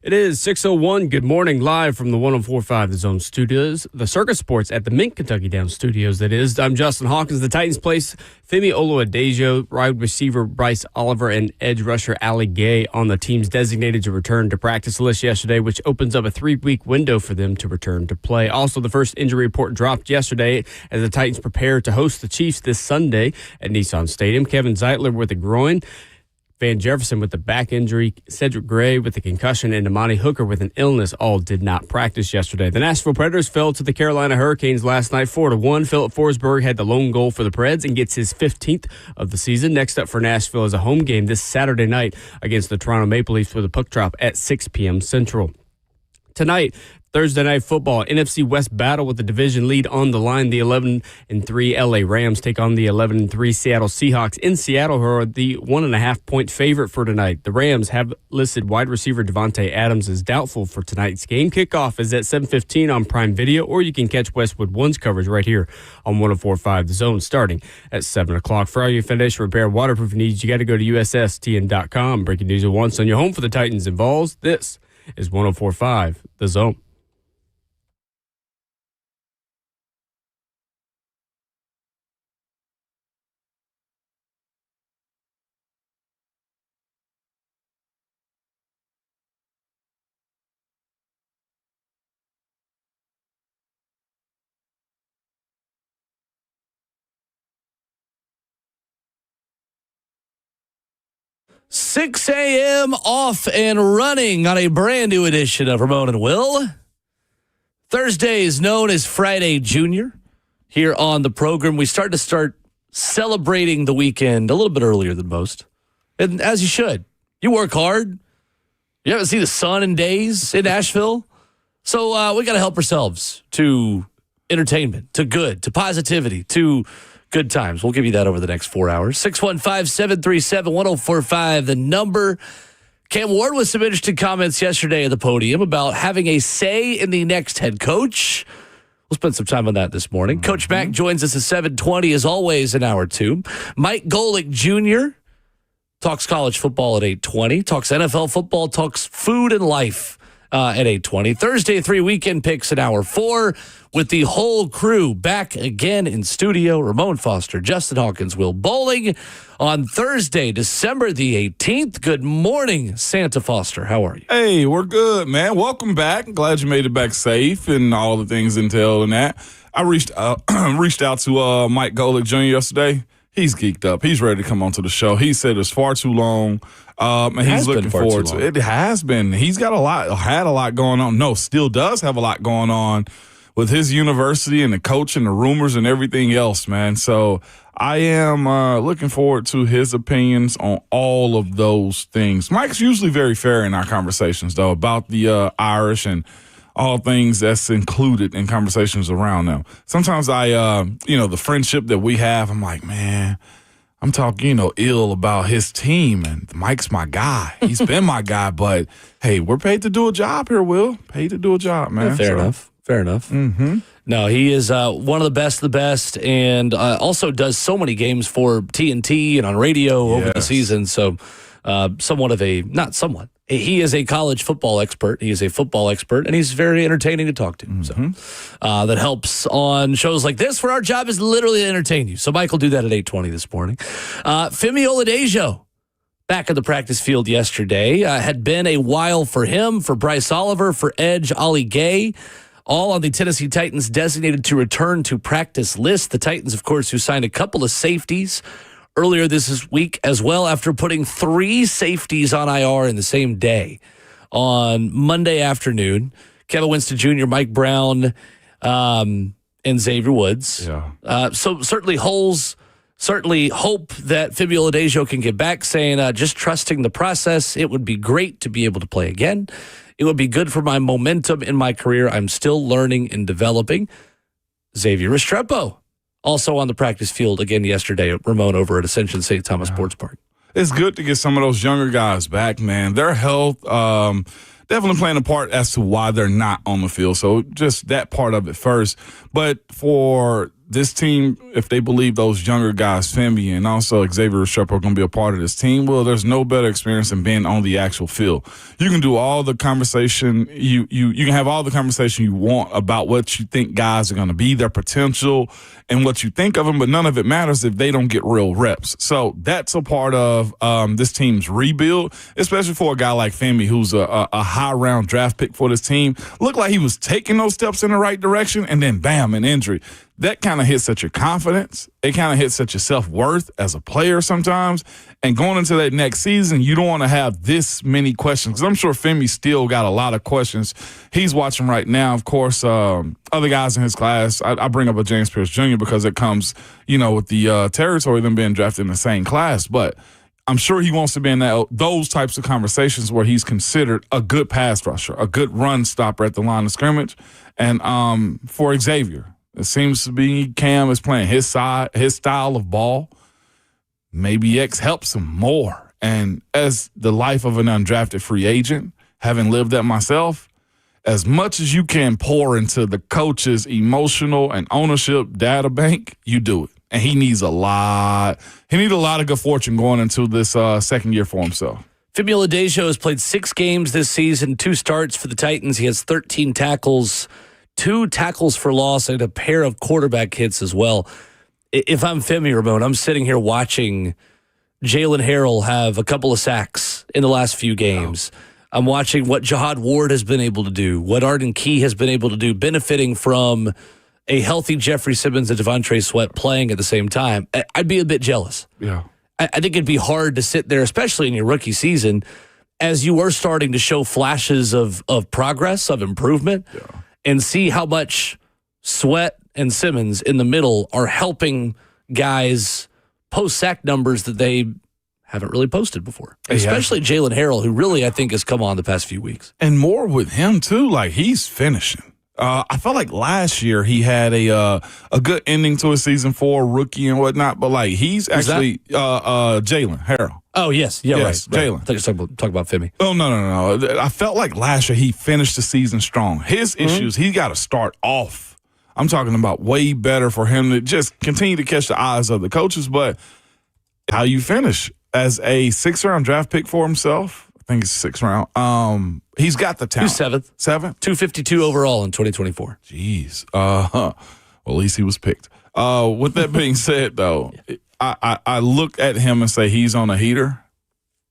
It is 6:01. Good morning, live from the 104.5 The Zone Studios, the Circus Sports at the Mint Kentucky Downs Studios, that is. I'm Justin Hawkins. The Titans place Femi Oluwadejo, wide receiver Bryce Oliver, and edge rusher Ali Gay on the team's designated to return to practice list yesterday, which opens up a 3-week window for them to return to play. Also, the first injury report dropped yesterday as the Titans prepare to host the Chiefs this Sunday at Nissan Stadium. Kevin Zeitler with a groin, Van Jefferson with the back injury, Cedric Gray with the concussion, and Amani Hooker with an illness all did not practice yesterday. The Nashville Predators fell to the Carolina Hurricanes last night 4-1. Philip Forsberg had the lone goal for the Preds and gets his 15th of the season. Next up for Nashville is a home game this Saturday night against the Toronto Maple Leafs with a puck drop at 6 p.m. Central. Tonight, Thursday Night Football, NFC West battle with the division lead on the line. The 11-3 LA Rams take on the 11-3 Seattle Seahawks in Seattle, who are the 1.5-point favorite for tonight. The Rams have listed wide receiver Devontae Adams as doubtful for tonight's game. Kickoff is at 7:15 on Prime Video, or you can catch Westwood One's coverage right here on 104.5 The Zone starting at 7 o'clock. For all your foundation repair waterproof needs, you got to go to USSTN.com. Breaking news at once on your home for the Titans and Vols. This is 104.5 The Zone. Six a.m. off and running on a brand new edition of Ramon and Will. Thursday is known as Friday Jr. Here on the program. We start celebrating the weekend a little bit earlier than most. And as you should. You work hard. You haven't seen the sun in days in Nashville. So we got to help ourselves to entertainment, to good, to positivity, to good times. We'll give you that over the next 4 hours. 615-737-1045, the number. Cam Ward with some interesting comments yesterday at the podium about having a say in the next head coach. We'll spend some time on that this morning. Coach Mack joins us at 7:20, as always, in hour two. Mike Golic Jr. talks college football at 8:20, talks NFL football, talks food and life at 8:20. Thursday, 3 weekend picks in hour 4 with the whole crew back again in studio. Ramon Foster, Justin Hawkins, Will Bowling on Thursday, December the 18th. Good morning, Santa Foster. How are you? Hey, we're good, man. Welcome back. Glad you made it back safe and all the things entailed in that. I reached out to Mike Golic Jr. yesterday. He's geeked up. He's ready to come onto the show. He said it's far too long. And he's looking forward to it. It has been. He's got had a lot going on. No, still does have a lot going on with his university and the coach and the rumors and everything else, man. So I am looking forward to his opinions on all of those things. Mike's usually very fair in our conversations, though, about the Irish and all things that's included in conversations around them. Sometimes the friendship that we have, I'm like, man, I'm talking, ill about his team, and Mike's my guy. He's been my guy, but hey, we're paid to do a job here, Will. Paid to do a job, man. Fair enough. Mm-hmm. No, he is one of the best, and also does so many games for TNT and on radio over the season. So he is a college football expert. He is a football expert, and he's very entertaining to talk to. Mm-hmm. So that helps on shows like this, where our job is literally to entertain you. So Mike will do that at 8:20 this morning. Femi Oluwadejo back in the practice field yesterday. Had been a while for him, for Bryce Oliver, for edge Ali Gay, all on the Tennessee Titans designated to return to practice list. The Titans, of course, who signed a couple of safeties earlier this week as well, after putting 3 safeties on IR in the same day on Monday afternoon. Kevin Winston Jr., Mike Brown, and Xavier Woods. Yeah. So certainly hope that Femi Oluwadejo can get back, saying just trusting the process. It would be great to be able to play again. It would be good for my momentum in my career. I'm still learning and developing. Xavier Restrepo, also on the practice field again yesterday at Ramon over at Ascension St. Thomas Sports Park. It's good to get some of those younger guys back, man. Their health definitely playing a part as to why they're not on the field. So just that part of it first. But for this team, if they believe those younger guys, Femi and also Xavier Restrepo, are going to be a part of this team, well, there's no better experience than being on the actual field. You can do all the conversation. You can have all the conversation you want about what you think guys are going to be, their potential, and what you think of them, but none of it matters if they don't get real reps. So that's a part of this team's rebuild, especially for a guy like Femi, who's a high-round draft pick for this team. Looked like he was taking those steps in the right direction, and then, bam, an injury. That kind of hits at your confidence. It kind of hits at your self-worth as a player sometimes. And going into that next season, you don't want to have this many questions, because I'm sure Femi still got a lot of questions. He's watching right now, of course, other guys in his class. I bring up a James Pierce Jr. because it comes, with the territory of them being drafted in the same class. But I'm sure he wants to be in those types of conversations where he's considered a good pass rusher, a good run stopper at the line of scrimmage. And for Xavier, it seems to be Cam is playing his style of ball. Maybe X helps him more. And as the life of an undrafted free agent, having lived that myself, as much as you can pour into the coach's emotional and ownership data bank, you do it. And he needs a lot. He needs a lot of good fortune going into this second year for himself. Femi Oladejo has played 6 games this season, 2 starts for the Titans. He has 13 tackles, 2 tackles for loss, and a pair of quarterback hits as well. If I'm Femi, Ramon, I'm sitting here watching Jalen Harrell have a couple of sacks in the last few games. Wow. I'm watching what Jahad Ward has been able to do, what Arden Key has been able to do, benefiting from a healthy Jeffrey Simmons and Devontae Sweat playing at the same time. I'd be a bit jealous. Yeah. I think it'd be hard to sit there, especially in your rookie season, as you are starting to show flashes of progress, of improvement, and see how much Sweat and Simmons in the middle are helping guys post sack numbers that they haven't really posted before. Especially Jalen Harrell, who really, I think, has come on the past few weeks. And more with him, too. Like, he's finishing. I felt like last year he had a good ending to his season 4 rookie and whatnot, but like he's actually Jalen Harrell. Oh yes, yeah, yes, right. Jalen. I thought you were talking about Femi. Oh no! I felt like last year he finished the season strong. His issues, he got to start off. I'm talking about way better for him to just continue to catch the eyes of the coaches, but how you finish as a 6th-round draft pick for himself. I think it's 6th round. He's got the talent. Who's 7th? 7th? 252 overall in 2024. Jeez. Well, at least he was picked. With that being said, though, I look at him and say he's on a heater.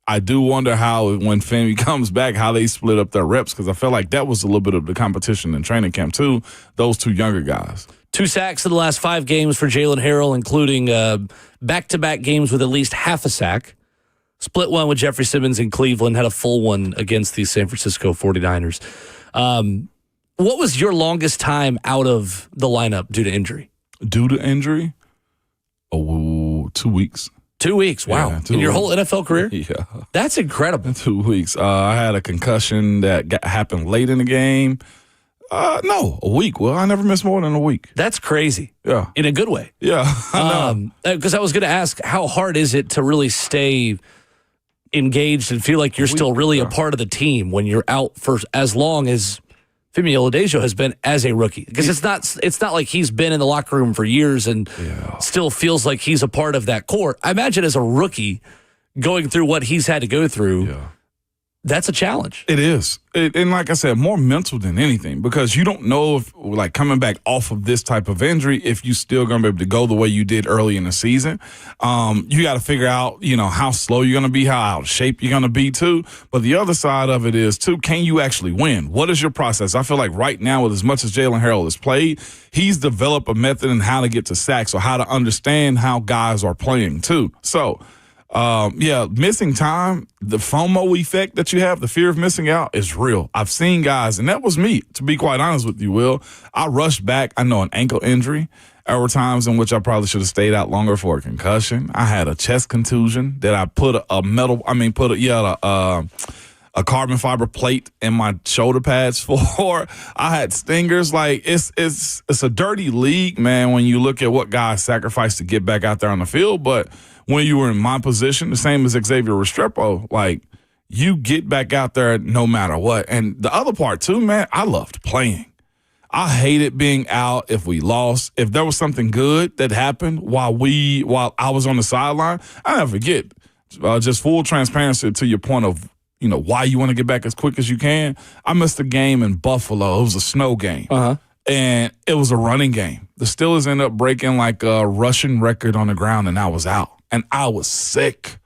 I do wonder how, when Femi comes back, how they split up their reps, because I feel like that was a little bit of the competition in training camp, too, those 2 younger guys. 2 sacks in the last 5 games for Jalen Harrell, including back-to-back games with at least half a sack. Split one with Jeffrey Simmons in Cleveland, had a full one against the San Francisco 49ers. What was your longest time out of the lineup due to injury? Due to injury? 2 weeks. 2 weeks, wow. Yeah, in your whole NFL career? Yeah. That's incredible. 2 weeks. I had a concussion that happened late in the game. No, a week. Well, I never missed more than a week. That's crazy. Yeah. In a good way. Yeah, I know. Because I was going to ask, how hard is it to really stay engaged and feel like you're still really a part of the team when you're out for as long as Femi Oladejo has been as a rookie? Because it's not like he's been in the locker room for years and still feels like he's a part of that core. I imagine as a rookie going through what he's had to go through, that's a challenge. It is. And like I said, more mental than anything, because you don't know if, like, coming back off of this type of injury, if you still going to be able to go the way you did early in the season. You got to figure out, how slow you're going to be, how out of shape you're going to be, too. But the other side of it is, too, can you actually win? What is your process? I feel like right now, with as much as Jalen Harrell has played, he's developed a method in how to get to sacks or how to understand how guys are playing, too. So, missing time, the FOMO effect that you have, the fear of missing out, is real. I've seen guys, and that was me, to be quite honest with you, Will. I rushed back. I know an ankle injury. There were times in which I probably should have stayed out longer for a concussion. I had a chest contusion that I put a carbon fiber plate in my shoulder pads for. I had stingers. Like, it's a dirty league, man, when you look at what guys sacrifice to get back out there on the field. But when you were in my position, the same as Xavier Restrepo, like, you get back out there no matter what. And the other part, too, man, I loved playing. I hated being out if we lost. If there was something good that happened while I was on the sideline, I never forget. Just full transparency to your point of, why you want to get back as quick as you can. I missed a game in Buffalo. It was a snow game. And it was a running game. The Steelers ended up breaking like a rushing record on the ground, and I was out. And I was sick.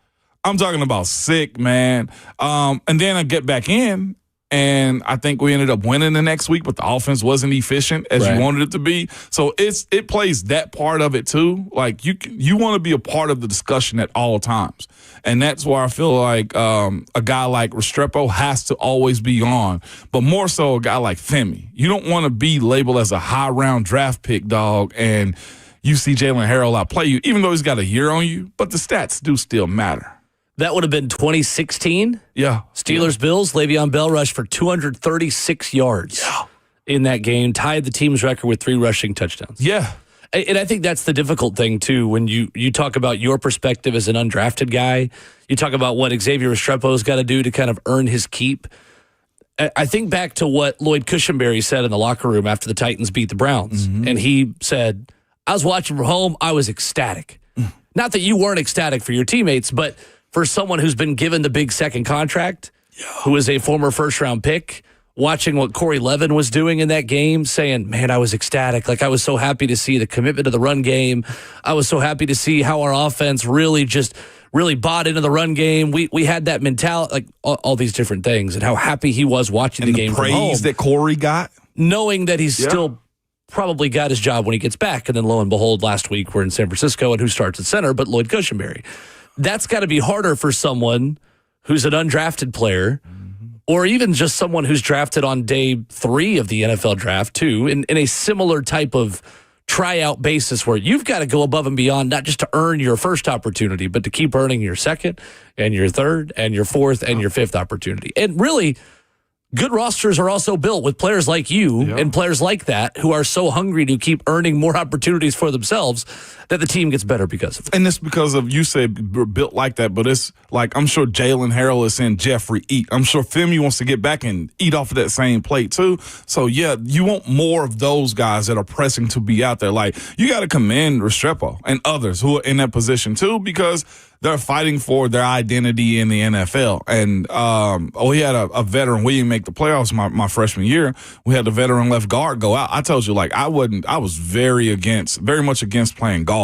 I'm talking about sick, man. And then I get back in, and I think we ended up winning the next week, but the offense wasn't efficient as you wanted it to be. So it plays that part of it too. Like you want to be a part of the discussion at all times. And that's why I feel like a guy like Restrepo has to always be on, but more so a guy like Femi. You don't want to be labeled as a high-round draft pick, dog, and you see Jalen Harrell outplay you, even though he's got a year on you, but the stats do still matter. That would have been 2016. Yeah. Steelers-Bills, Le'Veon Bell rushed for 236 yards in that game, tied the team's record with 3 rushing touchdowns. Yeah. And I think that's the difficult thing, too, when you talk about your perspective as an undrafted guy. You talk about what Xavier Restrepo's got to do to kind of earn his keep. I think back to what Lloyd Cushenberry said in the locker room after the Titans beat the Browns. And he said, I was watching from home, I was ecstatic. Not that you weren't ecstatic for your teammates, but for someone who's been given the big second contract, who is a former first-round pick, watching what Corey Levin was doing in that game, saying, man, I was ecstatic. Like, I was so happy to see the commitment to the run game. I was so happy to see how our offense really bought into the run game. We had that mentality, like all these different things, and how happy he was watching the game from home. And the praise that Corey got. Knowing that he's still probably got his job when he gets back. And then lo and behold, last week we're in San Francisco, and who starts at center but Lloyd Cushenberry. That's got to be harder for someone who's an undrafted player, or even just someone who's drafted on day 3 of the NFL draft, too, in a similar type of tryout basis where you've got to go above and beyond, not just to earn your first opportunity, but to keep earning your second and your third and your fourth and your fifth opportunity. And really, good rosters are also built with players like you and players like that who are so hungry to keep earning more opportunities for themselves that the team gets better because of it. And it's because of, you said built like that, but it's like, I'm sure Jalen Harrell is saying Jeffrey eat. I'm sure Femi wants to get back and eat off of that same plate too. So yeah, you want more of those guys that are pressing to be out there. Like, you got to commend Restrepo and others who are in that position too, because they're fighting for their identity in the NFL. And we had a veteran. We didn't make the playoffs my freshman year. We had the veteran left guard go out. I told you, like, I was very much against playing guard.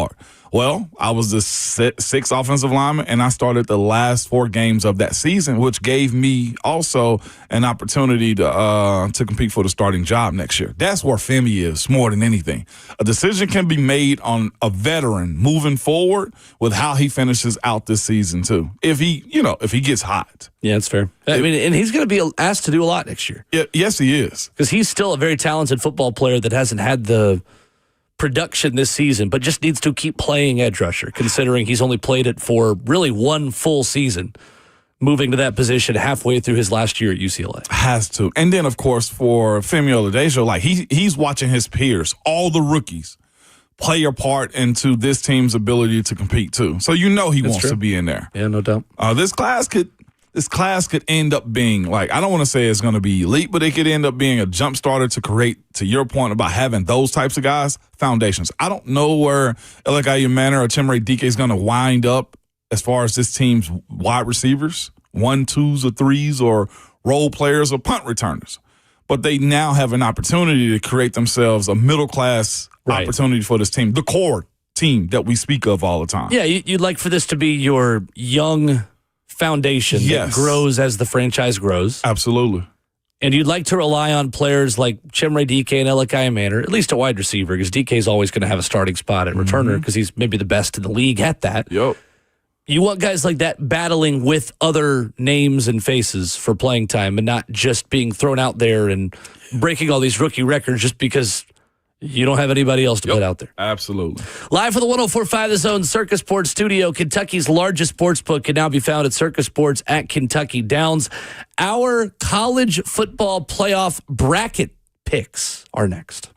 Well, I was the sixth offensive lineman, and I started the last 4 games of that season, which gave me also an opportunity to compete for the starting job next year. That's where Femi is more than anything. A decision can be made on a veteran moving forward with how he finishes out this season too. If he gets hot. Yeah, that's fair. I mean, and he's going to be asked to do a lot next year. Yes, he is. Because he's still a very talented football player that hasn't had the production this season, but just needs to keep playing edge rusher, considering he's only played it for really 1 full season, moving to that position halfway through his last year at UCLA. Has to. And then, of course, for Femi Oladejo, like he's watching his peers, all the rookies, play a part into this team's ability to compete too. So he wants to be in there. Yeah, no doubt. This class could end up being, like, I don't want to say it's going to be elite, but it could end up being a jump starter to create, to your point about having those types of guys, foundations. I don't know where Elikai Manor or Chimere Dike is going to wind up as far as this team's wide receivers, 1, 2s, or 3s, or role players or punt returners. But they now have an opportunity to create themselves a middle-class opportunity for this team, the core team that we speak of all the time. Yeah, you'd like for this to be your young foundation that grows as the franchise grows. Absolutely. And you'd like to rely on players like Chimere Dike and Elikai Manor, at least a wide receiver, because Dike is always going to have a starting spot at returner because he's maybe the best in the league at that. Yep. You want guys like that battling with other names and faces for playing time and not just being thrown out there and breaking all these rookie records just because you don't have anybody else to put out there. Absolutely. Live for the 104.5 The Zone Circus Sports Studio, Kentucky's largest sports book can now be found at Circus Sports at Kentucky Downs. Our college football playoff bracket picks are next.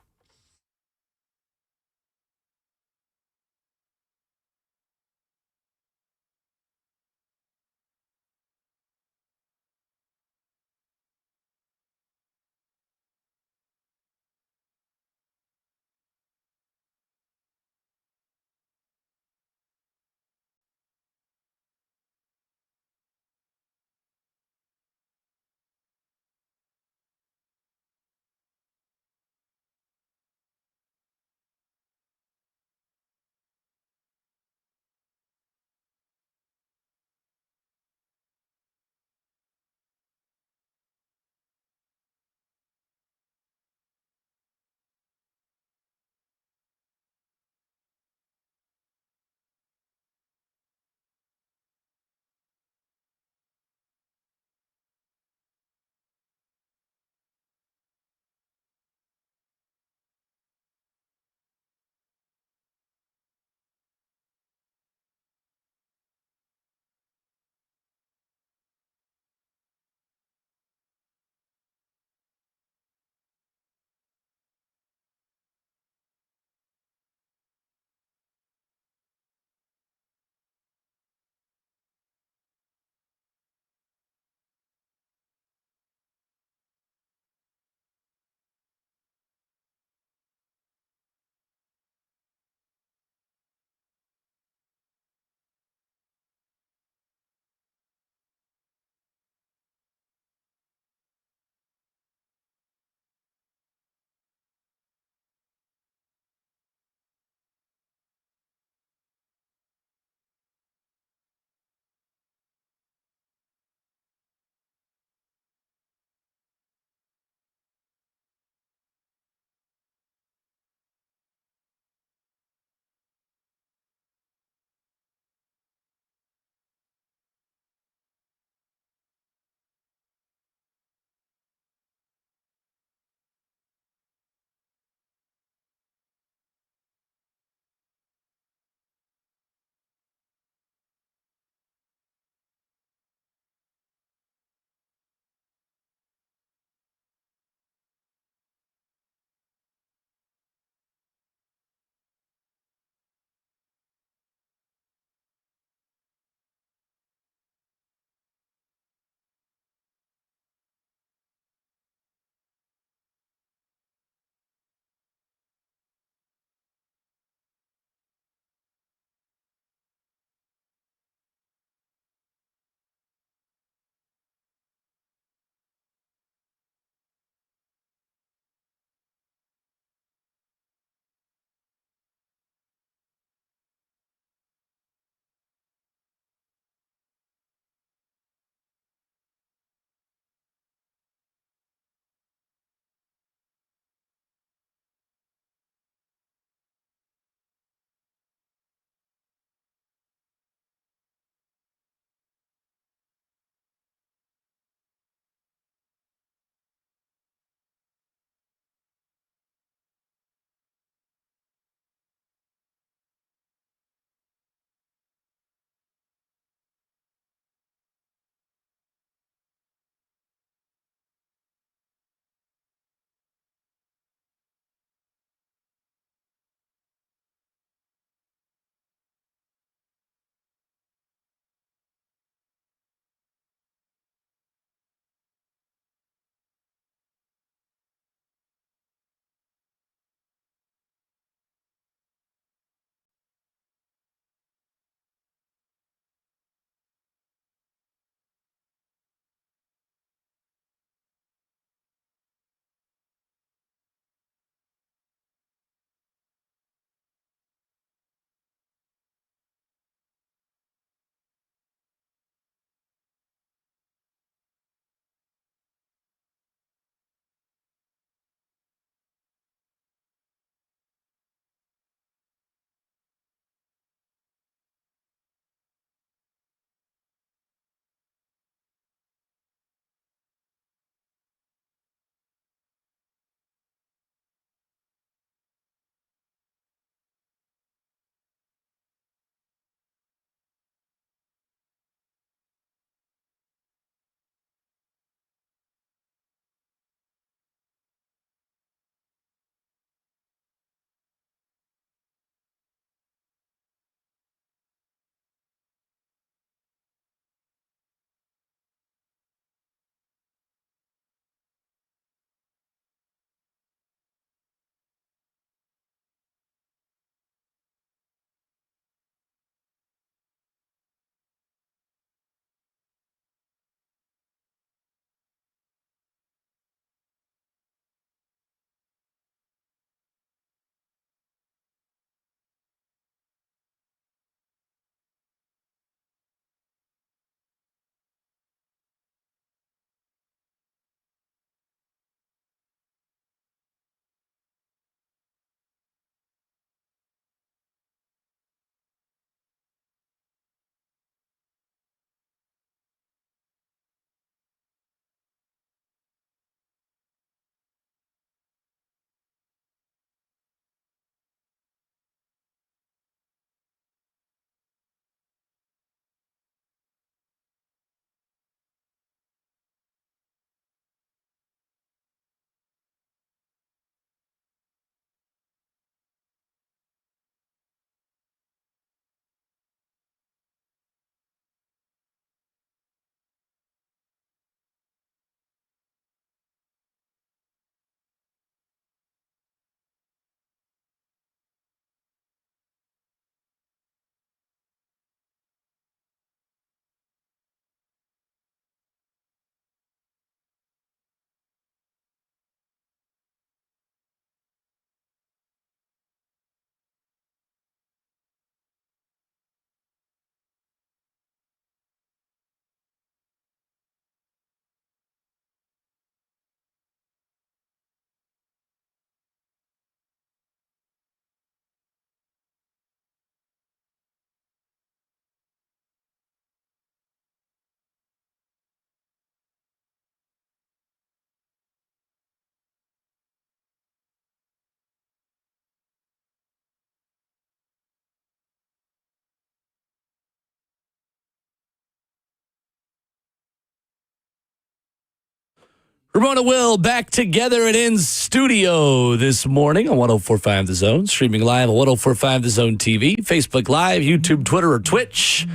Ramona Will back together and in studio this morning on 104.5 The Zone, streaming live on 104.5 The Zone TV, Facebook Live, YouTube, Twitter, or Twitch.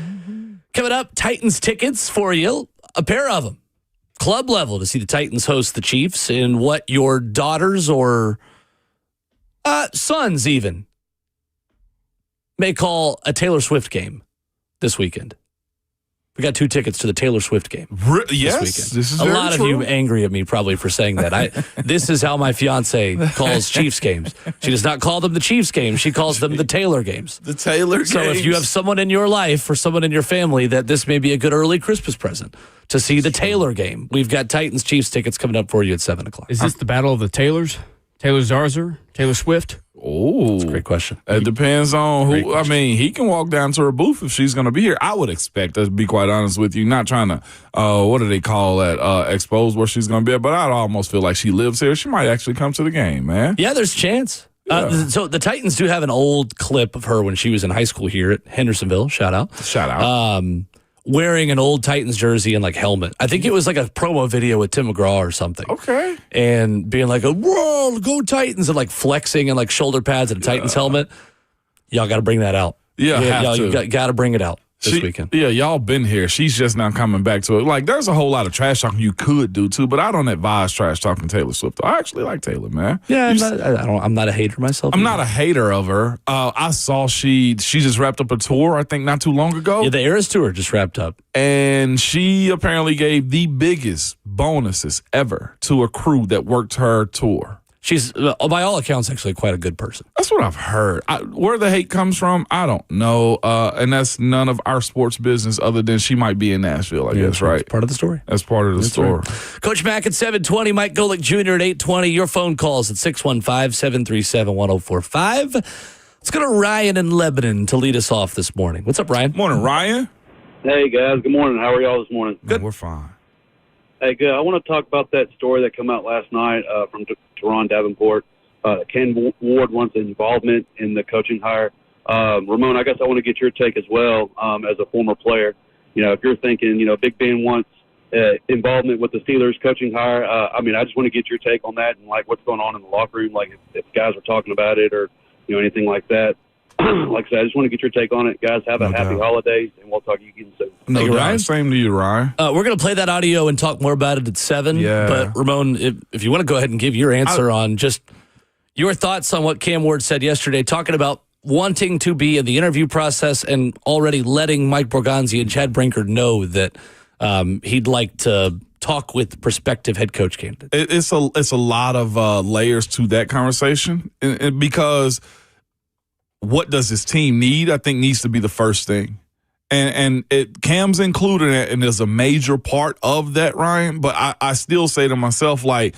Coming up, Titans tickets for you, a pair of them, club level, to see the Titans host the Chiefs in what your daughters or sons even may call a Taylor Swift game this weekend. We got 2 tickets to the Taylor Swift game Yes, this weekend. this is a very lot true. of you angry at me probably for saying that. This is how my fiance calls Chiefs games. She does not call them the Chiefs games. She calls them the Taylor games. The Taylor So games. if you have someone in your life or someone in your family that this may be a good early Christmas present to see the Taylor game, we've got Titans Chiefs tickets coming up for you at 7 o'clock. Is this the battle of the Taylors? Taylor Zarzer? Taylor Swift? Oh, Great question. It depends on who. I mean, he can walk down to her booth if she's going to be here. I would expect, to be quite honest with you, not trying to, what do they call that, expose where she's going to be at, but I'd almost feel like she lives here. She might actually come to the game, man. Yeah, there's a chance. So the Titans do have an old clip of her when she was in high school here at Hendersonville. Shout out. Shout out. Wearing an old Titans jersey and like helmet. I think it was like a promo video with Tim McGraw or something. Okay. And being like, whoa, go Titans, and like flexing and like shoulder pads and a Titans helmet. Y'all got to bring that out. Yeah, have you to. got to bring it out this weekend. Yeah, y'all been here. She's just now coming back to it. Like, there's a whole lot of trash talking you could do too, but I don't advise trash talking Taylor Swift. I actually like Taylor, man. Yeah, I'm not a hater myself. I'm not a hater of her. I saw she just wrapped up a tour, I think, not too long ago. Yeah, the Eras Tour just wrapped up. And she apparently gave the biggest bonuses ever to a crew that worked her tour. She's, by all accounts, actually quite a good person. That's what I've heard. Where the hate comes from, I don't know. And that's none of our sports business other than she might be in Nashville, I guess, right? Part of the story. That's part of the story. Right. Coach Mack at 720, Mike Golic Jr. at 820. Your phone calls at 615-737-1045. Let's go to Ryan in Lebanon to lead us off this morning. What's up, Ryan? Morning, Ryan. Hey, guys. Good morning. How are y'all this morning? Good. We're fine. Hey, good. I want to talk about that story that came out last night from Teron Davenport. Ken Ward wants involvement in the coaching hire. Ramon, I guess I want to get your take as well as a former player. You know, if you're thinking, you know, Big Ben wants involvement with the Steelers coaching hire, I mean, I just want to get your take on that and, like, what's going on in the locker room, like if guys are talking about it or, you know, anything like that. Like I said, I just want to get your take on it. Guys, have a happy holidays, and we'll talk to you again soon. No, Ryan. Ryan. Same to you, Ryan. We're going to play that audio and talk more about it at 7. Yeah. But, Ramon, if you want to go ahead and give your answer on just your thoughts on what Cam Ward said yesterday, talking about wanting to be in the interview process and already letting Mike Borgonzi and Chad Brinkard know that he'd like to talk with prospective head coach candidates. It's a lot of layers to that conversation, and because what does his team need, I think, needs to be the first thing. And Cam's included in it, and is a major part of that, Ryan. But I still say to myself, like,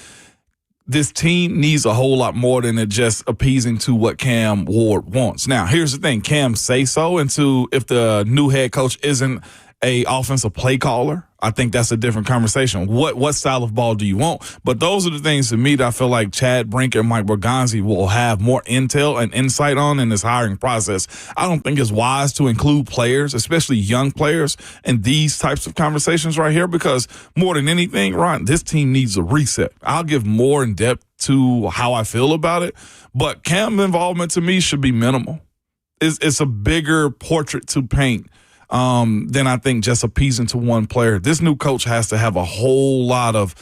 this team needs a whole lot more than it just appeasing to what Cam Ward wants. Now, here's the thing. Cam say so, and if the new head coach isn't a offensive play caller, I think that's a different conversation. What style of ball do you want? But those are the things to me that I feel like Chad Brinker and Mike Borgonzi will have more intel and insight on in this hiring process. I don't think it's wise to include players, especially young players, in these types of conversations right here, because more than anything, Ron, this team needs a reset. I'll give more in depth to how I feel about it, but Cam's involvement to me should be minimal. It's a bigger portrait to paint than I think just appeasing to one player. This new coach has to have a whole lot of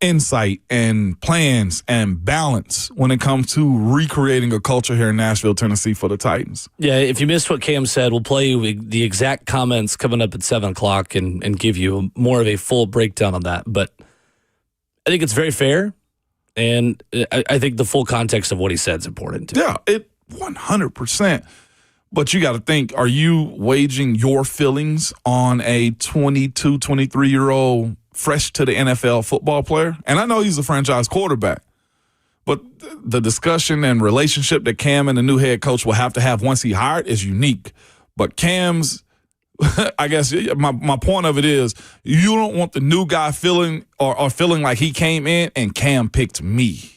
insight and plans and balance when it comes to recreating a culture here in Nashville, Tennessee for the Titans. Yeah, if you missed what Cam said, we'll play you the exact comments coming up at 7 o'clock and give you more of a full breakdown on that. But I think it's very fair, and I think the full context of what he said is important too. Yeah, 100%. But you got to think, are you waging your feelings on a 22, 23-year-old fresh to the NFL football player? And I know he's a franchise quarterback, but the discussion and relationship that Cam and the new head coach will have to have once he hired is unique. But Cam's, I guess my point of it is, you don't want the new guy feeling or feeling like he came in and Cam picked me.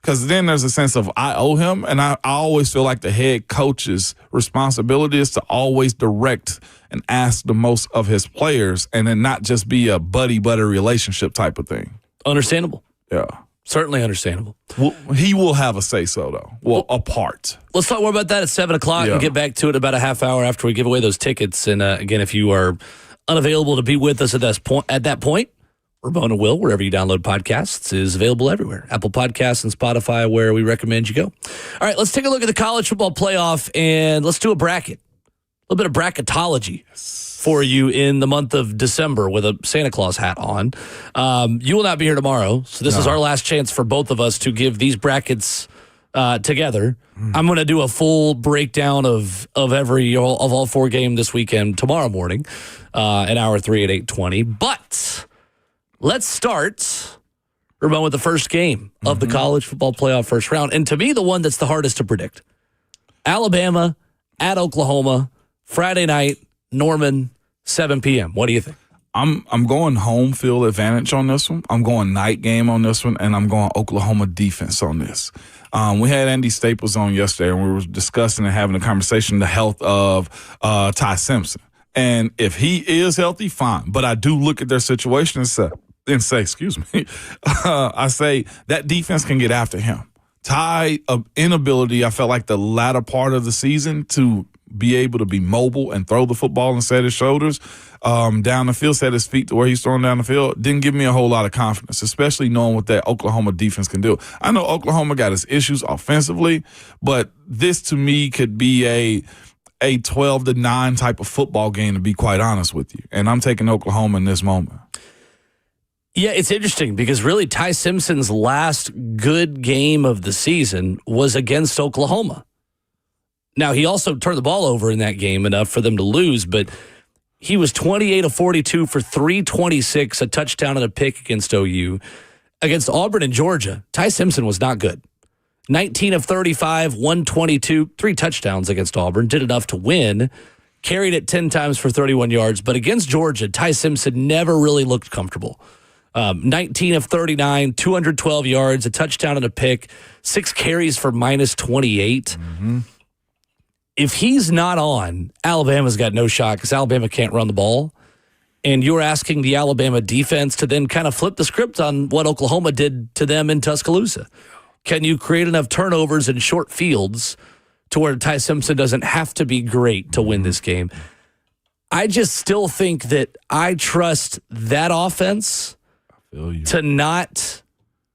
Because then there's a sense of I owe him, and I always feel like the head coach's responsibility is to always direct and ask the most of his players, and then not just be a buddy-buddy relationship type of thing. Understandable. Yeah. Certainly understandable. Well, he will have a say-so, though. Well, a part. Let's talk more about that at 7 o'clock and get back to it about a half hour after we give away those tickets. And again, if you are unavailable to be with us at that point, Ramona Will, wherever you download podcasts, is available everywhere. Apple Podcasts and Spotify, where we recommend you go. All right, let's take a look at the college football playoff, and let's do a bracket. A little bit of bracketology for you in the month of December with a Santa Claus hat on. You will not be here tomorrow, so this is our last chance for both of us to give these brackets together. I'm going to do a full breakdown of all 4 games this weekend tomorrow morning, in hour 3 at 8:20. But let's start, Ramon, with the first game of the college football playoff first round. And to me, the one that's the hardest to predict. Alabama at Oklahoma, Friday night, Norman, 7 p.m. What do you think? I'm going home field advantage on this one. I'm going night game on this one, and I'm going Oklahoma defense on this. We had Andy Staples on yesterday, and we were discussing and having a conversation the health of Ty Simpson. And if he is healthy, fine. But I do look at their situation and say, excuse me, I say that defense can get after him. Ty, inability, I felt like the latter part of the season to be able to be mobile and throw the football and set his shoulders down the field, set his feet to where he's throwing down the field, didn't give me a whole lot of confidence, especially knowing what that Oklahoma defense can do. I know Oklahoma got its issues offensively, but this to me could be a 12-9 type of football game, to be quite honest with you. And I'm taking Oklahoma in this moment. Yeah, it's interesting because really Ty Simpson's last good game of the season was against Oklahoma. Now, he also turned the ball over in that game enough for them to lose, but he was 28 of 42 for 326, a touchdown and a pick against OU. Against Auburn and Georgia, Ty Simpson was not good. 19 of 35, 122, 3 touchdowns against Auburn, did enough to win, carried it 10 times for 31 yards. But against Georgia, Ty Simpson never really looked comfortable. 19 of 39, 212 yards, a touchdown and a pick, 6 carries for minus 28. If he's not on, Alabama's got no shot because Alabama can't run the ball. And you're asking the Alabama defense to then kind of flip the script on what Oklahoma did to them in Tuscaloosa. Can you create enough turnovers in short fields to where Ty Simpson doesn't have to be great to win this game? I just still think that I trust that offense to not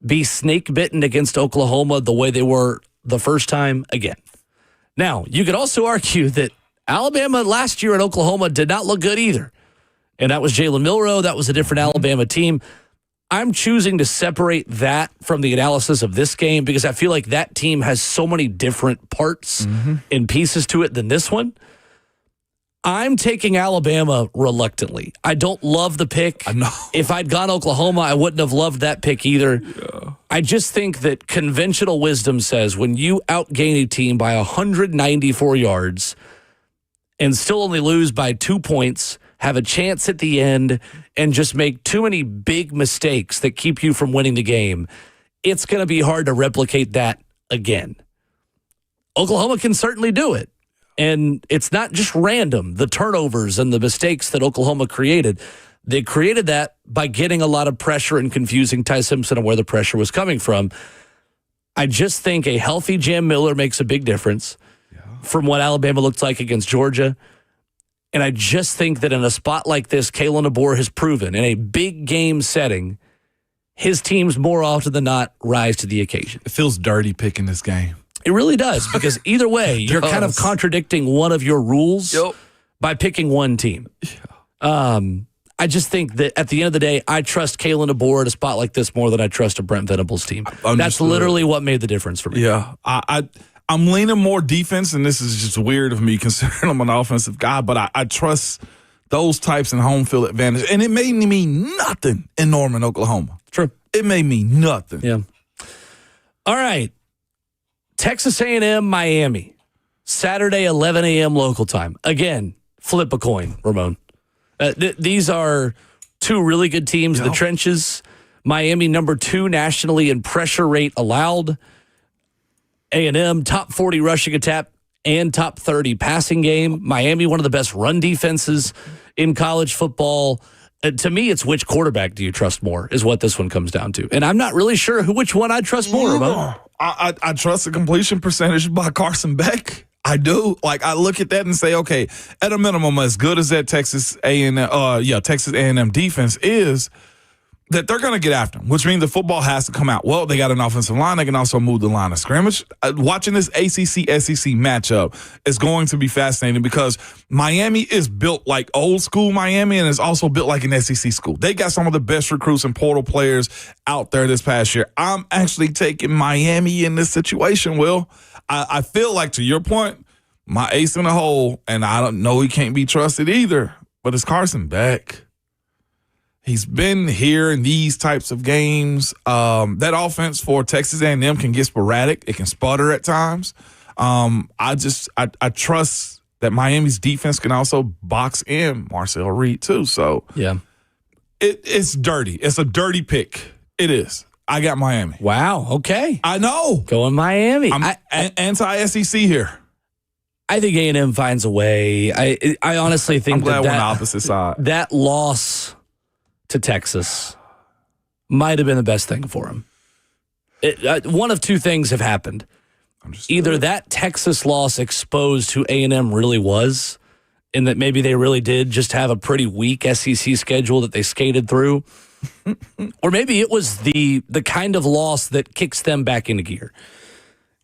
be snake bitten against Oklahoma the way they were the first time again. Now, you could also argue that Alabama last year at Oklahoma did not look good either. And that was Jalen Milroe. That was a different Alabama team. I'm choosing to separate that from the analysis of this game because I feel like that team has so many different parts and pieces to it than this one. I'm taking Alabama reluctantly. I don't love the pick. I know. If I'd gone Oklahoma, I wouldn't have loved that pick either. Yeah. I just think that conventional wisdom says when you outgain a team by 194 yards and still only lose by 2 points, have a chance at the end, and just make too many big mistakes that keep you from winning the game, it's going to be hard to replicate that again. Oklahoma can certainly do it. And it's not just random, the turnovers and the mistakes that Oklahoma created. They created that by getting a lot of pressure and confusing Ty Simpson on where the pressure was coming from. I just think a healthy Jam Miller makes a big difference from what Alabama looked like against Georgia. And I just think that in a spot like this, Kalen DeBoer has proven in a big game setting, his teams more often than not rise to the occasion. It feels dirty picking this game. It really does, because either way, you're kind of contradicting one of your rules by picking one team. I just think that at the end of the day, I trust Kalen DeBoer at a spot like this more than I trust a Brent Venables team. That's literally what made the difference for me. Yeah, I'm leaning more defense, and this is just weird of me considering I'm an offensive guy, but I trust those types in home field advantage. And it made me mean nothing in Norman, Oklahoma. True. It made me nothing. Yeah. All right. Texas A&M, Miami. Saturday, 11 a.m. local time. Again, flip a coin, Ramon. These are two really good teams in the trenches. Miami, number 2 nationally in pressure rate allowed. A&M, top 40 rushing attack and top 30 passing game. Miami, one of the best run defenses in college football. To me, it's which quarterback do you trust more is what this one comes down to. And I'm not really sure which one I trust more, Ramon. I trust the completion percentage by Carson Beck. I do. Like, I look at that and say, okay, at a minimum, as good as that Texas A&M defense is, that they're going to get after him, which means the football has to come out. Well, they got an offensive line. They can also move the line of scrimmage. Watching this ACC-SEC matchup is going to be fascinating because Miami is built like old school Miami and is also built like an SEC school. They got some of the best recruits and portal players out there this past year. I'm actually taking Miami in this situation, Will. I feel like, to your point, my ace in the hole, and I don't know he can't be trusted either, but it's Carson Beck. He's been here in these types of games. That offense for Texas A&M can get sporadic. It can sputter at times. I trust that Miami's defense can also box in Marcel Reed too. So yeah, it's dirty. It's a dirty pick. It is. I got Miami. Wow. Okay. I know. Going Miami. I'm anti-SEC here. I think A&M finds a way. I honestly think I'm glad we're on the that opposite side. that loss to Texas might have been the best thing for him. One of two things have happened. Either that Texas loss exposed who A&M really was, and that maybe they really did just have a pretty weak SEC schedule that they skated through, or maybe it was the kind of loss that kicks them back into gear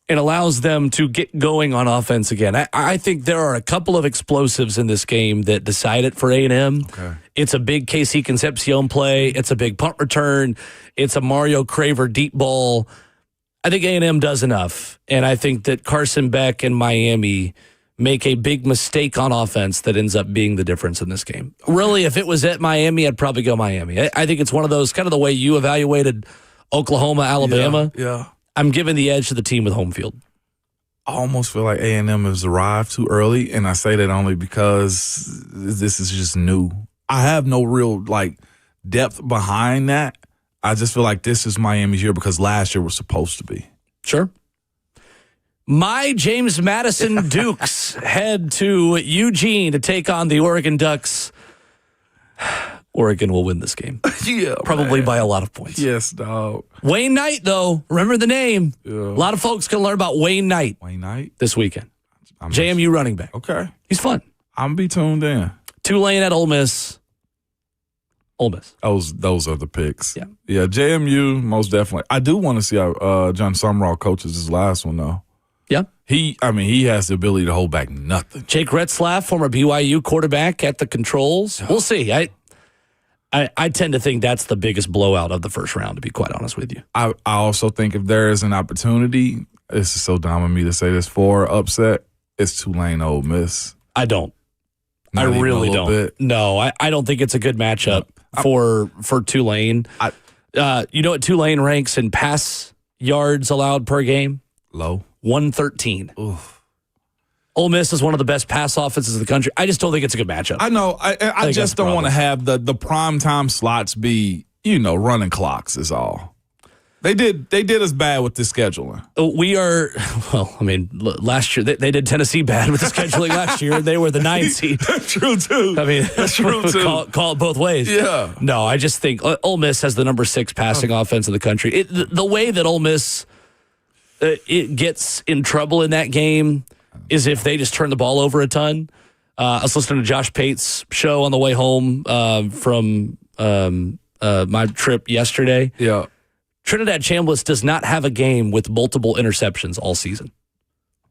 and allows them to get going on offense again. I think there are a couple of explosives in this game that decide it for A&M. Okay. It's a big KC Concepcion play. It's a big punt return. It's a Mario Craver deep ball. I think A&M does enough, and I think that Carson Beck and Miami make a big mistake on offense that ends up being the difference in this game. Really, if it was at Miami, I'd probably go Miami. I think it's one of those, kind of the way you evaluated Oklahoma, Alabama. Yeah. I'm giving the edge to the team with home field. I almost feel like A&M has arrived too early, and I say that only because this is just new. I have no real depth behind that. I just feel like this is Miami's year because last year was supposed to be. Sure. My James Madison Dukes head to Eugene to take on the Oregon Ducks. Oregon will win this game. Yeah, probably by a lot of points. Yes, dog. Wayne Knight, though, remember the name. Yeah. A lot of folks can learn about Wayne Knight. Wayne Knight this weekend. JMU running back. Okay, he's fun. I'm gonna be tuned in. Tulane at Ole Miss. Ole Miss. Those are the picks. Yeah. JMU most definitely. I do want to see how John Sumrall coaches his last one though. Yeah. He has the ability to hold back nothing. Jake Retzlaff, former BYU quarterback at the controls. We'll see. I tend to think that's the biggest blowout of the first round, to be quite honest with you. I also think if there is an opportunity, this is so dumb of me to say this, for upset, it's Tulane Ole Miss. I don't. Not I really don't. Bit. No, I don't think it's a good matchup for Tulane. You know what Tulane ranks in pass yards allowed per game? Low. 113. Oof. Ole Miss is one of the best pass offenses in the country. I just don't think it's a good matchup. I know. I just don't want to have the prime time slots be, running clocks is all. They did us bad with the scheduling. We are, last year, they did Tennessee bad with the scheduling last year. They were the 9th seed. That's true, too. That's true, too. Call it both ways. Yeah. No, I just think Ole Miss has the number 6 passing offense in the country. The way that Ole Miss it gets in trouble in that game is if they just turn the ball over a ton. I was listening to Josh Pate's show on the way home from my trip yesterday. Yeah. Trinidad Chambliss does not have a game with multiple interceptions all season.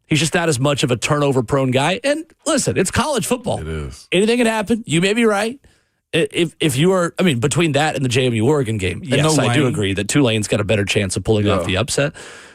He's just not as much of a turnover-prone guy. And listen, it's college football. It is. Anything can happen. You may be right. If you are, between that and the JMU Oregon game, yes, I do agree that Tulane's got a better chance of pulling off the upset.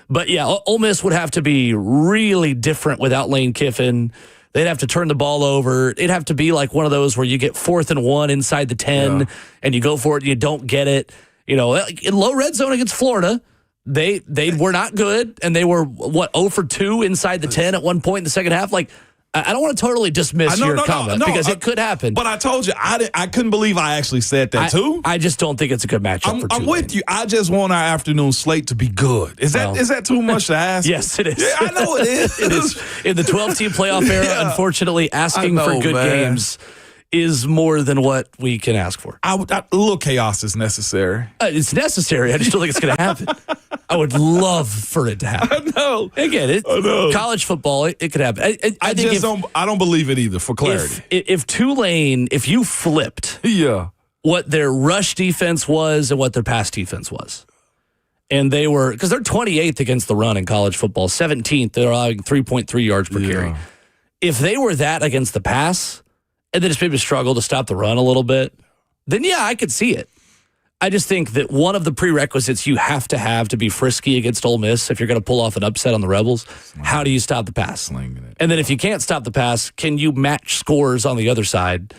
But yeah, Ole Miss would have to be really different without Lane Kiffin. They'd have to turn the ball over. It'd have to be like one of those where you get 4th and 1 inside the 10 and you go for it and you don't get it. In low red zone against Florida, they were not good, and they were 0 for 2 inside the 10 at one point in the second half. I don't want to totally dismiss your comment because it could happen. But I told you, I couldn't believe I actually said that too. I just don't think it's a good matchup for Tulane. I'm with you. I just want our afternoon slate to be good. Is that too much to ask? Yes, it is. Yeah, I know it is. It is. In the 12-team playoff era, unfortunately, asking for good games is more than what we can ask for. A little chaos is necessary. It's necessary. I just don't think it's going to happen. I would love for it to happen. No, Again, I know. college football, it could happen. I think I don't believe it either. For clarity, if Tulane, if you flipped yeah, what their rush defense was and what their pass defense was, and they were, because they're 28th against the run in college football, 17th, they're allowing 3.3 yards per carry. If they were that against the pass, and then just maybe struggle to stop the run a little bit, then yeah, I could see it. I just think that one of the prerequisites you have to be frisky against Ole Miss if you're going to pull off an upset on the Rebels, how do you stop the pass? And then if you can't stop the pass, can you match scores on the other side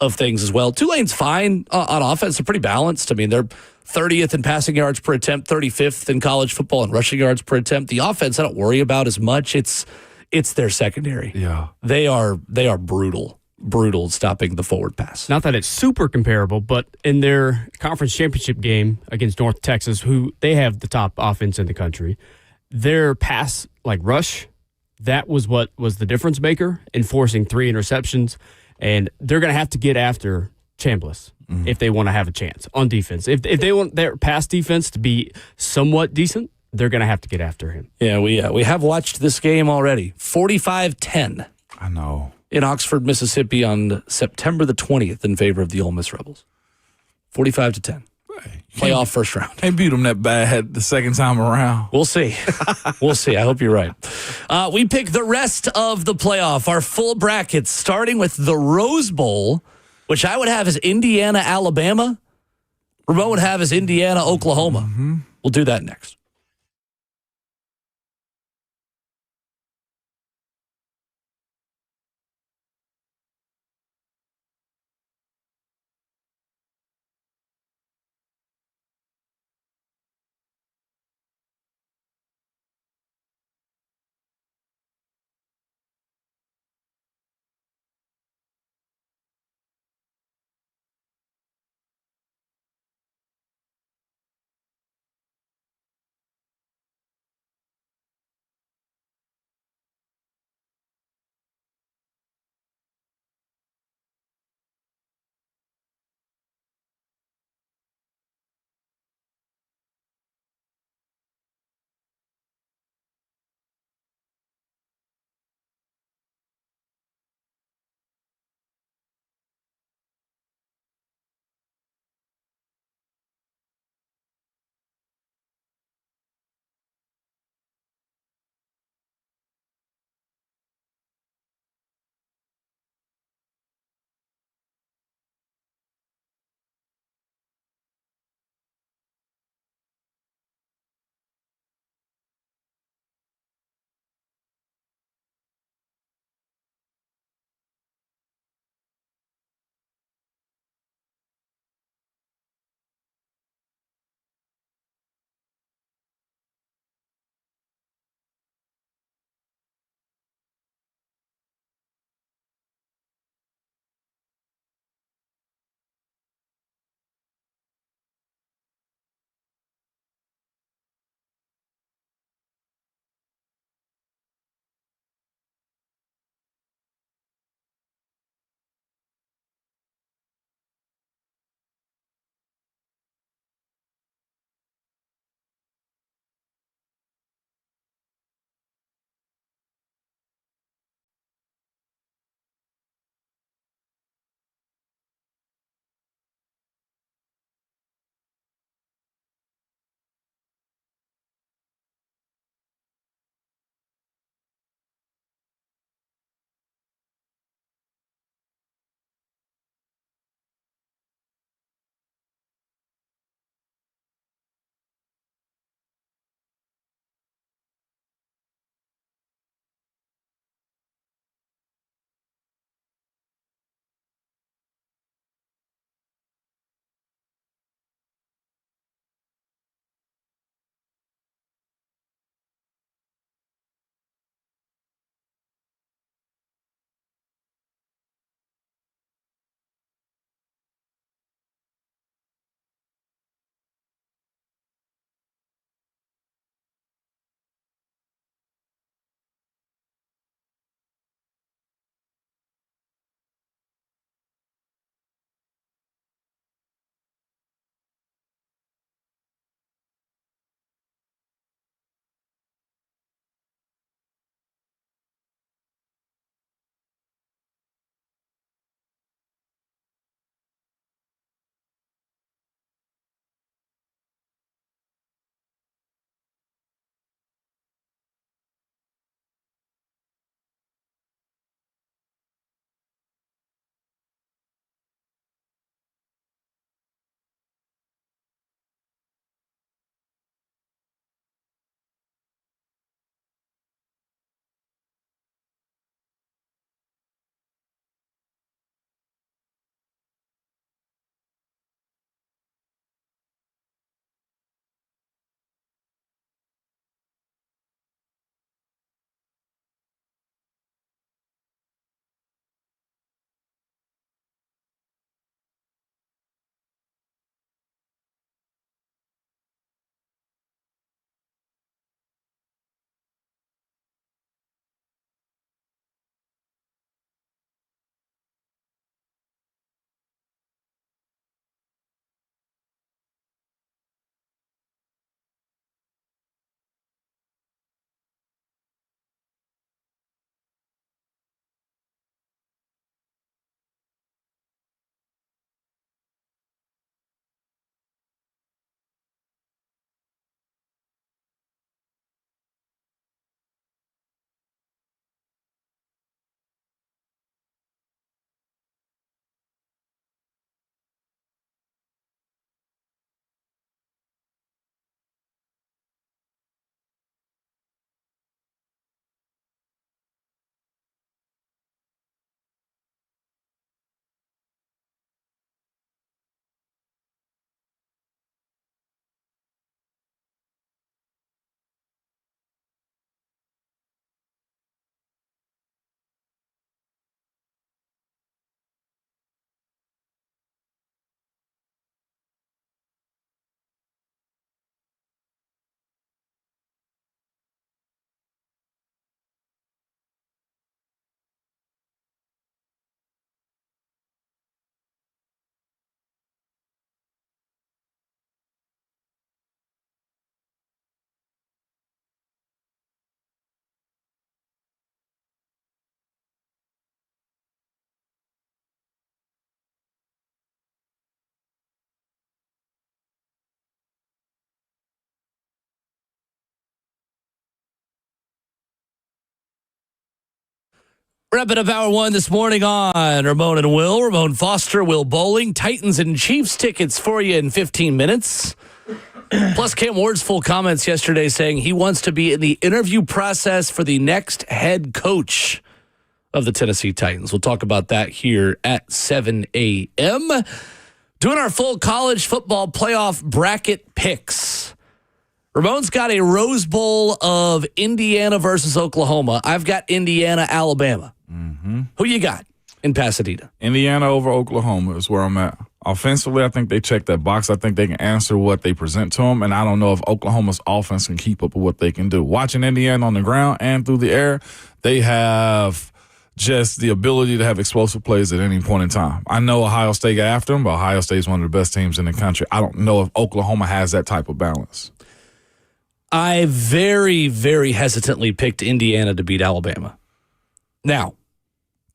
of things as well? Tulane's fine on offense. They're pretty balanced. I mean, they're 30th in passing yards per attempt, 35th in college football in rushing yards per attempt. The offense I don't worry about as much. It's their secondary. Yeah. They are brutal stopping the forward pass. Not that it's super comparable, but in their conference championship game against North Texas, who they have the top offense in the country, their pass, like rush, that was what was the difference maker in forcing 3 interceptions. And they're going to have to get after Chambliss if they want to have a chance on defense. If they want their pass defense to be somewhat decent, they're going to have to get after him. Yeah, we have watched this game already. 45-10. I know. In Oxford, Mississippi on September the 20th in favor of the Ole Miss Rebels. 45-10. Playoff first round. They beat them that bad the second time around. We'll see. We'll see. I hope you're right. We pick the rest of the playoff, our full brackets, starting with the Rose Bowl, which I would have as Indiana, Alabama. Ramon would have as Indiana, Oklahoma. We'll do that next. Wrapping up hour one this morning on Ramon and Will. Ramon Foster, Will Bowling. Titans and Chiefs tickets for you in 15 minutes. Plus, Cam Ward's full comments yesterday saying he wants to be in the interview process for the next head coach of the Tennessee Titans. We'll talk about that here at 7 a.m. Doing our full college football playoff bracket picks. Ramon's got a Rose Bowl of Indiana versus Oklahoma. I've got Indiana, Alabama. Who you got in Pasadena? Indiana over Oklahoma is where I'm at. Offensively, I think they check that box. I think they can answer what they present to them, and I don't know if Oklahoma's offense can keep up with what they can do. Watching Indiana on the ground and through the air, they have just the ability to have explosive plays at any point in time. I know Ohio State got after them, but Ohio State is one of the best teams in the country. I don't know if Oklahoma has that type of balance. I very, very hesitantly picked Indiana to beat Alabama. Now,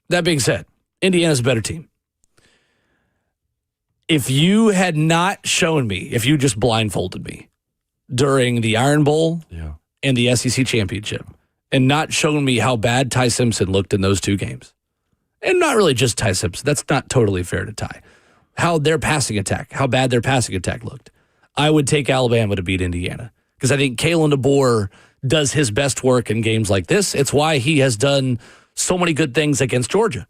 that being said, Indiana's a better team. If you had not shown me, if you just blindfolded me during the Iron Bowl and the SEC Championship and not shown me how bad Ty Simpson looked in those two games, and not really just Ty Simpson, that's not totally fair to Ty, how bad their passing attack looked, I would take Alabama to beat Indiana. Because I think Kalen DeBoer does his best work in games like this. It's why he has done so many good things against Georgia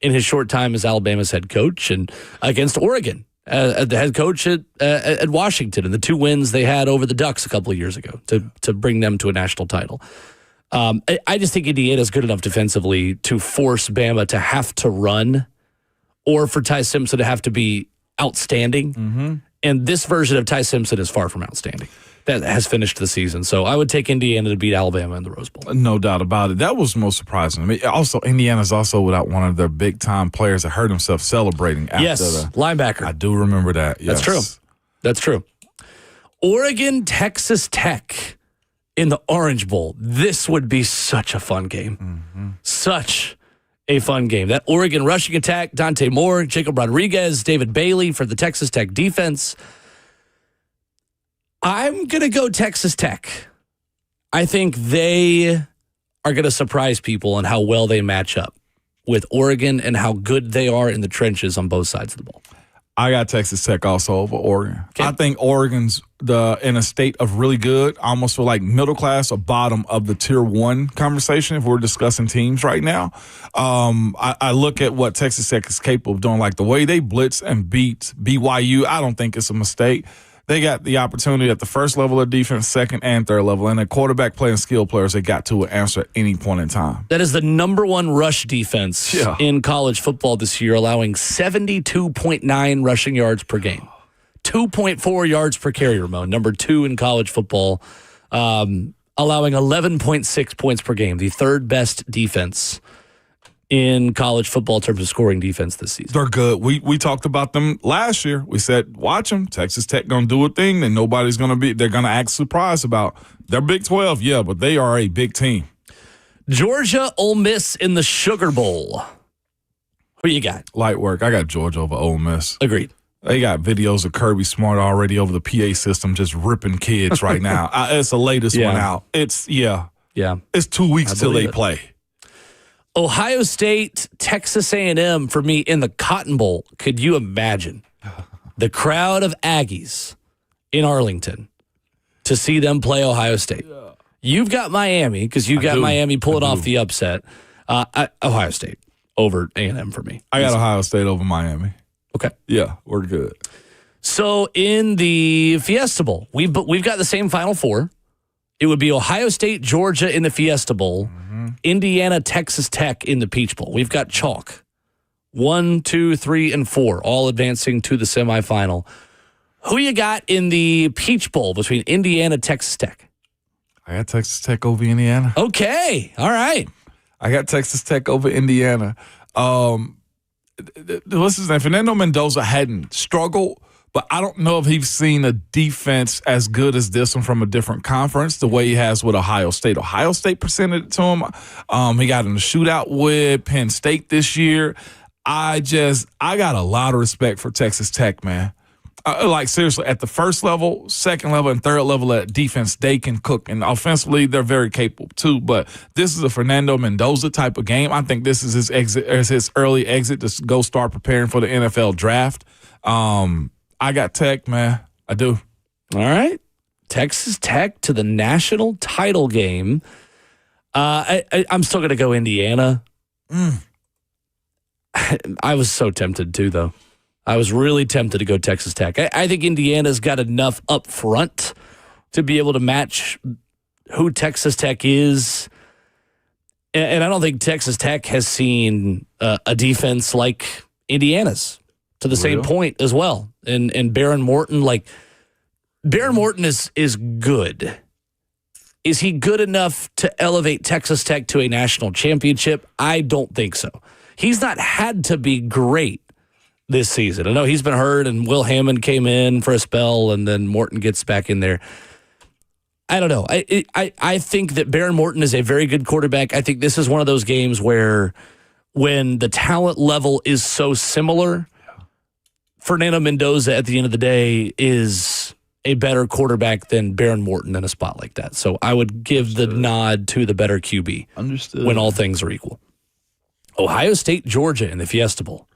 in his short time as Alabama's head coach, and against Oregon, the head coach at Washington, and the 2 wins they had over the Ducks a couple of years ago to bring them to a national title. I just think Indiana's good enough defensively to force Bama to have to run, or for Ty Simpson to have to be outstanding. And this version of Ty Simpson is far from outstanding. That has finished the season. So I would take Indiana to beat Alabama in the Rose Bowl. No doubt about it. That was most surprising to me. Also, Indiana's also without one of their big-time players that hurt himself celebrating after linebacker. I do remember that. Yes. That's true. Oregon, Texas Tech in the Orange Bowl. This would be such a fun game. Such a fun game. That Oregon rushing attack, Dante Moore, Jacob Rodriguez, David Bailey for the Texas Tech defense. I'm going to go Texas Tech. I think they are going to surprise people on how well they match up with Oregon and how good they are in the trenches on both sides of the ball. I got Texas Tech also over Oregon. Okay. I think Oregon's in a state of really good, I almost feel like middle class or bottom of the tier 1 conversation if we're discussing teams right now. I look at what Texas Tech is capable of doing, like the way they blitz and beat BYU. I don't think it's a mistake. They got the opportunity at the first level of defense, second and third level, and the quarterback play and skill players they got to answer at any point in time. That is the number 1 rush defense in college football this year, allowing 72.9 rushing yards per game. 2.4 yards per carry, Ramon, number 2 in college football, allowing 11.6 points per game, the third best defense in college football in terms of scoring defense this season. They're good. We talked about them last year. We said, watch them. Texas Tech going to do a thing that nobody's going to be. They're going to act surprised about. They're Big 12, yeah, but they are a big team. Georgia, Ole Miss in the Sugar Bowl. Who you got? Light work. I got Georgia over Ole Miss. Agreed. They got videos of Kirby Smart already over the PA system just ripping kids right now. It's the latest one out. It's 2 weeks till they play. Ohio State, Texas A&M for me in the Cotton Bowl. Could you imagine the crowd of Aggies in Arlington to see them play Ohio State? Yeah. You've got Miami because you got Miami pulling off the upset. Ohio State over A&M for me. I got Ohio State over Miami. Okay. Yeah, we're good. So in the Fiesta Bowl, we've got the same Final Four. It would be Ohio State, Georgia in the Fiesta Bowl, Indiana, Texas Tech in the Peach Bowl. We've got chalk. 1, 2, 3, and 4, all advancing to the semifinal. Who you got in the Peach Bowl between Indiana, Texas Tech? I got Texas Tech over Indiana. Okay. All right. I got Texas Tech over Indiana. Listen, Fernando Mendoza hadn't struggled, but I don't know if he's seen a defense as good as this one from a different conference, the way he has with Ohio State. Ohio State presented it to him. He got in a shootout with Penn State this year. I got a lot of respect for Texas Tech, man. Like, seriously, at the first level, second level, and third level at defense, they can cook. And offensively, they're very capable, too. But this is a Fernando Mendoza type of game. I think this is his exit, or his early exit to go start preparing for the NFL draft. I got Tech, man. I do. All right. Texas Tech to the national title game. I'm still going to go Indiana. I was so tempted, too, though. I was really tempted to go Texas Tech. I think Indiana's got enough up front to be able to match who Texas Tech is. And I don't think Texas Tech has seen a defense like Indiana's to the same point as well. And Baron Morton, Baron Morton is good. Is he good enough to elevate Texas Tech to a national championship? I don't think so. He's not had to be great this season. I know he's been hurt, and Will Hammond came in for a spell, and then Morton gets back in there. I don't know. I think that Baron Morton is a very good quarterback. I think this is one of those games where when the talent level is so similar, Fernando Mendoza at the end of the day is a better quarterback than Baron Morton in a spot like that. So I would give the nod to the better QB. Understood. When all things are equal. Ohio State, Georgia in the Fiesta Bowl.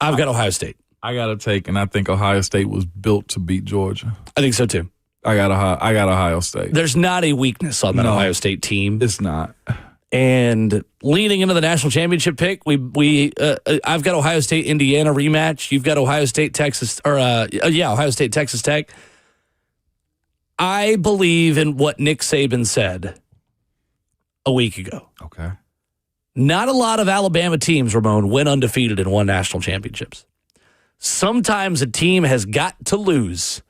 I've got Ohio State. I got to take, and I think Ohio State was built to beat Georgia. I think so too. I got Ohio State. There's not a weakness on that Ohio State team. It's not. And leaning into the national championship pick, I've got Ohio State Indiana rematch. You've got Ohio State Texas Ohio State Texas Tech. I believe in what Nick Saban said a week ago. Okay. Not a lot of Alabama teams, Ramon, went undefeated and won national championships. Sometimes a team has got to lose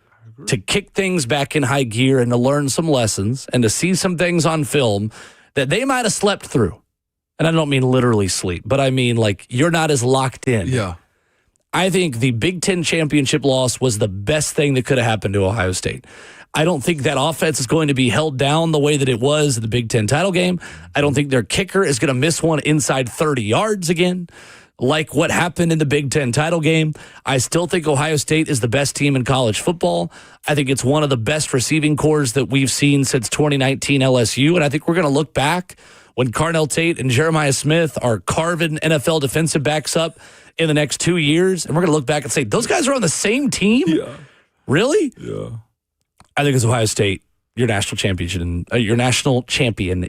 to kick things back in high gear and to learn some lessons and to see some things on film that they might have slept through. And I don't mean literally sleep, but I mean you're not as locked in. Yeah. I think the Big Ten championship loss was the best thing that could have happened to Ohio State. I don't think that offense is going to be held down the way that it was in the Big Ten title game. I don't think their kicker is going to miss one inside 30 yards again, like what happened in the Big Ten title game. I still think Ohio State is the best team in college football. I think it's one of the best receiving corps that we've seen since 2019 LSU, and I think we're going to look back when Carnell Tate and Jeremiah Smith are carving NFL defensive backs up in the next 2 years, and we're going to look back and say, those guys are on the same team? Yeah. Really? Yeah. I think it's Ohio State, your national champion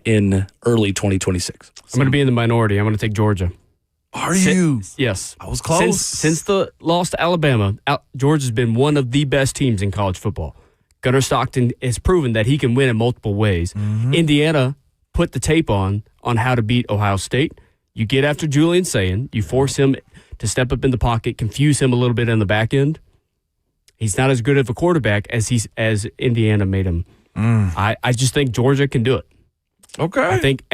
in early 2026. I'm going to be in the minority. I'm going to take Georgia. Are you? Yes. I was close. Since the loss to Alabama, Georgia's been one of the best teams in college football. Gunnar Stockton has proven that he can win in multiple ways. Mm-hmm. Indiana put the tape on how to beat Ohio State. You get after Julian Sayin, you force him to step up in the pocket, confuse him a little bit in the back end. He's not as good of a quarterback as Indiana made him. I just think Georgia can do it. Okay. I think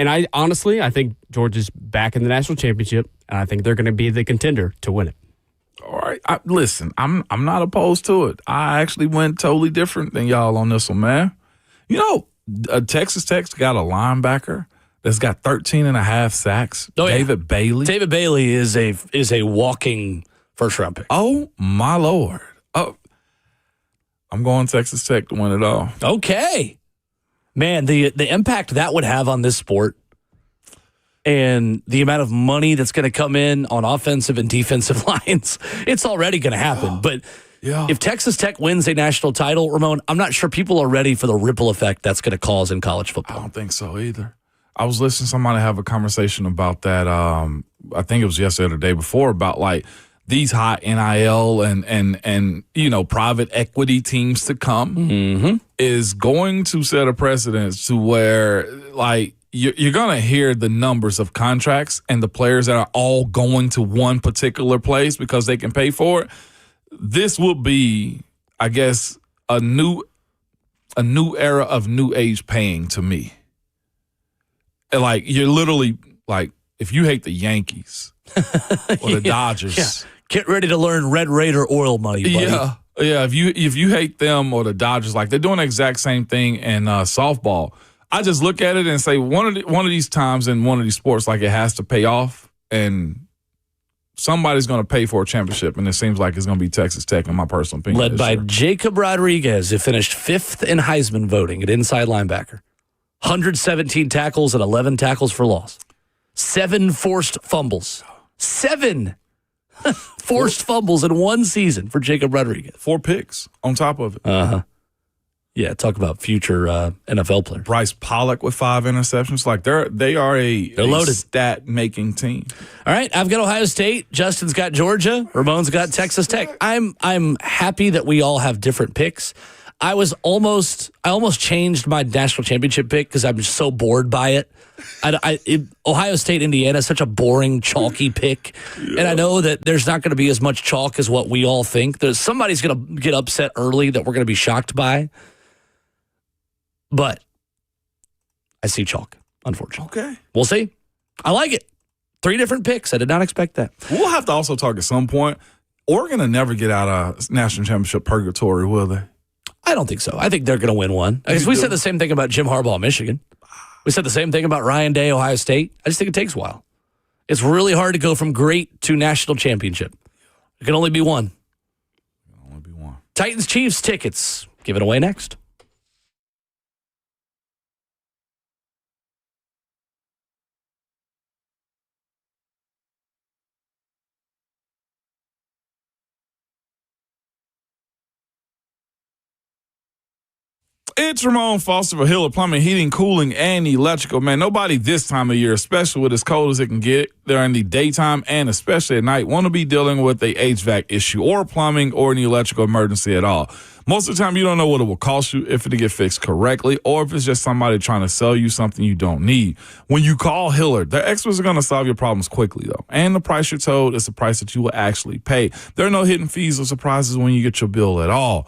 Georgia's back in the national championship, and I think they're going to be the contender to win it. All right. Listen, I'm not opposed to it. I actually went totally different than y'all on this one, man. You know, Texas Tech's got a linebacker that's got 13 and a half sacks. Oh, yeah. David Bailey. David Bailey is a walking first-round pick. Oh, my Lord. Oh, I'm going Texas Tech to win it all. Okay. Man, the impact that would have on this sport and the amount of money that's going to come in on offensive and defensive lines, it's already going to happen. But if Texas Tech wins a national title, Ramon, I'm not sure people are ready for the ripple effect that's going to cause in college football. I don't think so either. I was listening to somebody have a conversation about that. I think it was yesterday or the day before about these high NIL and private equity teams to come is going to set a precedence to where you're going to hear the numbers of contracts and the players that are all going to one particular place because they can pay for it. This will be, I guess, a new era of new age paying to me. And you're literally if you hate the Yankees or the Dodgers, get ready to learn Red Raider oil money, buddy. Yeah. If you hate them or the Dodgers, they're doing the exact same thing in softball. I just look at it and say one of these times in one of these sports, it has to pay off, and somebody's going to pay for a championship, and it seems like it's going to be Texas Tech, in my personal opinion. Led this by year. Jacob Rodriguez, who finished 5th in Heisman voting at inside linebacker. 117 tackles and 11 tackles for loss. 7 forced fumbles. 7 forced fumbles in one season for Jacob Rodriguez. 4 picks on top of it. Uh-huh. Yeah, talk about future NFL players. Bryce Pollock with 5 interceptions. Like they are a loaded stat-making team. All right, I've got Ohio State. Justin's got Georgia. Ramon's got Texas Tech. I'm happy that we all have different picks. I almost changed my national championship pick because I'm just so bored by it. Ohio State, Indiana is such a boring, chalky pick. Yeah. And I know that there's not going to be as much chalk as what we all think. Somebody's going to get upset early that we're going to be shocked by. But I see chalk, unfortunately. Okay. We'll see. I like it. 3 different picks. I did not expect that. We'll have to also talk at some point. Oregon will never get out of national championship purgatory, will they? I don't think so. I think they're going to win one. Because we said the same thing about Jim Harbaugh, Michigan. We said the same thing about Ryan Day, Ohio State. I just think it takes a while. It's really hard to go from great to national championship. It can only be one. Titans Chiefs tickets. Give it away next. It's Ramon Foster for Hiller Plumbing, Heating, Cooling, and Electrical. Man, nobody this time of year, especially with as cold as it can get during the daytime and especially at night, want to be dealing with a HVAC issue or plumbing or an electrical emergency at all. Most of the time, you don't know what it will cost you if it get fixed correctly or if it's just somebody trying to sell you something you don't need. When you call Hiller, their experts are going to solve your problems quickly, though. And the price you're told is the price that you will actually pay. There are no hidden fees or surprises when you get your bill at all.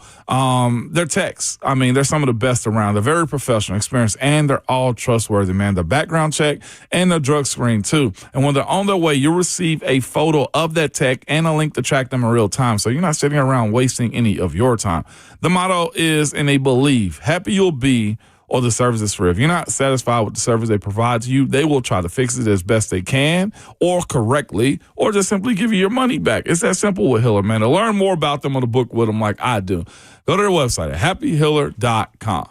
Their techs, they're some of the best around. They're very professional, experienced, and they're all trustworthy, man. Their background check and their drug screen, too. And when they're on their way, you'll receive a photo of that tech and a link to track them in real time. So you're not sitting around wasting any of your time. The motto is, and they believe, happy you'll be or the service is free. If you're not satisfied with the service they provide to you, they will try to fix it as best they can or correctly or just simply give you your money back. It's that simple with Hiller, man. To learn more about them or to book with them like I do, go to their website at happyhiller.com.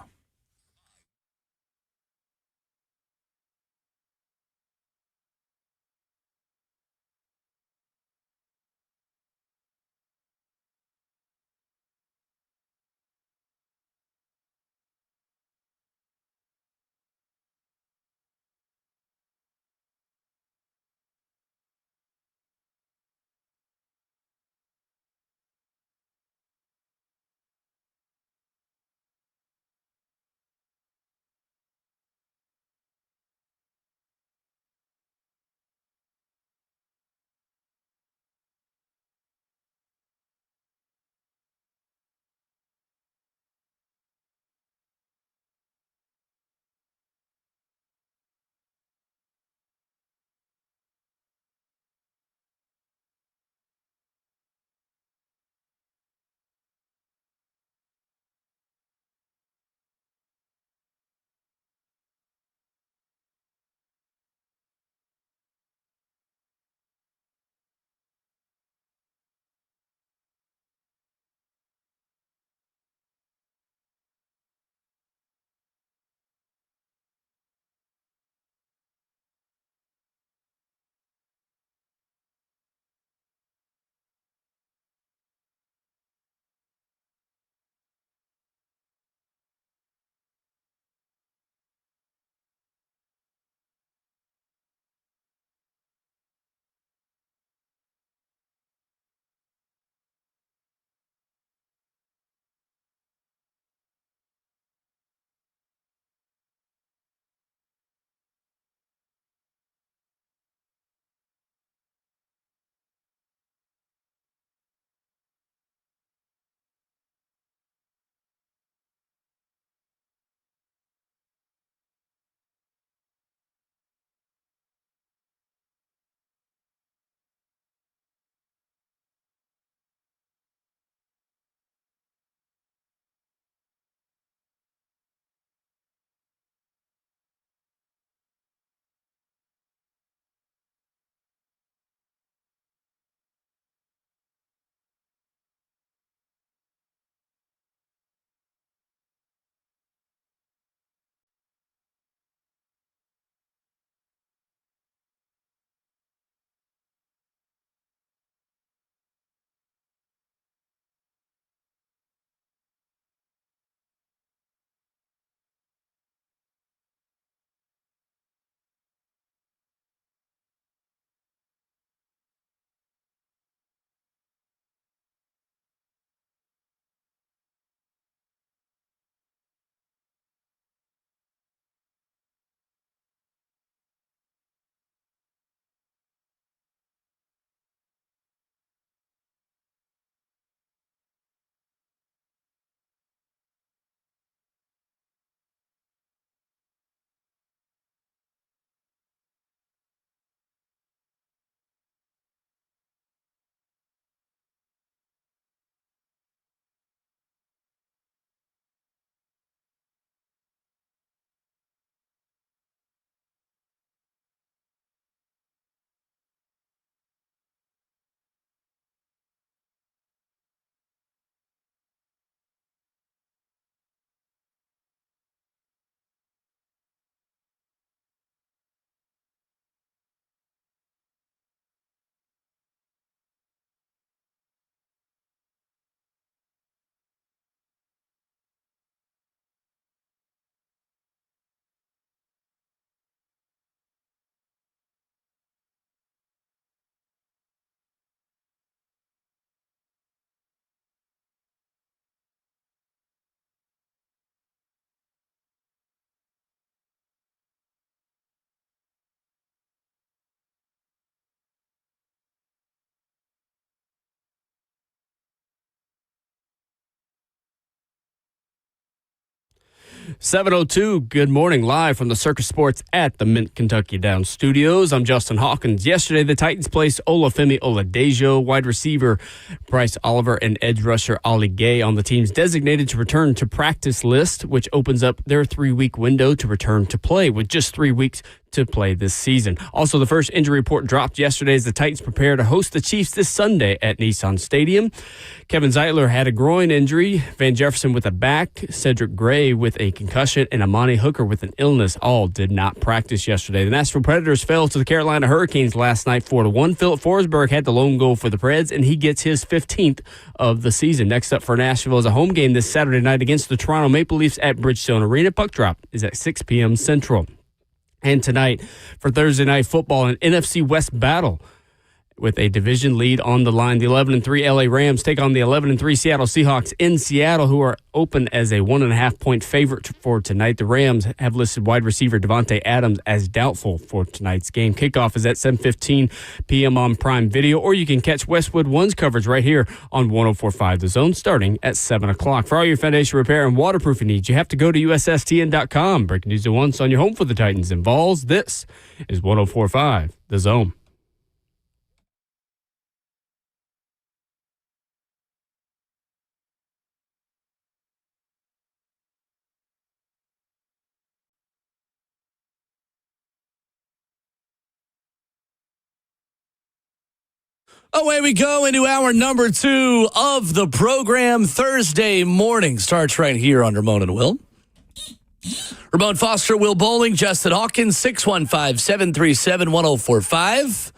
7:02, good morning, live from the Circus Sports at the Mint Kentucky Downs Studios. I'm Justin Hawkins. Yesterday, the Titans placed Olufemi Oladejo, wide receiver Bryce Oliver, and edge rusher Ollie Gay on the team's designated to return to practice list, which opens up their 3-week window to return to play, with just 3 weeks to play this season. Also, the first injury report dropped yesterday as the Titans prepare to host the Chiefs this Sunday at Nissan Stadium. Kevin Zeitler had a groin injury, Van Jefferson with a back, Cedric Gray with a concussion, and Amani Hooker with an illness. All did not practice yesterday. The Nashville Predators fell to the Carolina Hurricanes last night 4-1. Philip Forsberg had the lone goal for the Preds, and he gets his 15th of the season. Next up for Nashville is a home game this Saturday night against the Toronto Maple Leafs at Bridgestone Arena. Puck drop is at 6 p.m. Central. And tonight for Thursday Night Football, an NFC West battle with a division lead on the line. The 11-3 LA Rams take on the 11-3 Seattle Seahawks in Seattle, who are open as a 1.5-point favorite for tonight. The Rams have listed wide receiver Devontae Adams as doubtful for tonight's game. Kickoff is at 7:15 p.m. on Prime Video, or you can catch Westwood One's coverage right here on 104.5 The Zone starting at 7 o'clock. For all your foundation repair and waterproofing needs, you have to go to USSTN.com. Breaking news at once on your home for the Titans and Vols. This is 104.5 The Zone. Away we go into hour number 2 of the program. Thursday morning starts right here on Ramon and Will. Ramon Foster, Will Bowling, Justin Hawkins, 615-737-1045.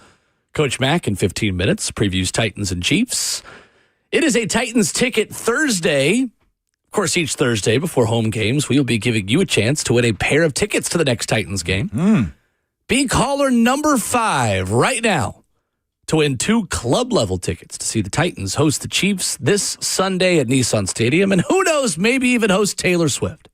Coach Mack in 15 minutes previews Titans and Chiefs. It is a Titans Ticket Thursday. Of course, each Thursday before home games, we will be giving you a chance to win a pair of tickets to the next Titans game. Be caller number 5 right now to win 2 club-level tickets to see the Titans host the Chiefs this Sunday at Nissan Stadium, and who knows, maybe even host Taylor Swift.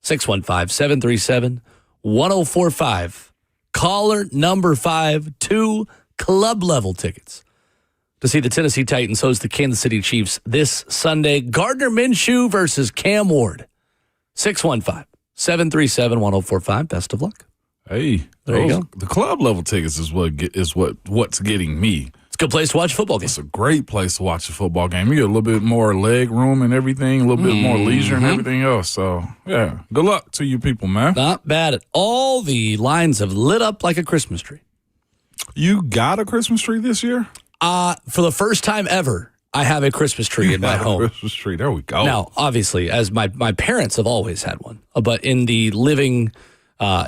615-737-1045. Caller number 5, 2 club-level tickets to see the Tennessee Titans host the Kansas City Chiefs this Sunday. Gardner Minshew versus Cam Ward. 615-737-1045. Best of luck. Hey, there you go. The club level tickets is what's getting me. It's a good place to watch a football game. It's a great place to watch a football game. You get a little bit more leg room and everything, a little bit more leisure and everything else. So, yeah, good luck to you people, man. Not bad at all. The lines have lit up like a Christmas tree. You got a Christmas tree this year? For the first time ever, I have a Christmas tree in my home. Christmas tree. There we go. Now, obviously, as my parents have always had one, but in the living,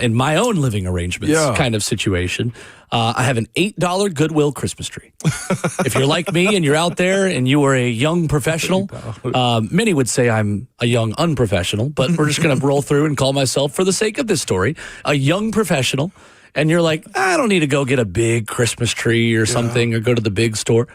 in my own living arrangements kind of situation, I have an $8 Goodwill Christmas tree. If you're like me and you're out there and you are a young professional, many would say I'm a young unprofessional, but we're just going to roll through and call myself, for the sake of this story, a young professional. And you're like, I don't need to go get a big Christmas tree or something or go to the big store.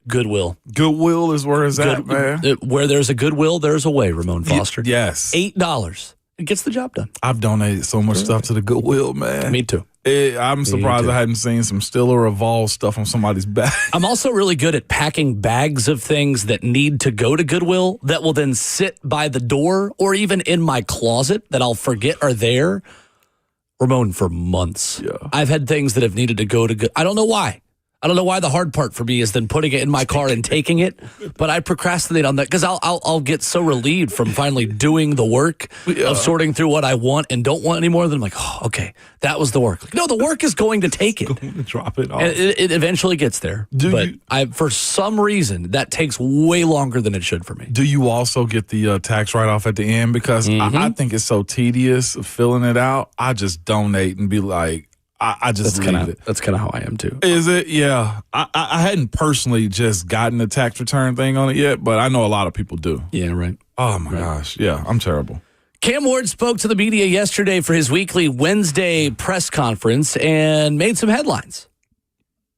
Goodwill. Goodwill is where it's at, man. Where there's a Goodwill, there's a way, Ramon Foster. Yes. $8. It gets the job done. I've donated so much stuff to the Goodwill, man. Me too. I'm surprised I hadn't seen some Stiller Evolve stuff on somebody's back. I'm also really good at packing bags of things that need to go to Goodwill that will then sit by the door or even in my closet that I'll forget are there. Ramon, for months. Yeah. I've had things that have needed to go to I don't know why. I don't know why the hard part for me is then putting it in my car and taking it, but I procrastinate on that because I'll get so relieved from finally doing the work of sorting through what I want and don't want anymore that I'm like, oh, okay, that was the work. Like, no, the work is going to take it. Going to drop it off. And it eventually gets there. For some reason, that takes way longer than it should for me. Do you also get the tax write-off at the end? Because I think it's so tedious filling it out. I just donate and be like, I just leave it. That's kind of how I am too. Is it? Yeah. I hadn't personally just gotten the tax return thing on it yet, but I know a lot of people do. Yeah, right. Oh, my gosh. Yeah, I'm terrible. Cam Ward spoke to the media yesterday for his weekly Wednesday press conference and made some headlines.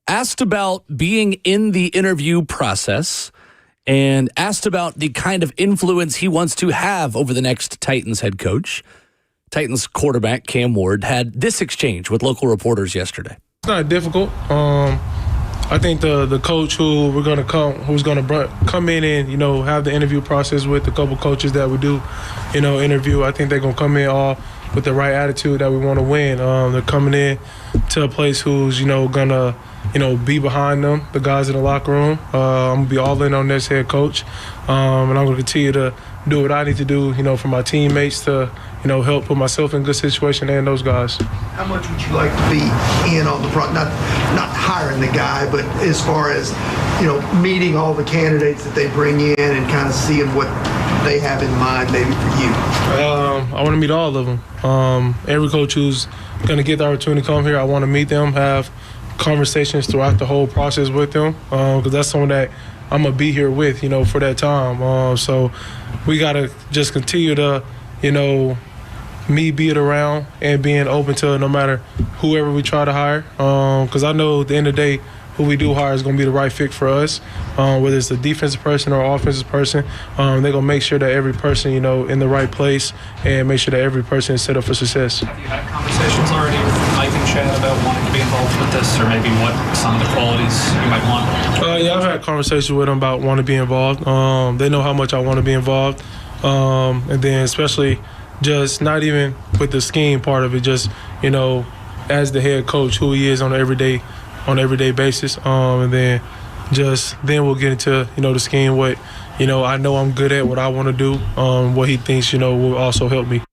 Asked about being in the interview process and asked about the kind of influence he wants to have over the next Titans head coach. Titans quarterback Cam Ward had this exchange with local reporters yesterday. It's not difficult. I think the coach who's going to come in and, have the interview process with the couple coaches that we do, interview, I think they're going to come in all with the right attitude that we want to win. They're coming in to a place who's, going to, be behind them, the guys in the locker room. I'm going to be all in on this head coach. And I'm going to continue to do what I need to do, for my teammates to, help put myself in a good situation and those guys. How much would you like to be in on the front, not hiring the guy, but as far as, meeting all the candidates that they bring in and kind of seeing what they have in mind maybe for you? I want to meet all of them. Every coach who's going to get the opportunity to come here, I want to meet them, have conversations throughout the whole process with them, because that's someone that I'm going to be here with, for that time. So we got to just continue to, me being around and being open to no matter whoever we try to hire, because I know at the end of the day, who we do hire is going to be the right fit for us, whether it's a defensive person or offensive person. They're going to make sure that every person, in the right place and make sure that every person is set up for success. Have you had conversations already with Mike and Chad about wanting to be involved with this, or maybe what some of the qualities you might want? Yeah, I've had conversations with them about wanting to be involved. They know how much I want to be involved. And then especially just not even with the scheme part of it, just, as the head coach, who he is on an everyday basis. And then we'll get into, the scheme, what, I know I'm good at, what I want to do, what he thinks, will also help me.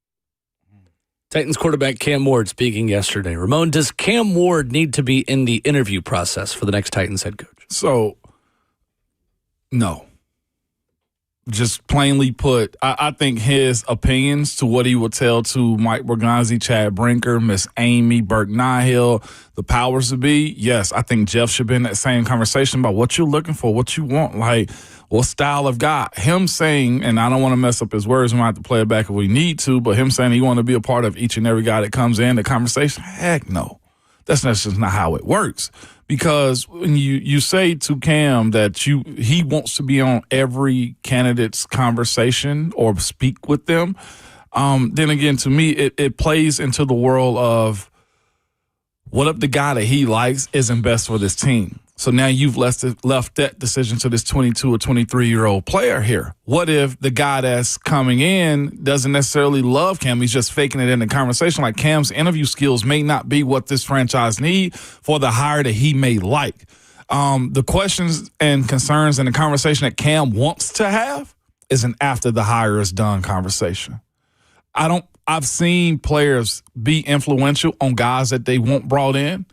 Titans quarterback Cam Ward speaking yesterday. Ramon, does Cam Ward need to be in the interview process for the next Titans head coach? So, no. Just plainly put, I think his opinions to what he would tell to Mike Borgonzi, Chad Brinker, Miss Amy, Burt Nihill, the powers to be, yes, I think Jeff should be in that same conversation about what you're looking for, what you want, like what style of guy. Him saying, and I don't want to mess up his words, we might have to play it back if we need to, but him saying he want to be a part of each and every guy that comes in the conversation, heck no. That's just not how it works. Because when you say to Cam that he wants to be on every candidate's conversation or speak with them, then again, to me, it plays into the world of what if the guy that he likes isn't best for this team? So now you've left that decision to this 22 or 23-year-old player here. What if the guy that's coming in doesn't necessarily love Cam? He's just faking it in the conversation. Like Cam's interview skills may not be what this franchise need for the hire that he may like. The questions and concerns and the conversation that Cam wants to have is an after the hire is done conversation. I've seen players be influential on guys that they want brought in,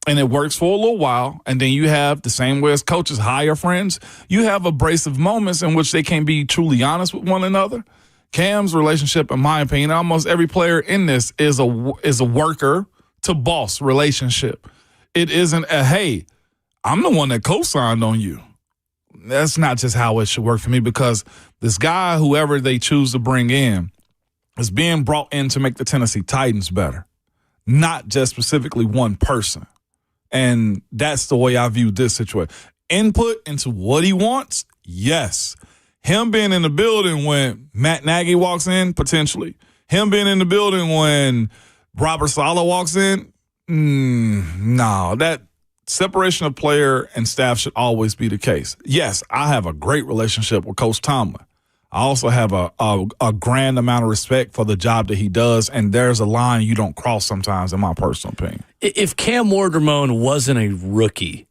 and it works for a little while, and then you have the same way as coaches hire friends, you have abrasive moments in which they can't be truly honest with one another. Cam's relationship, in my opinion, almost every player in this is a worker to boss relationship. It isn't a, hey, I'm the one that co-signed on you. That's not just how it should work for me, because this guy, whoever they choose to bring in, is being brought in to make the Tennessee Titans better, not just specifically one person. And that's the way I view this situation. Input into what he wants, yes. Him being in the building when Matt Nagy walks in, potentially. Him being in the building when Robert Saleh walks in, no. That separation of player and staff should always be the case. Yes, I have a great relationship with Coach Tomlin. I also have a grand amount of respect for the job that he does, and there's a line you don't cross sometimes, in my personal opinion. If Cam Ward Ramon wasn't a rookie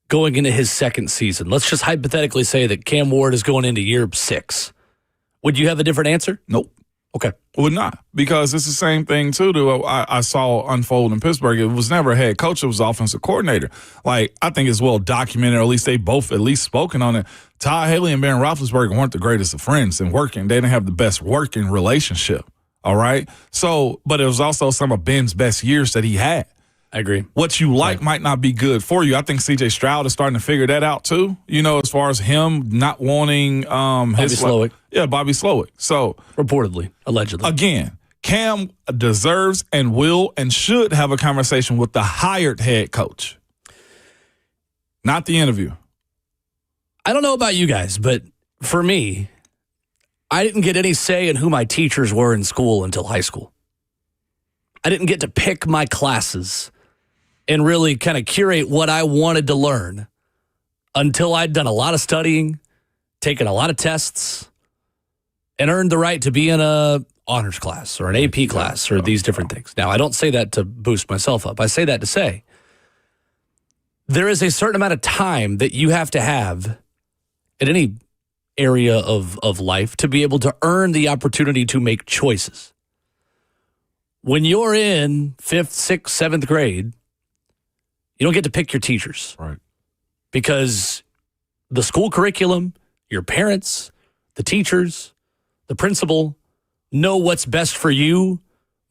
going into his second season, let's just hypothetically say that Cam Ward is going into year 6, would you have a different answer? Nope. Okay. Would not, because it's the same thing, too, that I saw unfold in Pittsburgh. It was never a head coach. It was offensive coordinator. Like, I think it's well documented, or at least they both at least spoken on it. Todd Haley and Ben Roethlisberger weren't the greatest of friends in working. They didn't have the best working relationship, all right? So, but it was also some of Ben's best years that he had. I agree. What you like might not be good for you. I think C.J. Stroud is starting to figure that out too. As far as him not wanting Bobby Slowick. Bobby Slowick. So reportedly, allegedly. Again, Cam deserves and will and should have a conversation with the hired head coach, not the interview. I don't know about you guys, but for me, I didn't get any say in who my teachers were in school until high school. I didn't get to pick my classes and really kind of curate what I wanted to learn until I'd done a lot of studying, taken a lot of tests, and earned the right to be in a honors class or an AP class or these different things. Now, I don't say that to boost myself up. I say that to say there is a certain amount of time that you have to have in any area of life to be able to earn the opportunity to make choices. When you're in 5th, 6th, 7th grade, you don't get to pick your teachers. Right. Because the school curriculum, your parents, the teachers, the principal know what's best for you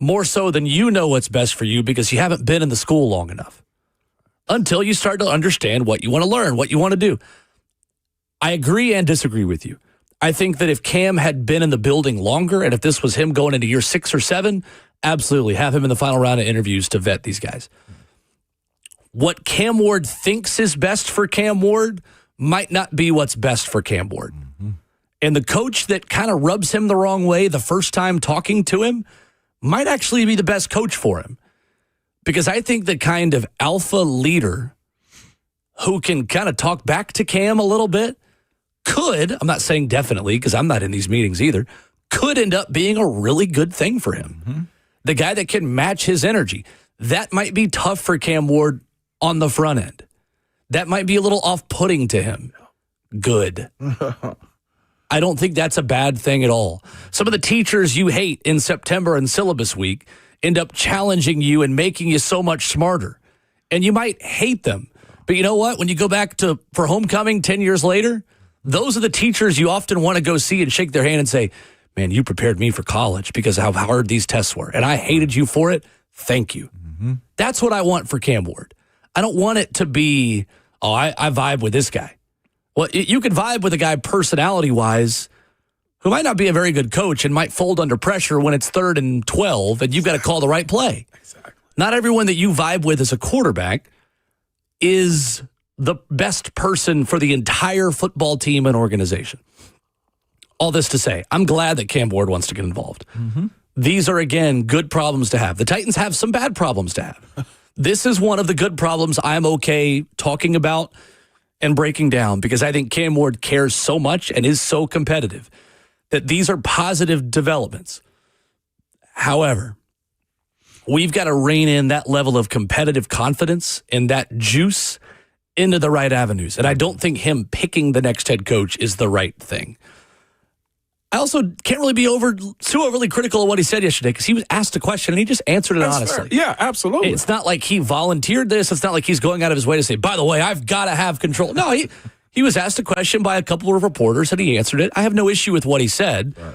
more so than you know what's best for you because you haven't been in the school long enough until you start to understand what you want to learn, what you want to do. I agree and disagree with you. I think that if Cam had been in the building longer and if this was him going into year 6 or 7, absolutely have him in the final round of interviews to vet these guys. What Cam Ward thinks is best for Cam Ward might not be what's best for Cam Ward. Mm-hmm. And the coach that kind of rubs him the wrong way the first time talking to him might actually be the best coach for him. Because I think the kind of alpha leader who can kind of talk back to Cam a little bit could, I'm not saying definitely because I'm not in these meetings either, could end up being a really good thing for him. Mm-hmm. The guy that can match his energy. That might be tough for Cam Ward on the front end. That might be a little off-putting to him. Good. I don't think that's a bad thing at all. Some of the teachers you hate in September and syllabus week end up challenging you and making you so much smarter. And you might hate them. But you know what? When you go back for homecoming 10 years later, those are the teachers you often want to go see and shake their hand and say, man, you prepared me for college because of how hard these tests were. And I hated you for it. Thank you. Mm-hmm. That's what I want for Cam Ward. I don't want it to be, I vibe with this guy. Well, you could vibe with a guy personality-wise who might not be a very good coach and might fold under pressure when it's 3rd and 12 and you've got to call the right play. Exactly. Not everyone that you vibe with as a quarterback is the best person for the entire football team and organization. All this to say, I'm glad that Cam Ward wants to get involved. Mm-hmm. These are, again, good problems to have. The Titans have some bad problems to have. This is one of the good problems I'm okay talking about and breaking down because I think Cam Ward cares so much and is so competitive that these are positive developments. However, we've got to rein in that level of competitive confidence and that juice into the right avenues. And I don't think him picking the next head coach is the right thing. I also can't really be too overly critical of what he said yesterday because he was asked a question and he just answered it honestly. Fair. Yeah, absolutely. It's not like he volunteered this. It's not like he's going out of his way to say, by the way, I've got to have control. No, he was asked a question by a couple of reporters and he answered it. I have no issue with what he said. Right.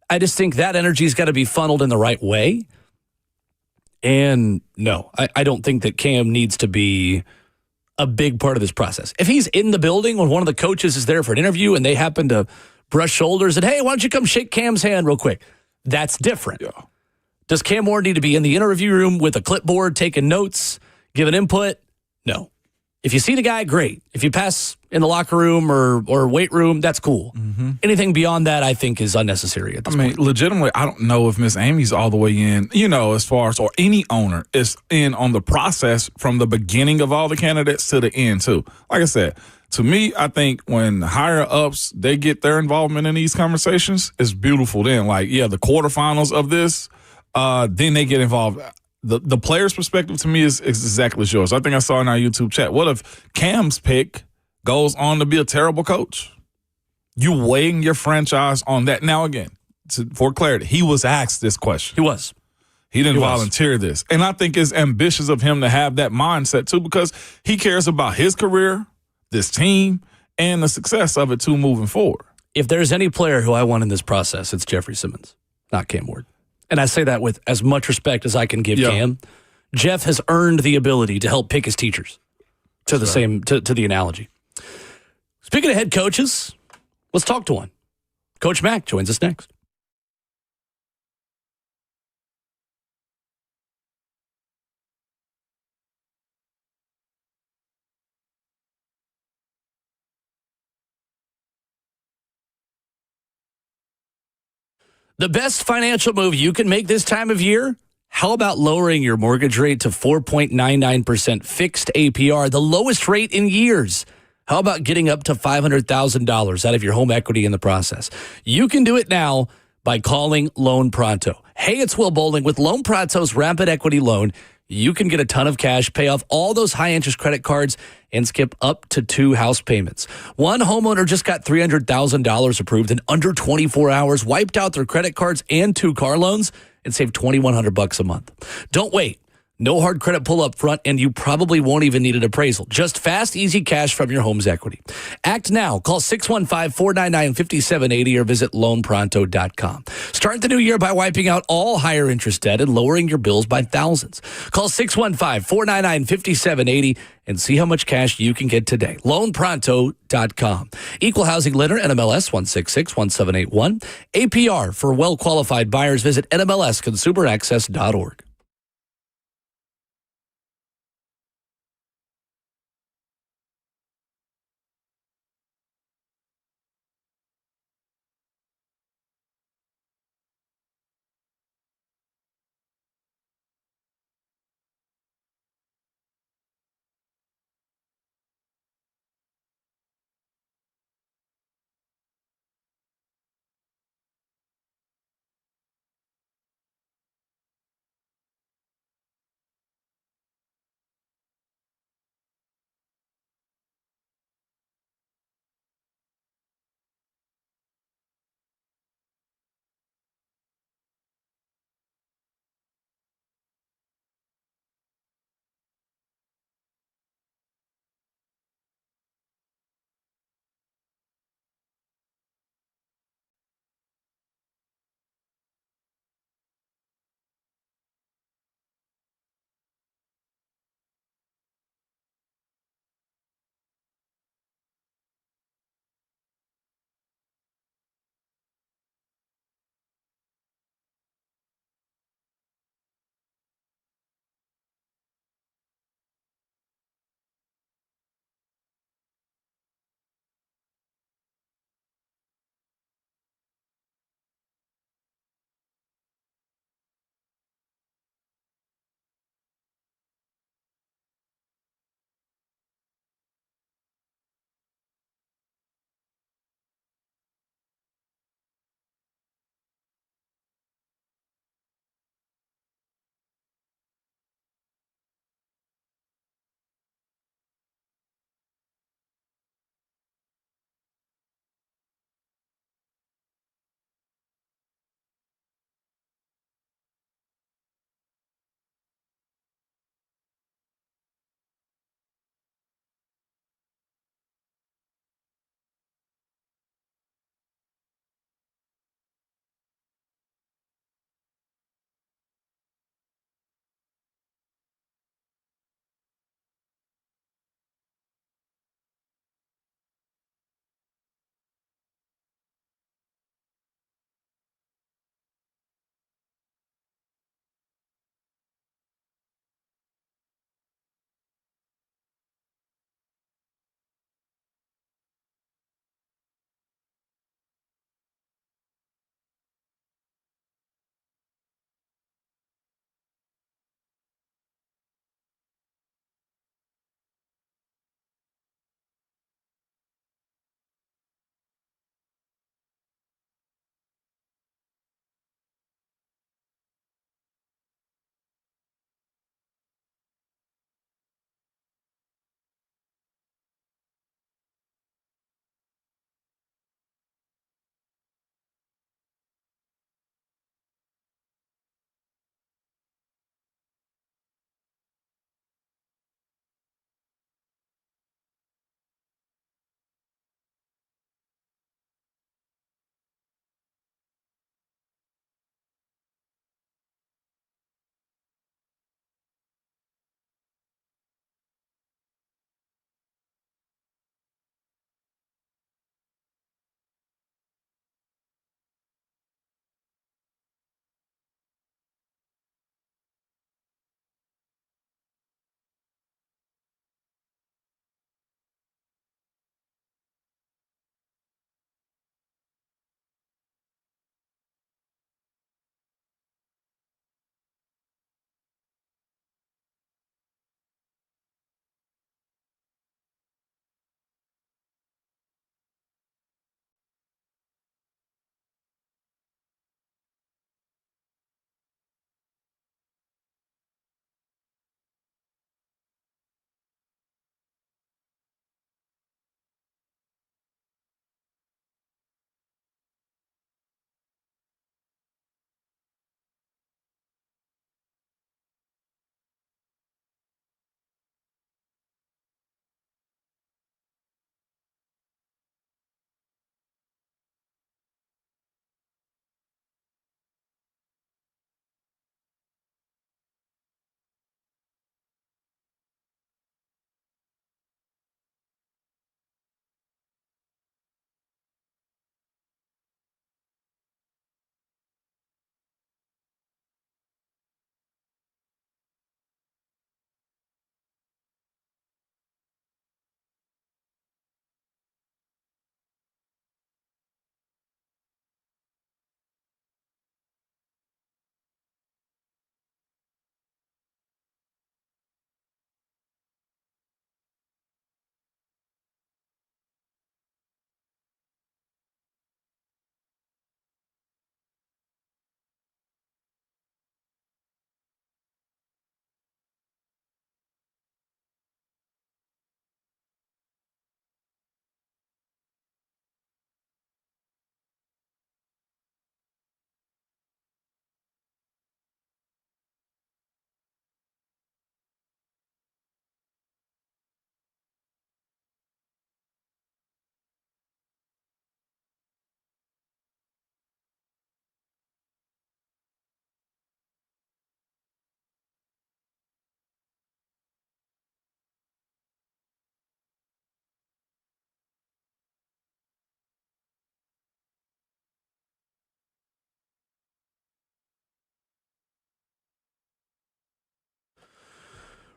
I just think that energy's got to be funneled in the right way. And no, I don't think that Cam needs to be a big part of this process. If he's in the building when one of the coaches is there for an interview and they happen to brush shoulders and, hey, why don't you come shake Cam's hand real quick? That's different. Yeah. Does Cam Ward need to be in the interview room with a clipboard, taking notes, giving input? No. If you see the guy, great. If you pass in the locker room or weight room, that's cool. Mm-hmm. Anything beyond that, I think, is unnecessary at this point. Legitimately, I don't know if Miss Amy's all the way in, as far as, or any owner is in on the process from the beginning of all the candidates to the end, too. Like I said, to me, I think when higher-ups, they get their involvement in these conversations, it's beautiful then. Like, yeah, the quarterfinals of this, then they get involved. The player's perspective to me is exactly as yours. I think I saw in our YouTube chat, what if Cam's pick goes on to be a terrible coach? You weighing your franchise on that. Now, again, for clarity, he was asked this question. He was. He didn't volunteer this. And I think it's ambitious of him to have that mindset, too, because he cares about his career, this team, and the success of it, too, moving forward. If there's any player who I want in this process, it's Jeffrey Simmons, not Cam Ward. And I say that with as much respect as I can give Cam. Jeff has earned the ability to help pick his teachers to the analogy. Speaking of head coaches, let's talk to one. Coach Mack joins us next. The best financial move you can make this time of year, How about lowering your mortgage rate to 4.99% fixed APR, the lowest rate in years? How about getting up to $500,000 out of your home equity in the process? You can do it now by calling Loan Pronto. Hey, it's Will Bowling. With Loan Pronto's Rapid Equity Loan, you can get a ton of cash, pay off all those high-interest credit cards, and skip up to 2 house payments. One homeowner just got $300,000 approved in under 24 hours, wiped out their credit cards and 2 car loans, and saved $2,100 a month. Don't wait. No hard credit pull up front, and you probably won't even need an appraisal. Just fast, easy cash from your home's equity. Act now. Call 615-499-5780 or visit loanpronto.com. Start the new year by wiping out all higher interest debt and lowering your bills by thousands. Call 615-499-5780 and see how much cash you can get today. Loanpronto.com. Equal housing lender, NMLS 1661781. APR for well-qualified buyers. Visit NMLSconsumeraccess.org.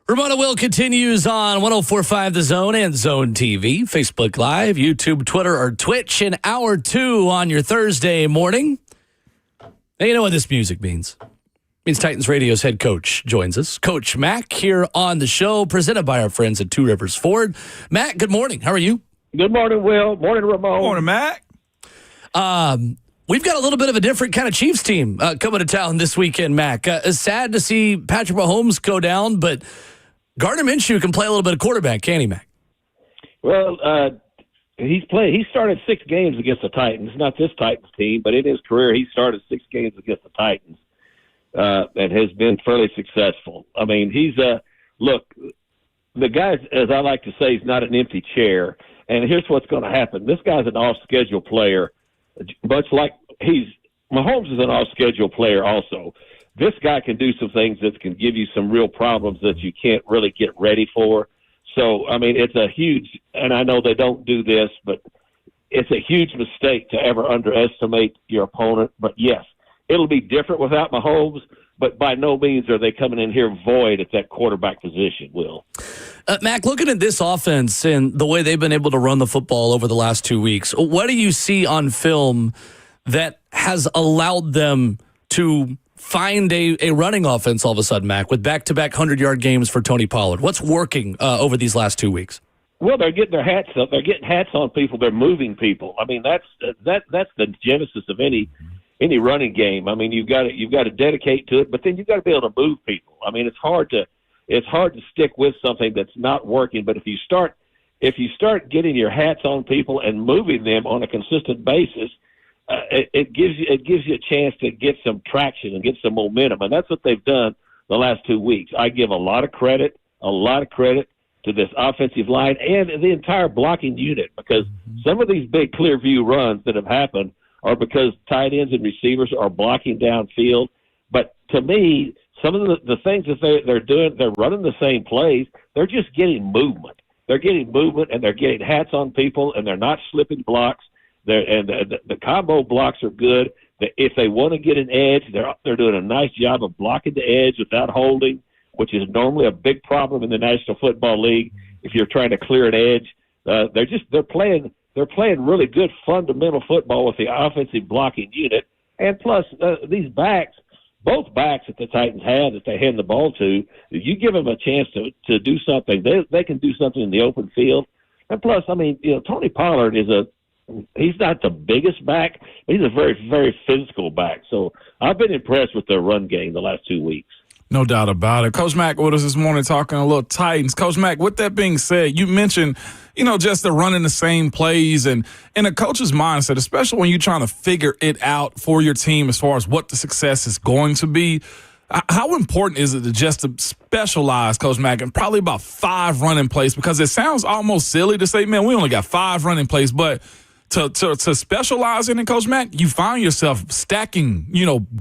Ramona Will continues on 104.5 The Zone and Zone TV, Facebook Live, YouTube, Twitter, or Twitch in hour 2 on your Thursday morning. Now, you know what this music means. It means Titans Radio's head coach joins us. Coach Mack here on the show, presented by our friends at Two Rivers Ford. Matt, good morning. How are you? Good morning, Will. Morning, Ramon. Morning, Mac. We've got a little bit of a different kind of Chiefs team coming to town this weekend, Mac. It's sad to see Patrick Mahomes go down, but Gardner Minshew can play a little bit of quarterback, can't he, Mac? Well, he started 6 games against the Titans. Not this Titans team, but in his career, he started 6 games against the Titans and has been fairly successful. I mean, look, the guy, as I like to say, is not an empty chair. And here's what's going to happen. This guy's an off-schedule player, much like Mahomes is an off-schedule player also. This guy can do some things that can give you some real problems that you can't really get ready for. So, I mean, it's a huge – and I know they don't do this, but it's a huge mistake to ever underestimate your opponent. But, yes, it'll be different without Mahomes, but by no means are they coming in here void at that quarterback position, Will. Mac, looking at this offense and the way they've been able to run the football over the last 2 weeks, what do you see on film that has allowed them to find a running offense all of a sudden, Mac, with back-to-back 100-yard games for Tony Pollard? What's working over these last 2 weeks? Well, they're getting their hats up. They're getting hats on people. They're moving people. I mean, that's the genesis of any running game. I mean, you've got to dedicate to it, but then you've got to be able to move people. I mean, it's hard to stick with something that's not working. But if you start getting your hats on people and moving them on a consistent basis, it gives you a chance to get some traction and get some momentum, and that's what they've done the last 2 weeks. I give a lot of credit to this offensive line and the entire blocking unit, because some of these big clear view runs that have happened are because tight ends and receivers are blocking downfield. But to me, some of the things that they're doing, they're running the same plays. They're just getting movement. They're getting movement, and they're getting hats on people, and they're not slipping blocks. The combo blocks are good. If they want to get an edge, they're doing a nice job of blocking the edge without holding, which is normally a big problem in the National Football League. If you're trying to clear an edge, they're playing really good fundamental football with the offensive blocking unit. And plus, these backs, both backs that the Titans have that they hand the ball to, you give them a chance to do something. They can do something in the open field. And plus, I mean, Tony Pollard he's not the biggest back, but he's a very, very physical back. So I've been impressed with their run game the last 2 weeks. No doubt about it. Coach Mack with us this morning talking a little Titans. Coach Mack, with that being said, you mentioned, just the running the same plays, and in a coach's mindset, especially when you're trying to figure it out for your team as far as what the success is going to be, how important is it to just to specialize, Coach Mack, in probably about 5 running plays? Because it sounds almost silly to say, man, we only got 5 running plays, but to specialize in it, Coach Mack, you find yourself stacking,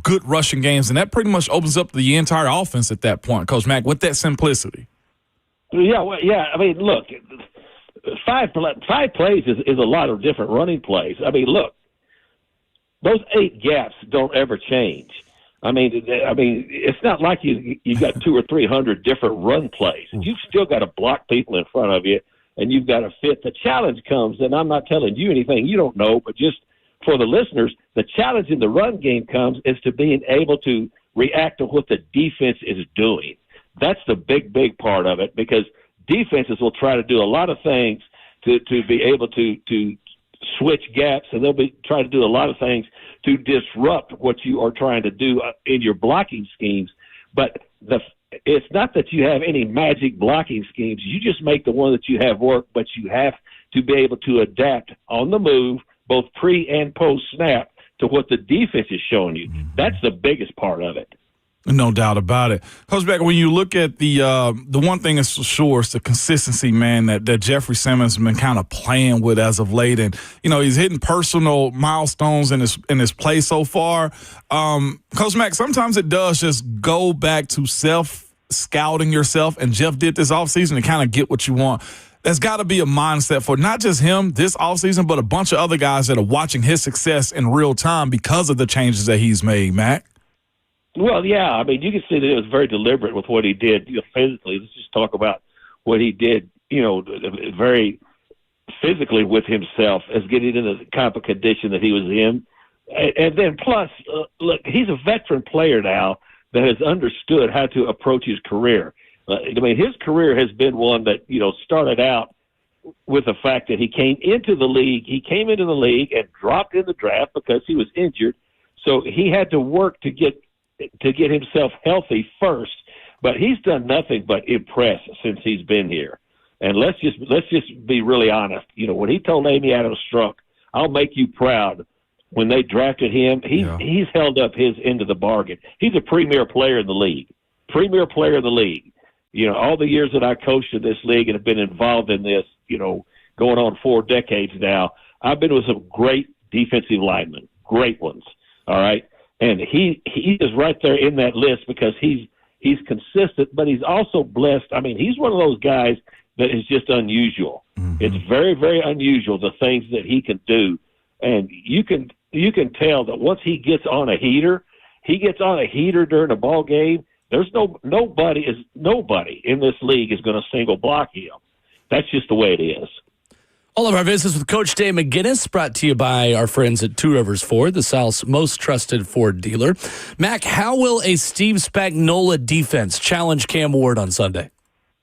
good rushing games, and that pretty much opens up the entire offense at that point, Coach Mack, with that simplicity. Yeah, I mean, look, 5 plays is a lot of different running plays. I mean, look, those 8 gaps don't ever change. I mean, it's not like you got 200 or 300 different run plays. You've still got to block people in front of you, and you've got to fit. The challenge comes, and I'm not telling you anything you don't know, but just for the listeners, the challenge in the run game comes is to being able to react to what the defense is doing. That's the big, big part of it, because defenses will try to do a lot of things to be able to switch gaps, and they'll be trying to do a lot of things to disrupt what you are trying to do in your blocking schemes. But it's not that you have any magic blocking schemes. You just make the one that you have work, but you have to be able to adapt on the move, both pre and post snap, to what the defense is showing you. That's the biggest part of it. No doubt about it. Coach Beck, when you look at the one thing is for sure is the consistency, man, that Jeffrey Simmons has been kind of playing with as of late. And, he's hitting personal milestones in his play so far. Coach Mack, sometimes it does just go back to self-scouting yourself, and Jeff did this offseason to kind of get what you want. There's got to be a mindset for not just him this offseason, but a bunch of other guys that are watching his success in real time because of the changes that he's made, Mac. Well, yeah. I mean, you can see that it was very deliberate with what he did physically. Let's just talk about what he did, very physically with himself as getting into the kind of condition that he was in. And then plus, look, he's a veteran player now that has understood how to approach his career. I mean, his career has been one that, started out with the fact that he came into the league. He came into the league and dropped in the draft because he was injured. So he had to work to get himself healthy first. But he's done nothing but impress since he's been here. And let's just be really honest. When he told Amy Adams-Strunk, "I'll make you proud," when they drafted him, he's held up his end of the bargain. He's a premier player in the league. Premier player in the league. All the years that I coached in this league and have been involved in this, going on 4 decades now, I've been with some great defensive linemen, great ones. All right. And he is right there in that list because he's consistent, but he's also blessed. I mean, he's one of those guys that is just unusual. Mm-hmm. It's very, very unusual, the things that he can do. And you can tell that once he gets on a heater during a ball game. There's nobody in this league is going to single block him. That's just the way it is. All of our visits with Coach Dave McGinnis brought to you by our friends at Two Rivers Ford, the South's most trusted Ford dealer. Mac, how will a Steve Spagnuolo defense challenge Cam Ward on Sunday?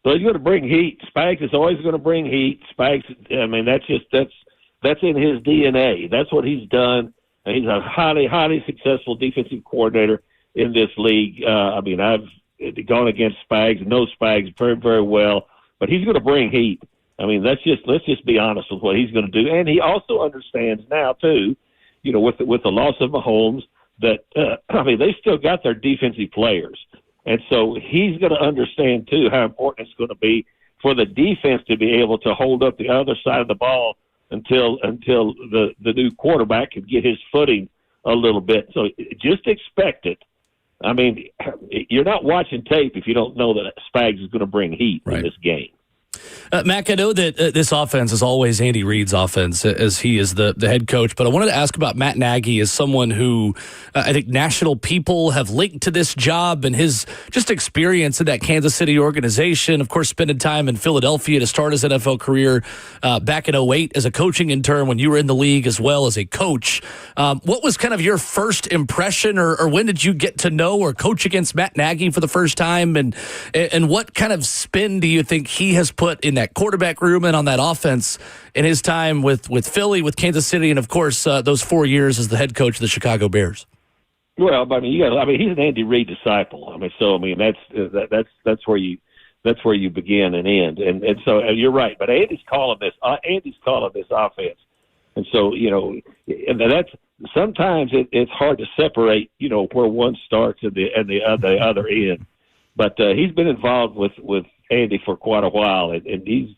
Well, he's going to bring heat. Spags is always going to bring heat. Spags, I mean, that's in his DNA. That's what he's done. And he's a highly, highly successful defensive coordinator in this league. I've gone against Spags, know Spags very, very well, but he's going to bring heat. I mean, let's just be honest with what he's going to do. And he also understands now too, with the loss of Mahomes, that they still got their defensive players, and so he's going to understand too how important it's going to be for the defense to be able to hold up the other side of the ball until the new quarterback can get his footing a little bit. So just expect it. I mean, you're not watching tape if you don't know that Spags is going to bring heat in this game. Mac, I know that this offense is always Andy Reid's offense as he is the head coach, but I wanted to ask about Matt Nagy as someone who I think national people have linked to this job and his just experience in that Kansas City organization. Of course, spending time in Philadelphia to start his NFL career back in 2008 as a coaching intern when you were in the league as well as a coach. What was kind of your first impression or when did you get to know or coach against Matt Nagy for the first time? And what kind of spin do you think he has put in that quarterback room and on that offense in his time with Philly, with Kansas City, and of course those 4 years as the head coach of the Chicago Bears? Well, he's an Andy Reid disciple. That's where you begin and end, and so you're right. But Andy's calling this offense, and so and that's sometimes it's hard to separate where one starts and the other end. But he's been involved with Andy for quite a while, and he's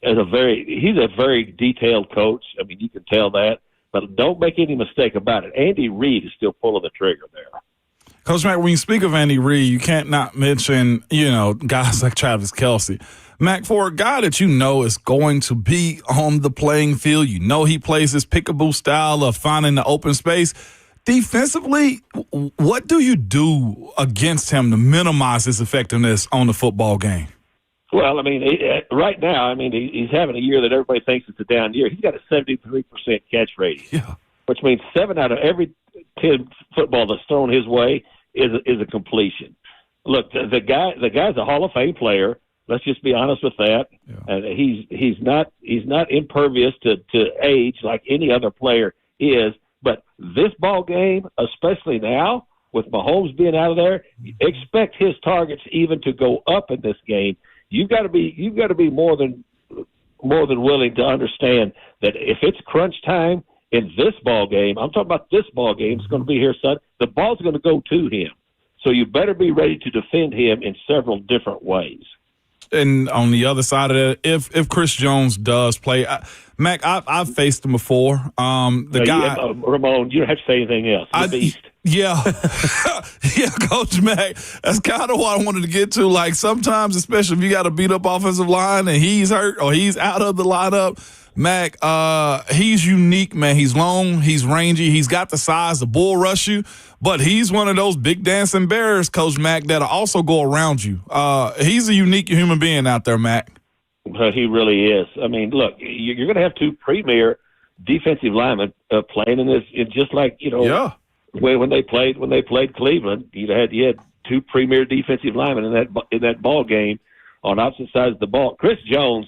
a very detailed coach. I mean, you can tell that. But don't make any mistake about it. Andy Reid is still pulling the trigger there. Coach Mac, when you speak of Andy Reid, you can't not mention, guys like Travis Kelce. Mac, for a guy that is going to be on the playing field, he plays his pickaboo style of finding the open space. Defensively, what do you do against him to minimize his effectiveness on the football game? Well, right now, he's having a year that everybody thinks it's a down year. He's got a 73% catch rating, which means 7 out of every 10 football that's thrown his way is a completion. Look, the guy's a Hall of Fame player. Let's just be honest with that. Yeah. And he's not impervious to age like any other player is. But this ball game, especially now with Mahomes being out of there, expect his targets even to go up in this game. You've got to be more than willing to understand that if it's crunch time in this ball game, I'm talking about this ball game, it's going to be here, son. The ball's going to go to him, so you better be ready to defend him in several different ways. And on the other side of that, if Chris Jones does play, Mac, I've faced him before. Ramon, you don't have to say anything else. Yeah. Yeah, Coach Mack. That's kind of what I wanted to get to. Like, sometimes, especially if you got a beat-up offensive line and he's hurt or he's out of the lineup, Mack, he's unique, man. He's long, he's rangy, he's got the size to bull rush you, but he's one of those big dancing bears, Coach Mack, that'll also go around you. He's a unique human being out there, Mack. He really is. I mean, look, you're going to have two premier defensive linemen playing in this. It's just like, Yeah. when they played Cleveland, you had two premier defensive linemen in that ball game on opposite sides of the ball. Chris Jones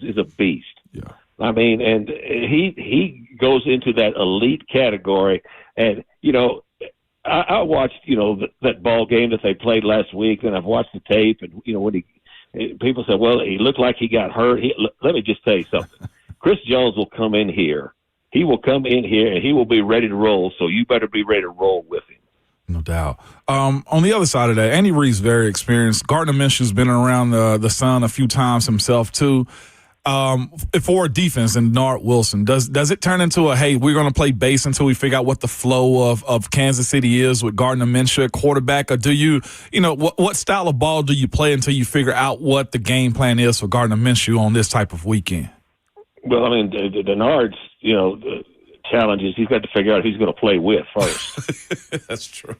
is a beast. Yeah. I mean, and he goes into that elite category. And I watched that ball game that they played last week, and I've watched the tape. And when people say, well, he looked like he got hurt. Let me just tell you something. Chris Jones will come in here. He will come in here, and he will be ready to roll, so you better be ready to roll with him. No doubt. On the other side of that, Andy Reid's very experienced. Gardner Minshew's been around the sun a few times himself, too. For a defense and Nard Wilson, does it turn into hey, we're going to play base until we figure out what the flow of Kansas City is with Gardner Minshew at quarterback? Or do you what style of ball do you play until you figure out what the game plan is for Gardner Minshew on this type of weekend? Well, I mean, the Nard's, the challenge is he's got to figure out who he's going to play with first. That's true.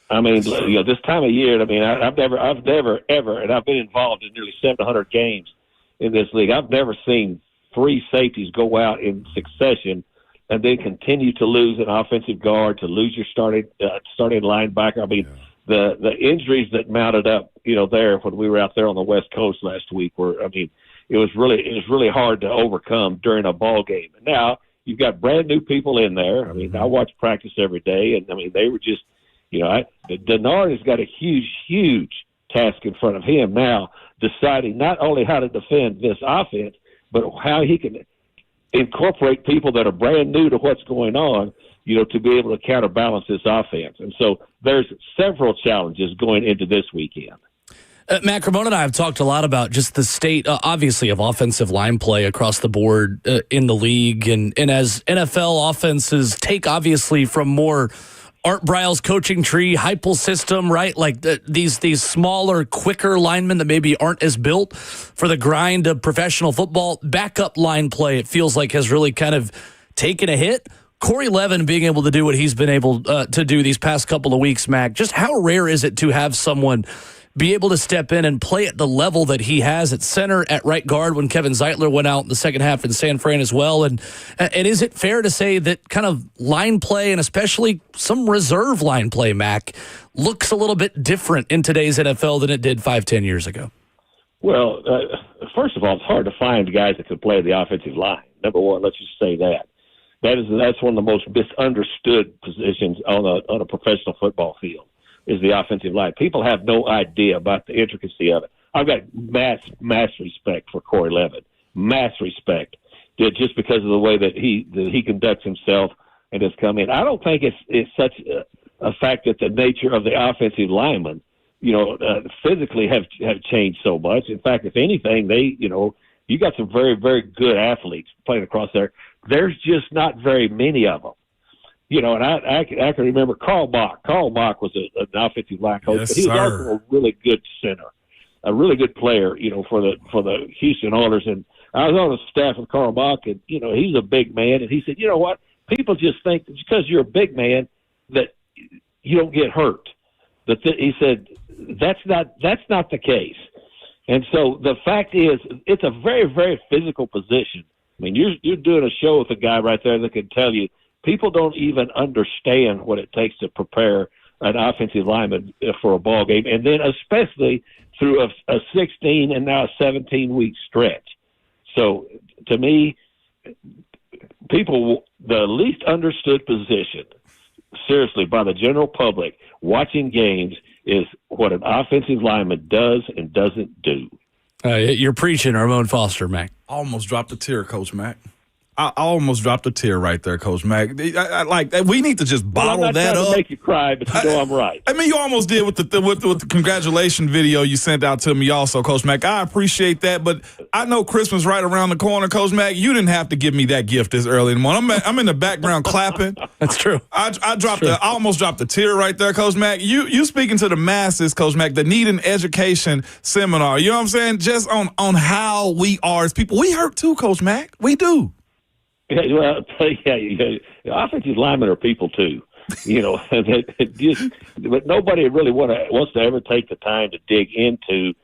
I mean, this time of year, I mean, I've never, ever, and I've been involved in nearly 700 games in this league. I've never seen three safeties go out in succession and then continue to lose an offensive guard, to lose your starting linebacker. I mean, the injuries that mounted up, there when we were out there on the West Coast last week were, I mean, it was really hard to overcome during a ball game. And now you've got brand new people in there. I mean, I watch practice every day, and I mean, they were just, Denard has got a huge task in front of him now, deciding not only how to defend this offense, but how he can incorporate people that are brand new to what's going on, to be able to counterbalance this offense. And so there's several challenges going into this weekend. Matt, Ramon and I have talked a lot about just the state, obviously, of offensive line play across the board in the league. And as NFL offenses take, obviously, from more Art Briles coaching tree, Heupel system, right? Like these smaller, quicker linemen that maybe aren't as built for the grind of professional football. Backup line play, it feels like, has really kind of taken a hit. Corey Levin being able to do what he's been able to do these past couple of weeks, Mac, just how rare is it to have someone be able to step in and play at the level that he has at center, at right guard when Kevin Zeitler went out in the second half in San Fran as well? And is it fair to say that kind of line play, and especially some reserve line play, Mac, looks a little bit different in today's NFL than it did 5-10 years ago? Well, first of all, it's hard to find guys that can play the offensive line. Number one, let's just say that. That's one of the most misunderstood positions on a professional football field, is the offensive line. People have no idea about the intricacy of it. I've got mass respect for Corey Levin, mass respect, just because of the way that he conducts himself and has come in. I don't think it's such a fact that the nature of the offensive linemen, physically have changed so much. In fact, if anything, you got some very, very good athletes playing across there. There's just not very many of them. And I can remember Carl Bach. Carl Bach was an offensive line coach, but he was also a really good center, a really good player, for the Houston Oilers. And I was on the staff with Carl Bach, and he's a big man, and he said, you know what? People just think that because you're a big man that you don't get hurt. He said that's not the case. And so the fact is, it's a very, very physical position. I mean, you're doing a show with a guy right there that can tell you people don't even understand what it takes to prepare an offensive lineman for a ball game, and then especially through a 16 and now a 17-week stretch. So to me, the least understood position, seriously, by the general public watching games, is what an offensive lineman does and doesn't do. You're preaching, Ramon Foster, Mac. Almost dropped a tear, Coach Mack. I almost dropped a tear right there, Coach Mack. We need to just bottle I'm not that trying up. to make you cry, but you know I'm right. I mean, you almost did with the congratulation video you sent out to me also, Coach Mack. I appreciate that, but I know Christmas right around the corner, Coach Mack. You didn't have to give me that gift this early in the morning. I'm in the background clapping. That's true. I almost dropped a tear right there, Coach Mack. You speaking to the masses, Coach Mack, the Need an Education seminar. You know what I'm saying? Just on how we are as people. We hurt too, Coach Mack. We do. Yeah, well, offensive linemen are people too, but nobody really wants to ever take the time to dig into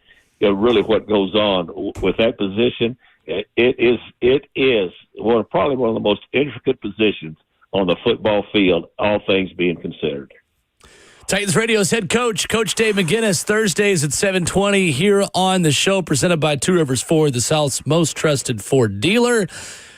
really what goes on with that position. It is probably one of the most intricate positions on the football field, all things being considered. Titans Radio's head coach, Coach Dave McGinnis, Thursdays at 7:20 here on the show, presented by Two Rivers Ford, the South's most trusted Ford dealer.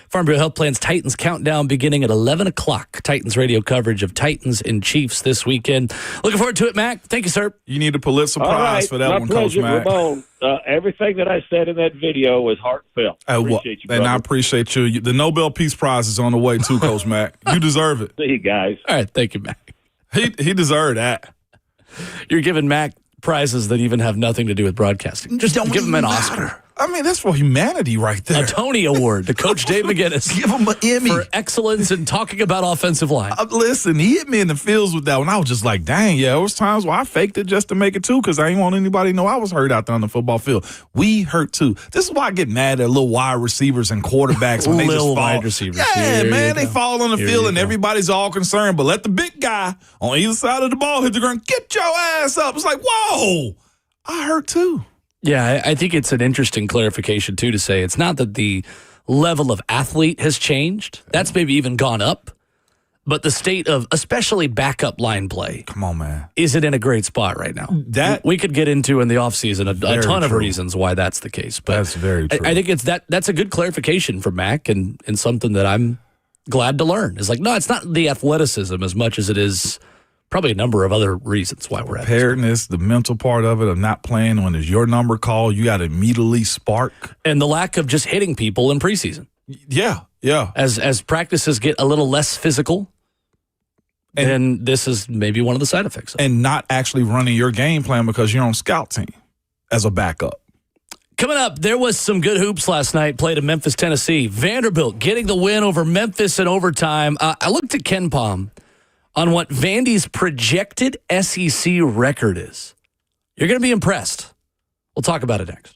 Farm Bureau Health Plan's Titans Countdown beginning at 11 o'clock. Titans radio coverage of Titans and Chiefs this weekend. Looking forward to it, Mac. Thank you, sir. You need a Pulitzer Prize for that my one, pleasure, Coach Mack. Ramon. Everything that I said in that video was heartfelt. Appreciate you, brother. And I appreciate you. The Nobel Peace Prize is on the way, too, Coach Mack. You deserve it. See you guys. All right. Thank you, Mac. He deserved that. You're giving Mac prizes that even have nothing to do with broadcasting. Just don't give him an Oscar. I mean, that's for humanity right there. A Tony Award to Coach Dave McGinnis. Give him an Emmy. For excellence in talking about offensive line. Listen, he hit me in the fields with that one. I was just like, dang, yeah, there was times where I faked it just to make it too because I didn't want anybody to know I was hurt out there on the football field. We hurt too. This is why I get mad at little wide receivers and quarterbacks when they just fall. Wide receivers. Yeah, man, they fall on the field and everybody's all concerned. But let the big guy on either side of the ball hit the ground. Get your ass up. It's like, whoa, I hurt too. Yeah, I think it's an interesting clarification, too, to say it's not that the level of athlete has changed. That's maybe even gone up. But the state of especially backup line play. Come on, man. Isn't in a great spot right now. That we could get into in the offseason a ton of true. reasons why that's the case. But that's very true. I think it's that's a good clarification from Mac and something that I'm glad to learn. It's like, no, it's not the athleticism as much as it is probably a number of other reasons why we're at preparedness, the mental part of it, of not playing when there's your number called, you got to immediately spark. And the lack of just hitting people in preseason. Yeah. As practices get a little less physical, and this is maybe one of the side effects. And not actually running your game plan because you're on scout team as a backup. Coming up, there was some good hoops last night, played in Memphis, Tennessee. Vanderbilt getting the win over Memphis in overtime. I looked at Ken Pom on what Vandy's projected SEC record is. You're going to be impressed. We'll talk about it next.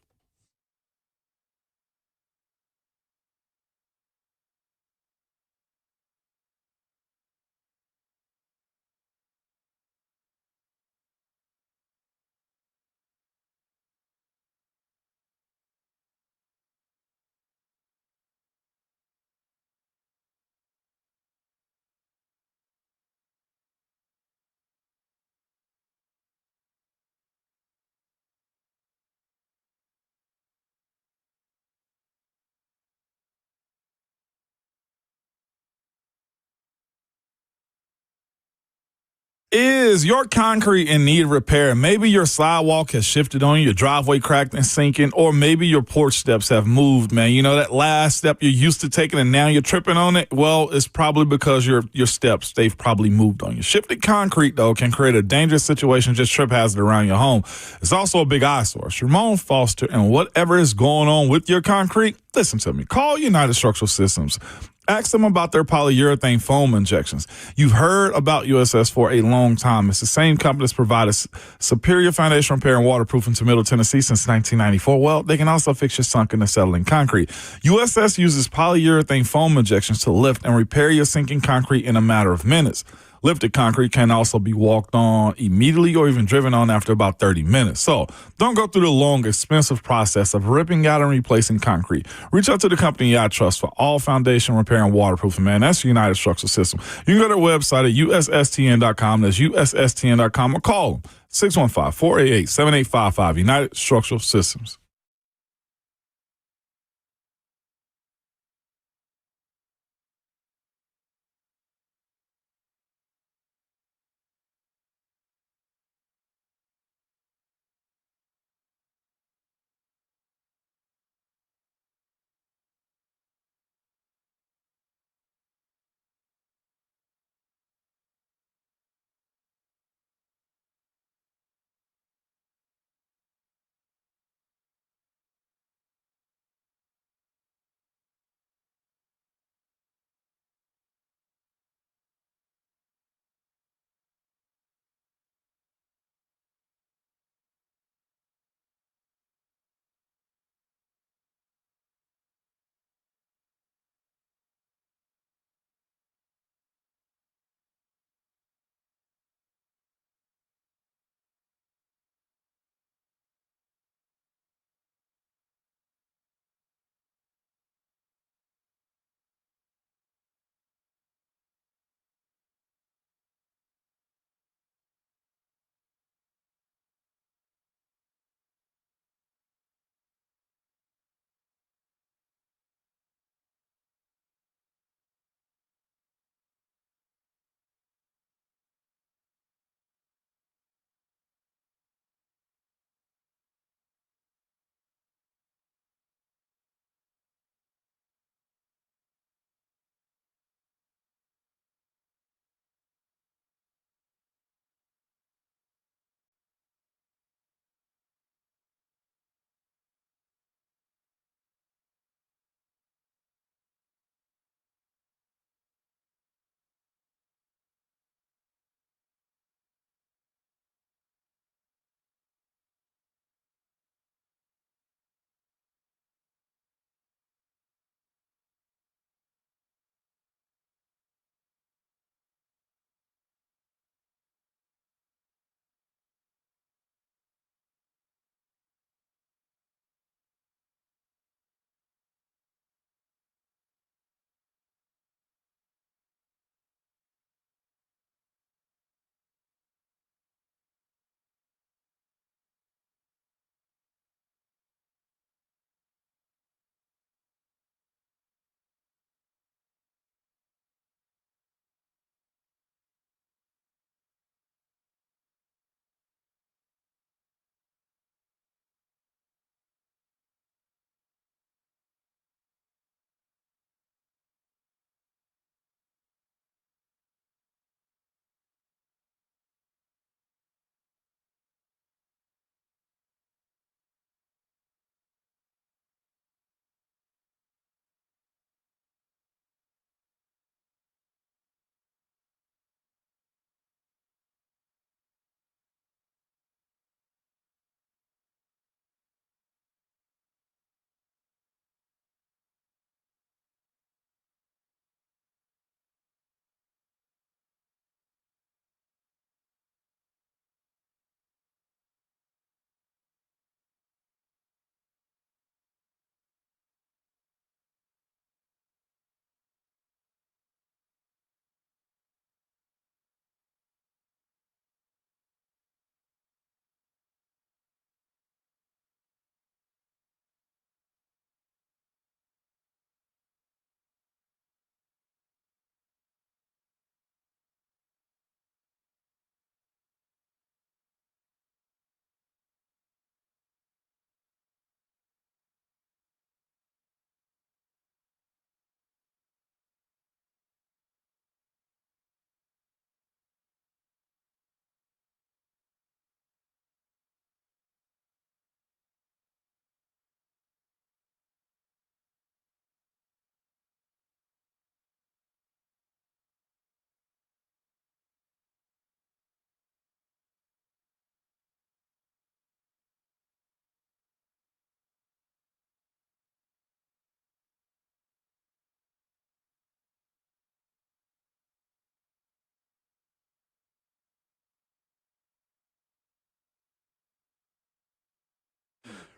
Is your concrete in need of repair? Maybe your sidewalk has shifted on you, your driveway cracked and sinking, or maybe your porch steps have moved, man. You know, that last step you're used to taking and now you're tripping on it? Well, it's probably because your steps, they've probably moved on you. Shifted concrete, though, can create a dangerous situation, just trip hazard around your home. It's also a big eyesore. Ramon Foster, and whatever is going on with your concrete, listen to me. Call United Structural Systems. Ask them about their polyurethane foam injections. You've heard about USS for a long time. It's the same company that's provided superior foundation repair and waterproofing to Middle Tennessee since 1994. Well, they can also fix your sunken and settling concrete. USS uses polyurethane foam injections to lift and repair your sinking concrete in a matter of minutes. Lifted concrete can also be walked on immediately or even driven on after about 30 minutes. So don't go through the long, expensive process of ripping out and replacing concrete. Reach out to the company I trust for all foundation repair and waterproofing, man. That's United Structural System. You can go to their website at USSTN.com. That's USSTN.com, or call them 615-488-7855. United Structural Systems.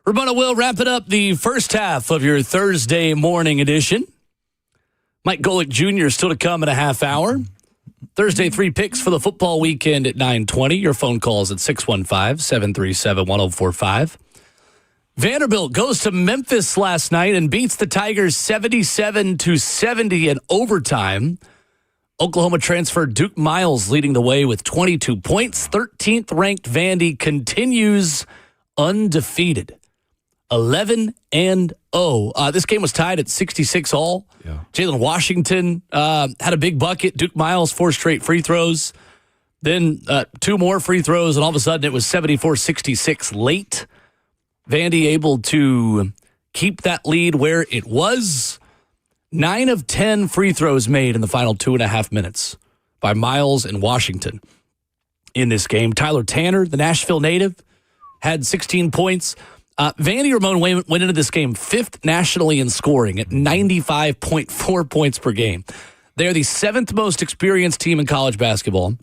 Ramona will wrap it up the first half of your Thursday morning edition. Mike Golic Jr. still to come in a half hour. Thursday, 3 picks for the football weekend at 9:20. Your phone calls at 615-737-1045. Vanderbilt goes to Memphis last night and beats the Tigers 77-70 in overtime. Oklahoma transfer Duke Miles leading the way with 22 points. 13th ranked Vandy continues undefeated. 11-0. This game was tied at 66 all. Yeah. Jalen Washington had a big bucket. Duke Miles 4 straight free throws. Then 2 more free throws, and all of a sudden it was 74-66 late. Vandy able to keep that lead where it was. 9 of 10 free throws made in the final 2.5 minutes by Miles and Washington in this game. Tyler Tanner, the Nashville native, had 16 points. Vandy Ramon went into this game 5th nationally in scoring at 95.4 points per game. They are the 7th most experienced team in college basketball.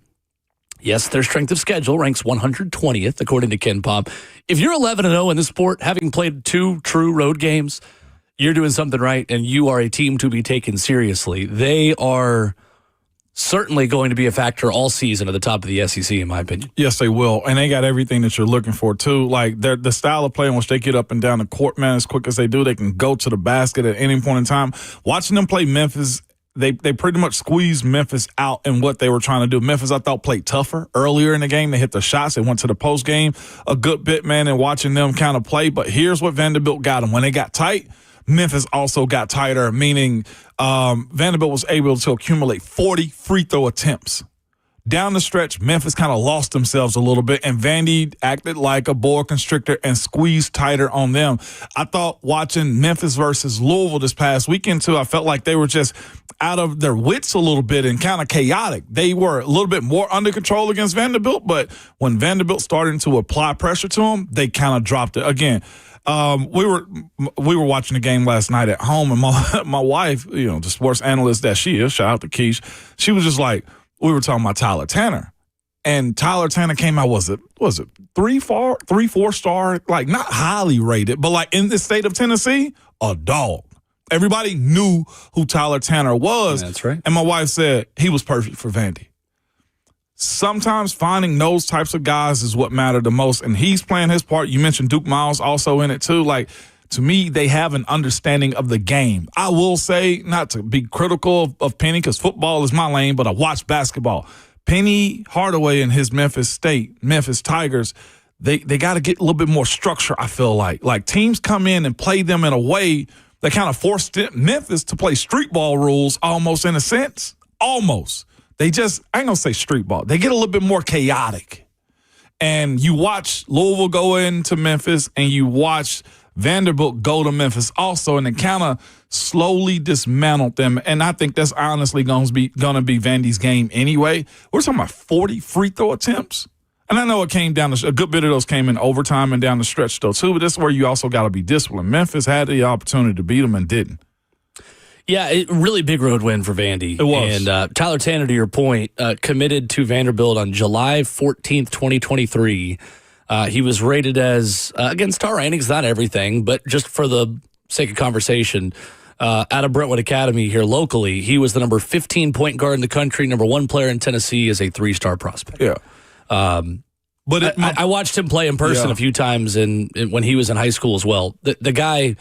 Yes, their strength of schedule ranks 120th, according to Ken Pom. If you're 11-0 in this sport, having played 2 true road games, you're doing something right, and you are a team to be taken seriously. They are certainly going to be a factor all season at the top of the SEC, in my opinion. Yes, they will. And they got everything that you're looking for, too. Like, the style of play in which they get up and down the court, man, as quick as they do, they can go to the basket at any point in time. Watching them play Memphis, they pretty much squeezed Memphis out in what they were trying to do. Memphis, I thought, played tougher earlier in the game. They hit the shots. They went to the post game a good bit, man, and watching them kind of play. But here's what Vanderbilt got them. When they got tight, Memphis also got tighter, meaning Vanderbilt was able to accumulate 40 free throw attempts. Down the stretch, Memphis kind of lost themselves a little bit, and Vandy acted like a boa constrictor and squeezed tighter on them. I thought watching Memphis versus Louisville this past weekend, too, I felt like they were just out of their wits a little bit and kind of chaotic. They were a little bit more under control against Vanderbilt, but when Vanderbilt started to apply pressure to them, they kind of dropped it. Again, we were watching the game last night at home, and my wife, the sports analyst that she is, shout out to Keish, she was just like, we were talking about Tyler Tanner, and Tyler Tanner came out, was it 3-4 star, like not highly rated, but like in the state of Tennessee, a dog. Everybody knew who Tyler Tanner was. That's right. And my wife said he was perfect for Vandy. Sometimes finding those types of guys is what mattered the most, and he's playing his part. You mentioned Duke Miles also in it too. Like, to me, they have an understanding of the game. I will say, not to be critical of Penny, because football is my lane, but I watch basketball. Penny Hardaway and his Memphis Tigers, they got to get a little bit more structure, I feel like. Like, teams come in and play them in a way that kind of forced Memphis to play street ball rules almost, in a sense. Almost. They just, I ain't going to say street ball. They get a little bit more chaotic. And you watch Louisville go into Memphis, and you watch Vanderbilt go to Memphis also, and it kind of slowly dismantled them. And I think that's honestly going to be Vandy's game anyway. We're talking about 40 free throw attempts. And I know it came down a good bit of those came in overtime and down the stretch though too, but this is where you also got to be disciplined. Memphis had the opportunity to beat them and didn't. Yeah, really big road win for Vandy. It was. And Tyler Tanner, to your point, committed to Vanderbilt on July 14th, 2023. He was rated as, again, star rankings, not everything, but just for the sake of conversation, out of Brentwood Academy here locally, he was the number 15 point guard in the country, number 1 player in Tennessee as a 3-star prospect. Yeah. But I watched him play in person a few times when he was in high school as well. The guy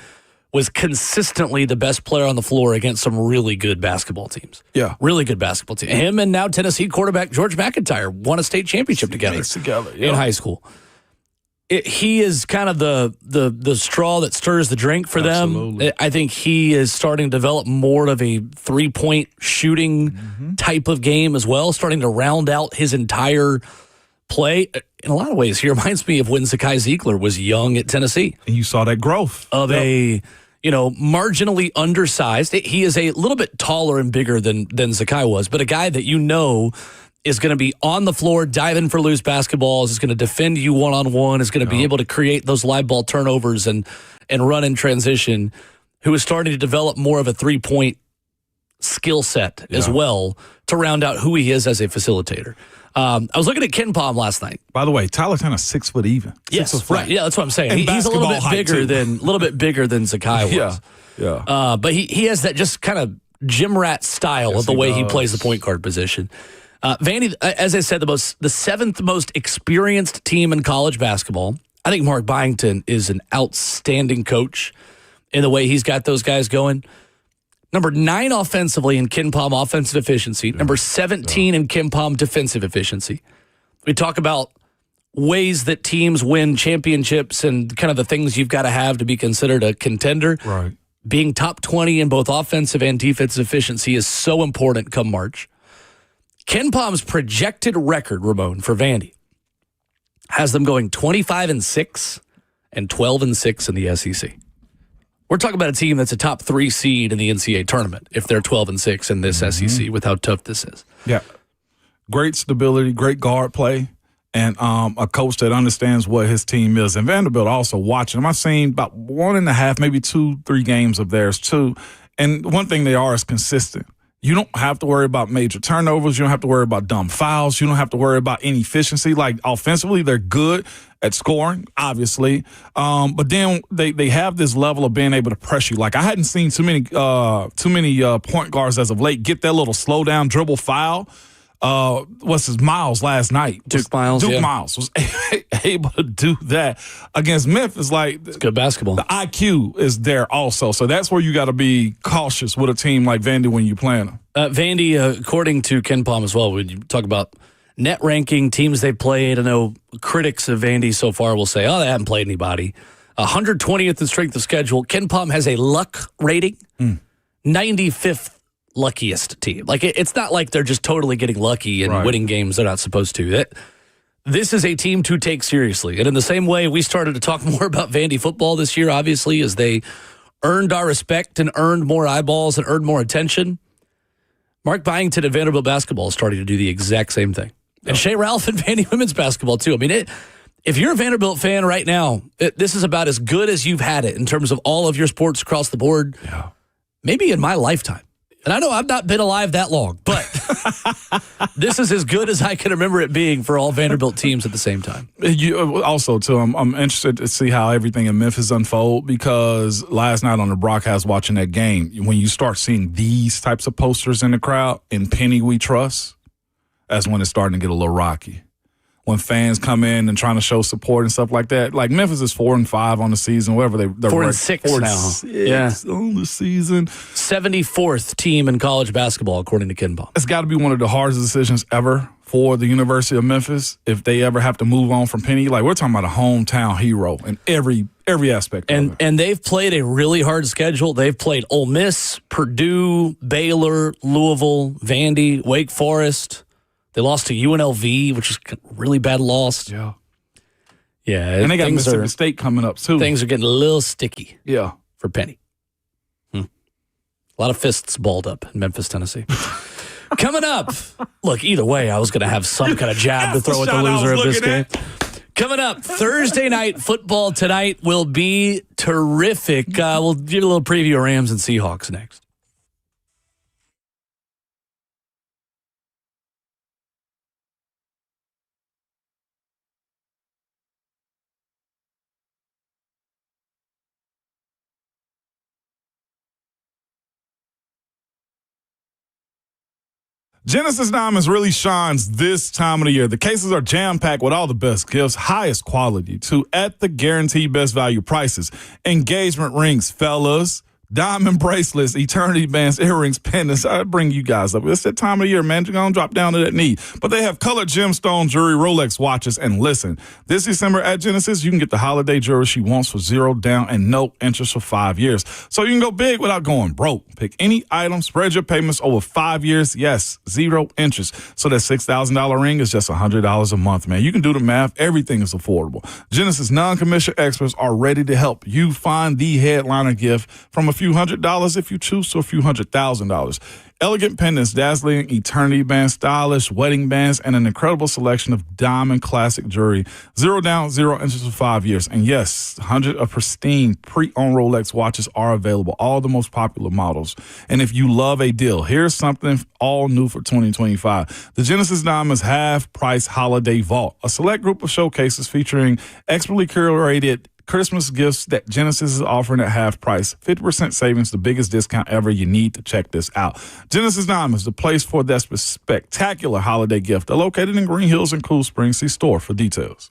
was consistently the best player on the floor against some really good basketball teams. Yeah. Really good basketball team. Him and now Tennessee quarterback George McIntyre won a state championship together in high school. He is kind of the straw that stirs the drink for them. I think he is starting to develop more of a 3-point shooting type of game as well, starting to round out his entire play. In a lot of ways, he reminds me of when Zakai Ziegler was young at Tennessee. And you saw that growth. Of a, marginally undersized. He is a little bit taller and bigger than Zakai was, but a guy that is going to be on the floor, diving for loose basketballs, is going to defend you one-on-one, is going to be able to create those live ball turnovers and run in transition, who is starting to develop more of a 3-point skill set as well to round out who he is as a facilitator. I was looking at Ken Palm last night. By the way, Tyler Tanner's 6 foot even. Yes, 6 foot right. Yeah, that's what I'm saying. And He's a little bit basketball bigger than Zakai was. Yeah. But he has that just kind of gym rat style of the way he plays the point guard position. Vandy, as I said, the 7th most experienced team in college basketball. I think Mark Byington is an outstanding coach in the way he's got those guys going. Number 9 offensively in Ken Palm offensive efficiency. Number 17 in Ken Palm defensive efficiency. We talk about ways that teams win championships and kind of the things you've got to have to be considered a contender. Right. Being top 20 in both offensive and defensive efficiency is so important come March. Ken Palm's projected record, Ramon, for Vandy has them going 25-6 and 12-6 in the SEC. We're talking about a team that's a top 3 seed in the NCAA tournament if they're 12-6 in this SEC with how tough this is. Yeah. Great stability, great guard play, and a coach that understands what his team is. And Vanderbilt also watching them. I've seen about 1.5, maybe 2-3 games of theirs too. And one thing they are is consistent. You don't have to worry about major turnovers. You don't have to worry about dumb fouls. You don't have to worry about inefficiency. Like offensively, they're good at scoring, obviously. But then they have this level of being able to press you. Like I hadn't seen too many point guards as of late get that little slow down dribble foul. What's his Miles last night? Duke Miles was able to do that against Memphis. Like it's good basketball. The IQ is there also, so that's where you got to be cautious with a team like Vandy when you playing them. Vandy, according to Ken Palm as well, when you talk about net ranking teams they played, I know critics of Vandy so far will say, "Oh, they haven't played anybody." 120th in strength of schedule. Ken Palm has a luck rating, 95th. Luckiest team. Like it's not like they're just totally getting lucky and winning games they're not supposed to. This is a team to take seriously. And in the same way we started to talk more about Vandy football this year, obviously, as they earned our respect and earned more eyeballs and earned more attention, Mark Byington at Vanderbilt basketball is starting to do the exact same thing. And Shea Ralph and Vandy women's basketball too. I mean, if you're a Vanderbilt fan right now, this is about as good as you've had it in terms of all of your sports across the board. Yeah. Maybe in my lifetime. And I know I've not been alive that long, but this is as good as I can remember it being for all Vanderbilt teams at the same time. Also, too, I'm interested to see how everything in Memphis unfold because last night on the broadcast watching that game, when you start seeing these types of posters in the crowd, "In Penny We Trust," that's when it's starting to get a little rocky. When fans come in and trying to show support and stuff like that. Like Memphis is 4-5 on the season, whatever they're 4-6 now. On the season. 74th team in college basketball, according to Ken Palm. It's got to be one of the hardest decisions ever for the University of Memphis if they ever have to move on from Penny. Like we're talking about a hometown hero in every aspect. And they've played a really hard schedule. They've played Ole Miss, Purdue, Baylor, Louisville, Vandy, Wake Forest. They lost to UNLV, which is a really bad loss. Yeah. Yeah. And they got Mississippi State coming up, too. Things are getting a little sticky. Yeah. For Penny. A lot of fists balled up in Memphis, Tennessee. Coming up. Look, either way, I was going to have some kind of jab to throw at the loser of this game. Coming up, Thursday night football tonight will be terrific. We'll give a little preview of Rams and Seahawks next. Genesis Diamonds really shines this time of the year. The cases are jam-packed with all the best gifts, highest quality, too, at the guaranteed best value prices. Engagement rings, fellas. Diamond bracelets, eternity bands, earrings, pendants. I bring you guys up. It's that time of the year, man. You're going to drop down to that knee. But they have colored gemstone jewelry, Rolex watches, and listen, this December at Genesis, you can get the holiday jewelry she wants for $0 down and no interest for 5 years. So you can go big without going broke. Pick any item, spread your payments over 5 years. Yes, 0 interest. So that $6,000 ring is just $100 a month, man. You can do the math. Everything is affordable. Genesis non-commissioned experts are ready to help you find the headliner gift from a few $100s if you choose to, a few $100,000. Elegant pendants, dazzling eternity bands, stylish wedding bands, and an incredible selection of diamond classic jewelry. 0 down, 0 interest for 5 years. And yes, 100 of pristine pre-owned Rolex watches are available, all the most popular models. And if you love a deal, here's something all new for 2025. The Genesis Diamonds Half-Price Holiday Vault, a select group of showcases featuring expertly curated Christmas gifts that Genesis is offering at half price. 50% savings, the biggest discount ever. You need to check this out. Genesis Diamonds, the place for that spectacular holiday gift. They're located in Green Hills and Cool Springs. See store for details.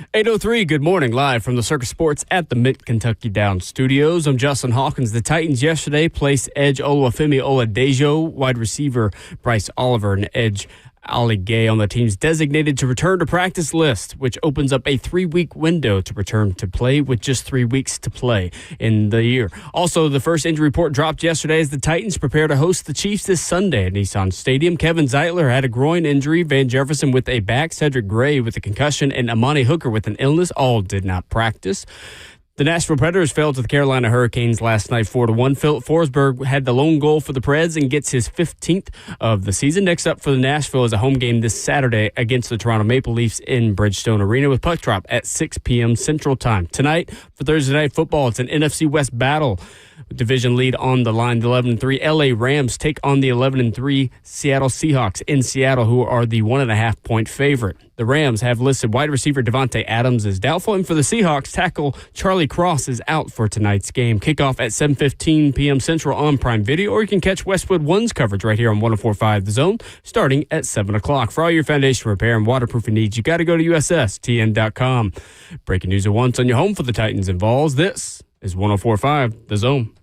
8:03, good morning, live from the Circus Sports at the Mid-Kentucky Downs Studios. I'm Justin Hawkins. The Titans yesterday placed edge Oluwafemi Oladejo, wide receiver Bryce Oliver, and edge Ali Gay on the team's designated to return to practice list, which opens up a 3-week window to return to play with just 3 weeks to play in the year. Also, the first injury report dropped yesterday as the Titans prepare to host the Chiefs this Sunday at Nissan Stadium. Kevin Zeitler had a groin injury, Van Jefferson with a back, Cedric Gray with a concussion, and Amani Hooker with an illness. All did not practice. The Nashville Predators fell to the Carolina Hurricanes last night 4-1. Philip Forsberg had the lone goal for the Preds and gets his 15th of the season. Next up for the Nashville is a home game this Saturday against the Toronto Maple Leafs in Bridgestone Arena with puck drop at 6 p.m. Central Time. Tonight, for Thursday Night Football, it's an NFC West battle. Division lead on the line. The 11-3 LA Rams take on the 11-3 Seattle Seahawks in Seattle, who are the 1.5-point favorite. The Rams have listed wide receiver Devontae Adams as doubtful, and for the Seahawks, tackle Charlie Cross is out for tonight's game. Kickoff at 7:15 p.m. Central on Prime Video, or you can catch Westwood One's coverage right here on 104.5 The Zone, starting at 7 o'clock. For all your foundation repair and waterproofing needs, you got to go to USSTN.com. Breaking news at once on your home for the Titans and Vols. This is 104.5 The Zone.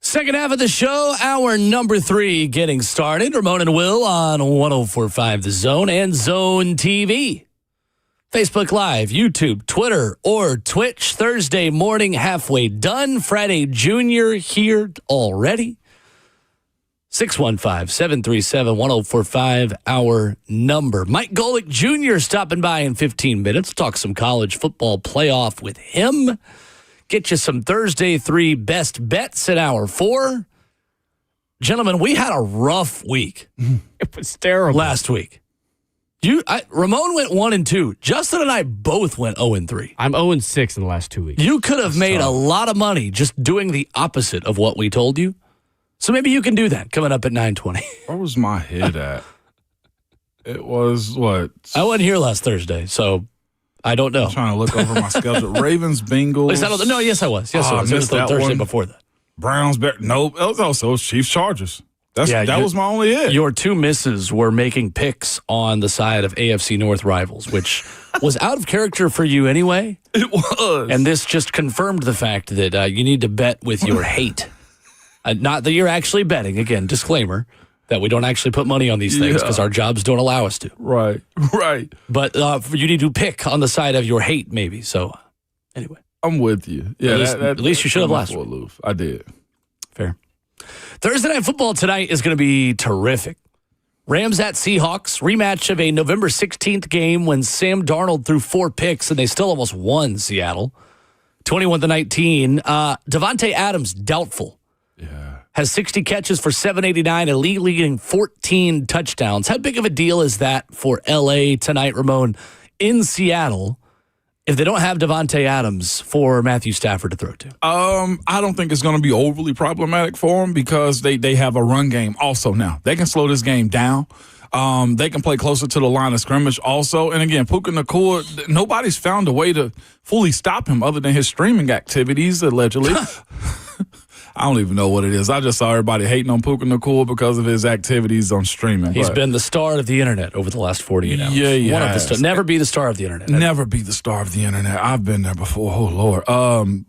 Second half of the show, hour number 3 getting started. Ramon and Will on 104.5 The Zone and Zone TV. Facebook Live, YouTube, Twitter, or Twitch. Thursday morning, halfway done. Friday Jr. here already. 615-737-1045, our number. Mike Golic Jr. stopping by in 15 minutes. Talk some college football playoff with him. Get you some Thursday 3 best bets at hour 4. Gentlemen, we had a rough week. It was terrible. Last week. Ramon went 1-2. Justin and I both went 0-3. I'm 0-6 in the last 2 weeks. You could have made a lot of money just doing the opposite of what we told you. So maybe you can do that coming up at 9:20. Where was my head at? It was what? I wasn't here last Thursday, so I don't know. I'm trying to look over my schedule. Ravens, Bengals. Yes, I was. Yes, I was. It was the Thursday before that. Browns, nope. It was also Chiefs, Chargers. That was my only hit. Your 2 misses were making picks on the side of AFC North rivals, which was out of character for you anyway. It was. And this just confirmed the fact that you need to bet with your hate. Not that you're actually betting. Again, disclaimer that we don't actually put money on these things because our jobs don't allow us to. Right. But you need to pick on the side of your hate, maybe. So, anyway. I'm with you. Yeah, at least you should have last week. I did. Fair. Thursday Night Football tonight is going to be terrific. Rams at Seahawks, rematch of a November 16th game when Sam Darnold threw 4 picks and they still almost won Seattle. 21-19. Devontae Adams, doubtful. Has 60 catches for 789, a league-leading 14 touchdowns. How big of a deal is that for L.A. tonight, Ramon, in Seattle, if they don't have Devontae Adams for Matthew Stafford to throw to? I don't think it's going to be overly problematic for them because they have a run game also now. They can slow this game down. They can play closer to the line of scrimmage also. And again, Puka Nacua, nobody's found a way to fully stop him other than his streaming activities, allegedly. I don't even know what it is. I just saw everybody hating on Puka Nacua because of his activities on streaming. He's been the star of the internet over the last 48 hours. Yeah, One of the stars. Never be the star of the internet. Never be the star of the internet. I've been there before. Oh, Lord.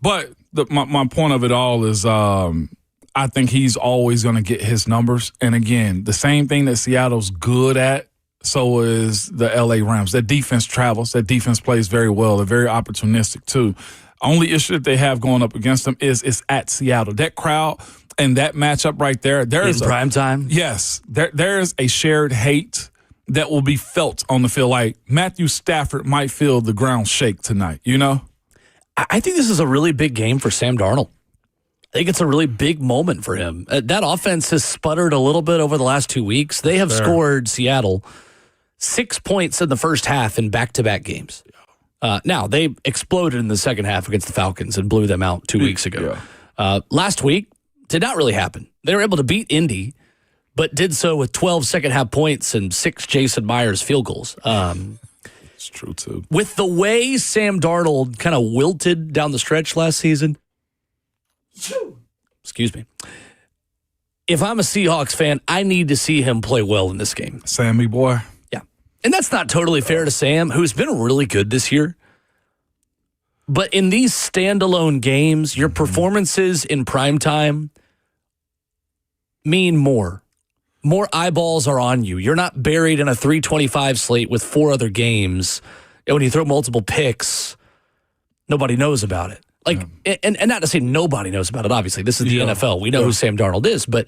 But my point of it all is I think he's always going to get his numbers. And again, the same thing that Seattle's good at, so is the LA Rams. Their defense travels. Their defense plays very well. They're very opportunistic, too. Only issue that they have going up against them is at Seattle. That crowd and that matchup right there. In prime time? Yes. There is a shared hate that will be felt on the field. Like Matthew Stafford might feel the ground shake tonight, you know? I think this is a really big game for Sam Darnold. I think it's a really big moment for him. That offense has sputtered a little bit over the last 2 weeks. They have scored Seattle 6 points in the first half in back-to-back games. Now, they exploded in the second half against the Falcons and blew them out 2 weeks ago. Last week, did not really happen. They were able to beat Indy, but did so with 12 second-half points and 6 Jason Myers field goals. It's true, too. With the way Sam Darnold kind of wilted down the stretch last season, excuse me, if I'm a Seahawks fan, I need to see him play well in this game. Sammy boy. Yeah. And that's not totally fair to Sam, who's been really good this year. But in these standalone games, your performances in primetime mean more. More eyeballs are on you. You're not buried in a 325 slate with 4 other games. And when you throw multiple picks, nobody knows about it. Like, and not to say nobody knows about it, obviously. This is the NFL. We know who Sam Darnold is. But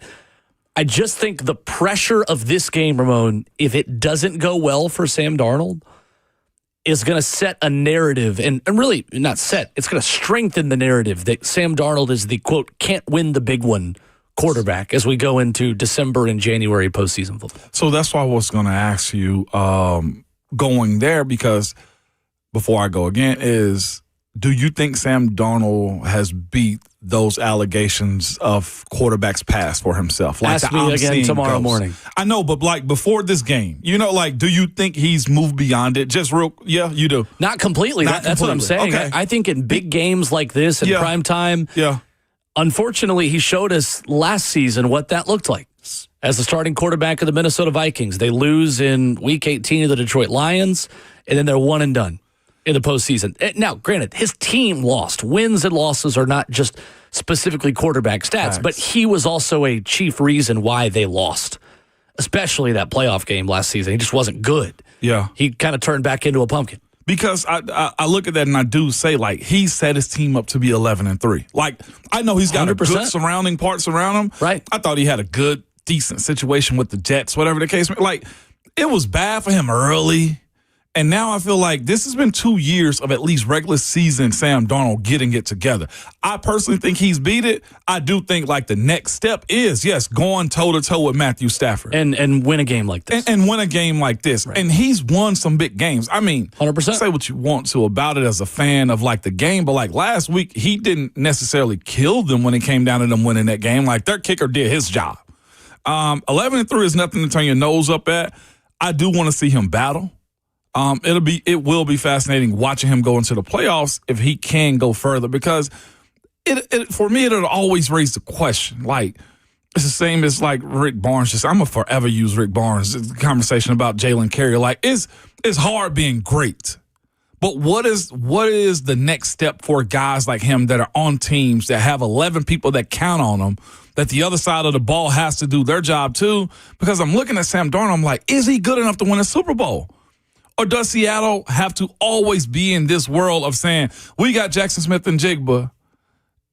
I just think the pressure of this game, Ramon, if it doesn't go well for Sam Darnold, is going to set a narrative, and really not set, it's going to strengthen the narrative that Sam Darnold is the, quote, can't win the big one quarterback as we go into December and January postseason football. So that's why I was going to ask you going there, because before I go again is, do you think Sam Darnold has beat those allegations of quarterbacks past for himself? Like ask me again tomorrow morning. I know, but like before this game, do you think he's moved beyond it? Yeah, you do. Not completely. That's what I'm saying. Okay. I think in big games like this in prime time, unfortunately, he showed us last season what that looked like. As the starting quarterback of the Minnesota Vikings, they lose in Week 18 of the Detroit Lions, and then they're one and done in the postseason. Now, granted, his team lost. Wins and losses are not just specifically quarterback stats, but he was also a chief reason why they lost, especially that playoff game last season. He just wasn't good. Yeah. He kind of turned back into a pumpkin. Because I look at that and I do say, like, he set his team up to be 11-3. Like, I know he's got 100%. A good surrounding parts around him. Right. I thought he had a good, decent situation with the Jets, whatever the case may be. Like, it was bad for him early. And now I feel like this has been 2 years of at least regular season Sam Darnold getting it together. I personally think he's beat it. I do think like the next step is, yes, going toe-to-toe with Matthew Stafford. And win a game like this. And win a game like this. Right. And he's won some big games. I mean, 100%. Say what you want to about it as a fan of like the game, but like last week, he didn't necessarily kill them when it came down to them winning that game. Like their kicker did his job. 11-3 is nothing to turn your nose up at. I do want to see him battle. It will be fascinating watching him go into the playoffs if he can go further, because for me it'll always raise the question. Like it's the same as like Rick Barnes. I'm gonna forever use Rick Barnes. It's a conversation about Jalen Carrier. Like it's hard being great, but what is the next step for guys like him that are on teams that have 11 people that count on them, that the other side of the ball has to do their job too? Because I'm looking at Sam Darnold, I'm like, is he good enough to win a Super Bowl? Or does Seattle have to always be in this world of saying, we got Jackson Smith and Jigba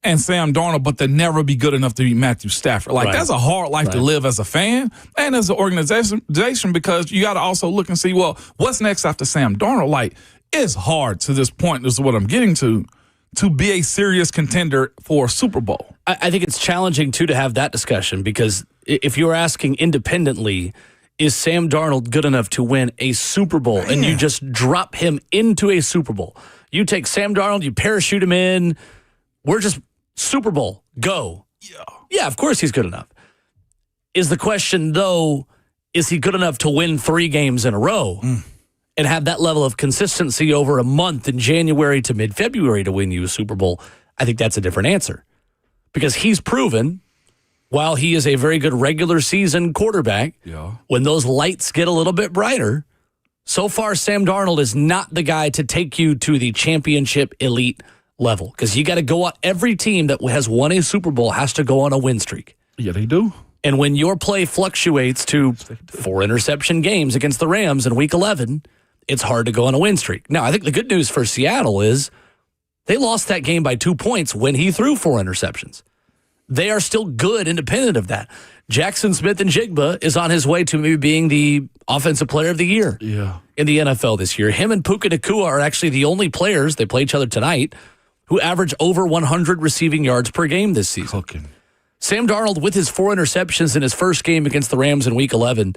and Sam Darnold, but they'll never be good enough to beat Matthew Stafford? Like, that's a hard life to live as a fan and as an organization, because you got to also look and see, well, what's next after Sam Darnold? Like, it's hard to this point, this is what I'm getting to be a serious contender for a Super Bowl. I think it's challenging, too, to have that discussion, because if you're asking independently, is Sam Darnold good enough to win a Super Bowl? And you just drop him into a Super Bowl. You take Sam Darnold, you parachute him in. We're just Super Bowl. Go. Yeah, of course he's good enough. Is the question, though, is he good enough to win 3 games in a row and have that level of consistency over a month in January to mid-February to win you a Super Bowl? I think that's a different answer, because he's proven, while he is a very good regular season quarterback, when those lights get a little bit brighter, so far Sam Darnold is not the guy to take you to the championship elite level, because you got to go out. Every team that has won a Super Bowl has to go on a win streak. Yeah, they do. And when your play fluctuates to 4 interception games against the Rams in Week 11, it's hard to go on a win streak. Now, I think the good news for Seattle is they lost that game by 2 points when he threw 4 interceptions. They are still good independent of that. Jackson Smith and Jigba is on his way to maybe being the offensive player of the year in the NFL this year. Him and Puka Nacua are actually the only players, they play each other tonight, who average over 100 receiving yards per game this season. Sam Darnold, with his 4 interceptions in his first game against the Rams in Week 11,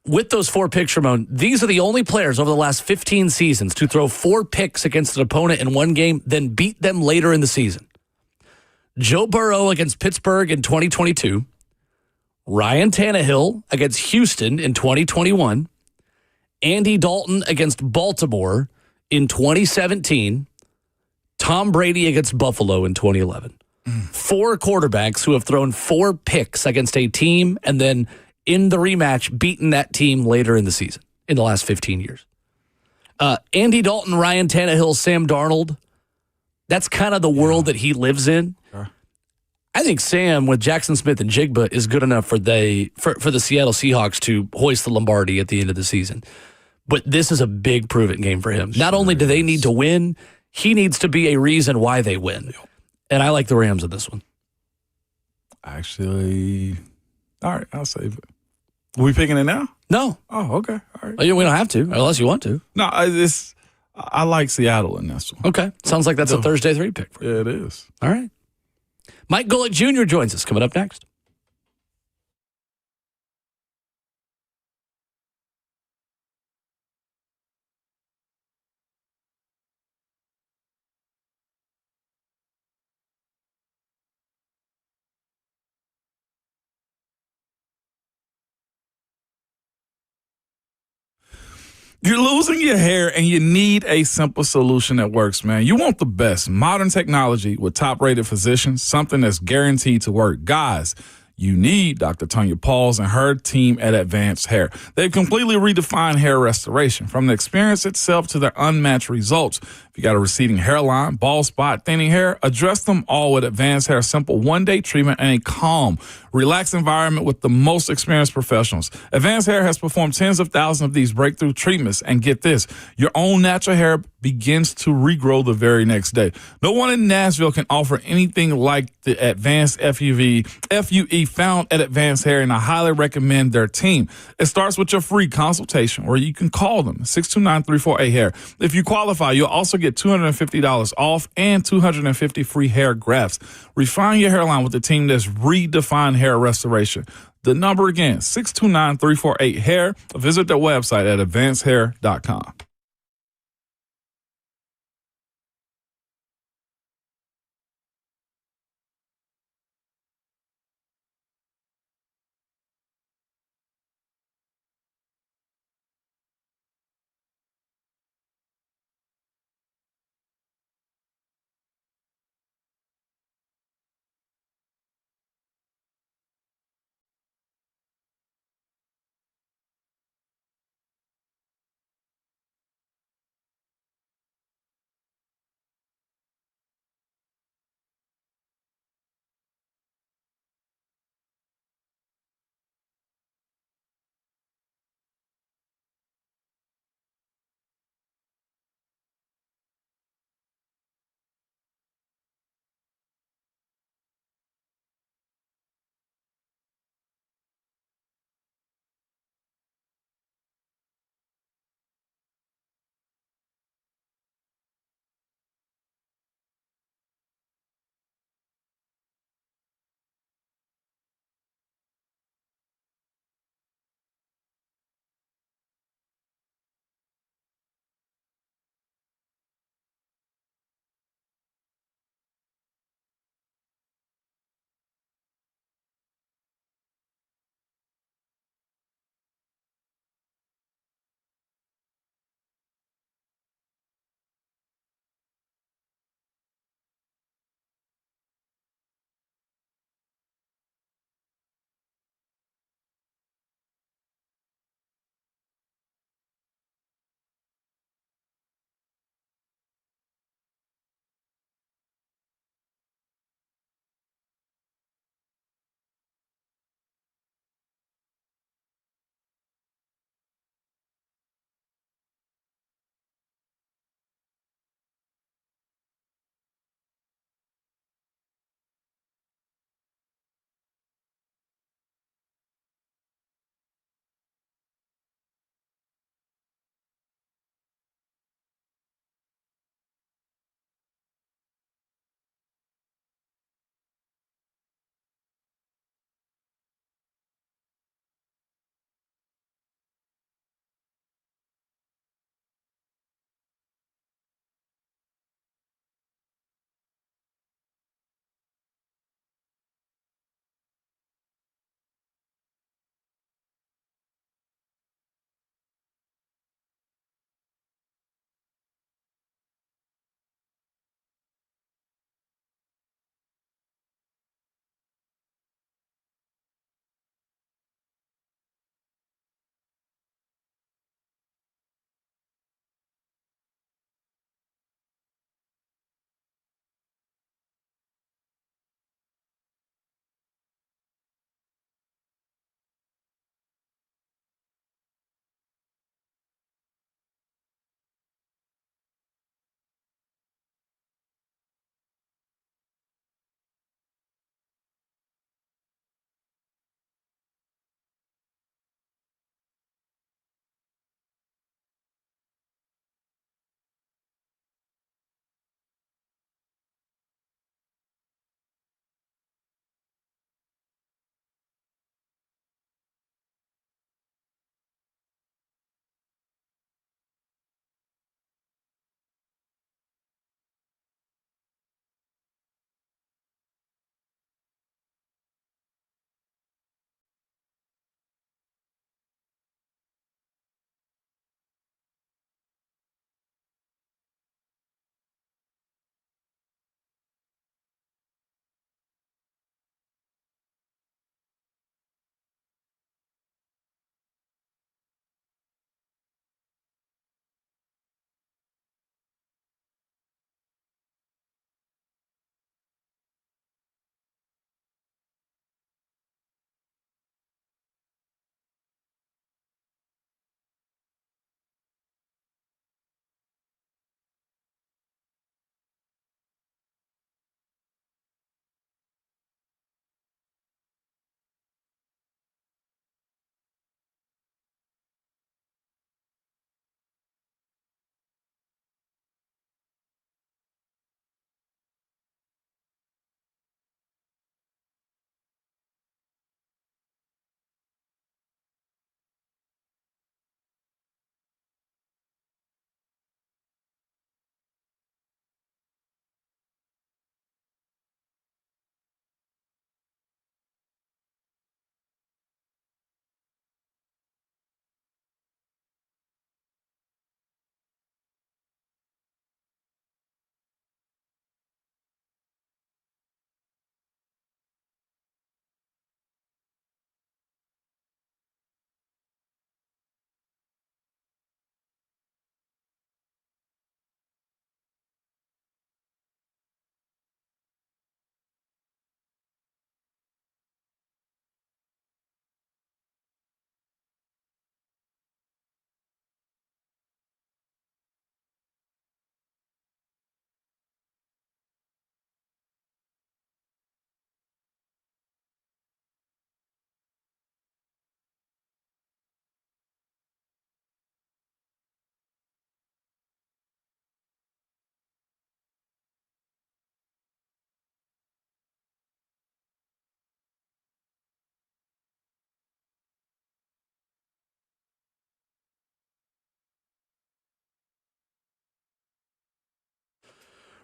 with those 4 picks, Ramon, these are the only players over the last 15 seasons to throw 4 picks against an opponent in one game, then beat them later in the season. Joe Burrow against Pittsburgh in 2022, Ryan Tannehill against Houston in 2021, Andy Dalton against Baltimore in 2017, Tom Brady against Buffalo in 2011. 4 quarterbacks who have thrown 4 picks against a team and then in the rematch beaten that team later in the season in the last 15 years. Andy Dalton, Ryan Tannehill, Sam Darnold, that's kind of the world that he lives in. I think Sam with Jackson Smith and Jigba is good enough for the Seattle Seahawks to hoist the Lombardi at the end of the season. But this is a big prove-it game for him. Not only do they need to win, he needs to be a reason why they win. And I like the Rams in this one. Actually, all right, I'll save it. Are we picking it now? No. Oh, okay. All right. We don't have to, unless you want to. No, I like Seattle in this one. Okay. Sounds like that's a Thursday 3 pick for you. Yeah, it is. All right. Mike Golic Jr. joins us coming up next. You're losing your hair and you need a simple solution that works, man. You want the best modern technology with top-rated physicians, something that's guaranteed to work. Guys, you need Dr. Tonya Pauls and her team at Advanced Hair. They've completely redefined hair restoration, from the experience itself to their unmatched results. If you got a receding hairline, bald spot, thinning hair, address them all with Advanced Hair. Simple one-day treatment and a calm, relaxed environment with the most experienced professionals. Advanced Hair has performed tens of thousands of these breakthrough treatments. And get this, your own natural hair begins to regrow the very next day. No one in Nashville can offer anything like the Advanced FUE found at Advanced Hair, and I highly recommend their team. It starts with your free consultation, or you can call them, 629-348-HAIR. If you qualify, you'll also get $250 off and 250 free hair grafts. Refine your hairline with the team that's redefined hair restoration. The number again, 629-348-HAIR. Visit their website at advancedhair.com.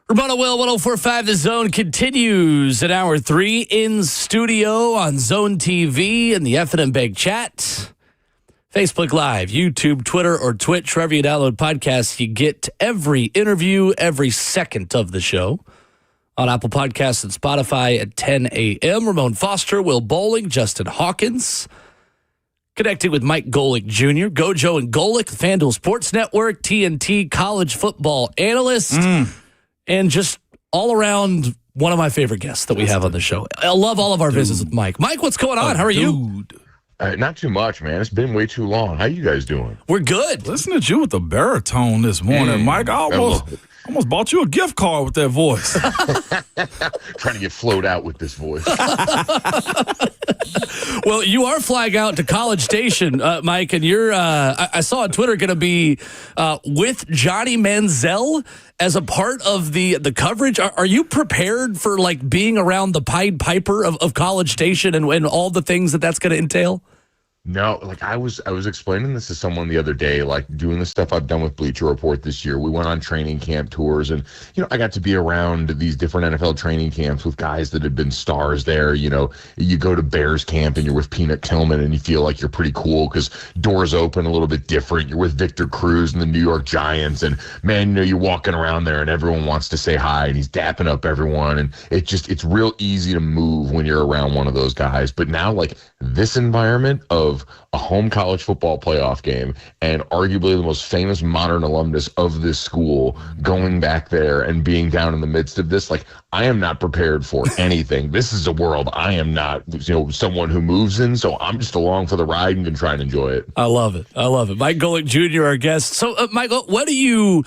Ramona Will, 104.5 The Zone continues at hour 3 in studio on Zone TV and the F&M Bank chat. Facebook Live, YouTube, Twitter, or Twitch, wherever you download podcasts, you get every interview, every second of the show. On Apple Podcasts and Spotify at 10 a.m. Ramon Foster, Will Bowling, Justin Hawkins. Connecting with Mike Golic Jr., Gojo and Golic, FanDuel Sports Network, TNT college football analyst, and just all around one of my favorite guests that we have on the show. I love all of our visits with Mike. Mike, what's going on? How are you? Not too much, man. It's been way too long. How you guys doing? We're good. Listen to you with the baritone this morning, Mike. I almost bought you a gift card with that voice. Trying to get flowed out with this voice. Well, you are flying out to College Station, Mike, and you're, I saw on Twitter, going to be with Johnny Manziel as a part of the coverage. Are you prepared for, like, being around the Pied Piper of College Station and all the things that's going to entail? No, like I was explaining this to someone the other day, like doing the stuff I've done with Bleacher Report this year. We went on training camp tours and, I got to be around these different NFL training camps with guys that had been stars there. You go to Bears camp and you're with Peanut Tillman and you feel like you're pretty cool because doors open a little bit different. You're with Victor Cruz and the New York Giants and, man, you're walking around there and everyone wants to say hi and he's dapping up everyone. And it's real easy to move when you're around one of those guys. But now, like, this environment of a home college football playoff game and arguably the most famous modern alumnus of this school going back there and being down in the midst of this, like, I am not prepared for anything. This is a world I am not, someone who moves in, so I'm just along for the ride and can try and enjoy it. I love it. Mike Golic Jr., our guest. So, Michael, where do you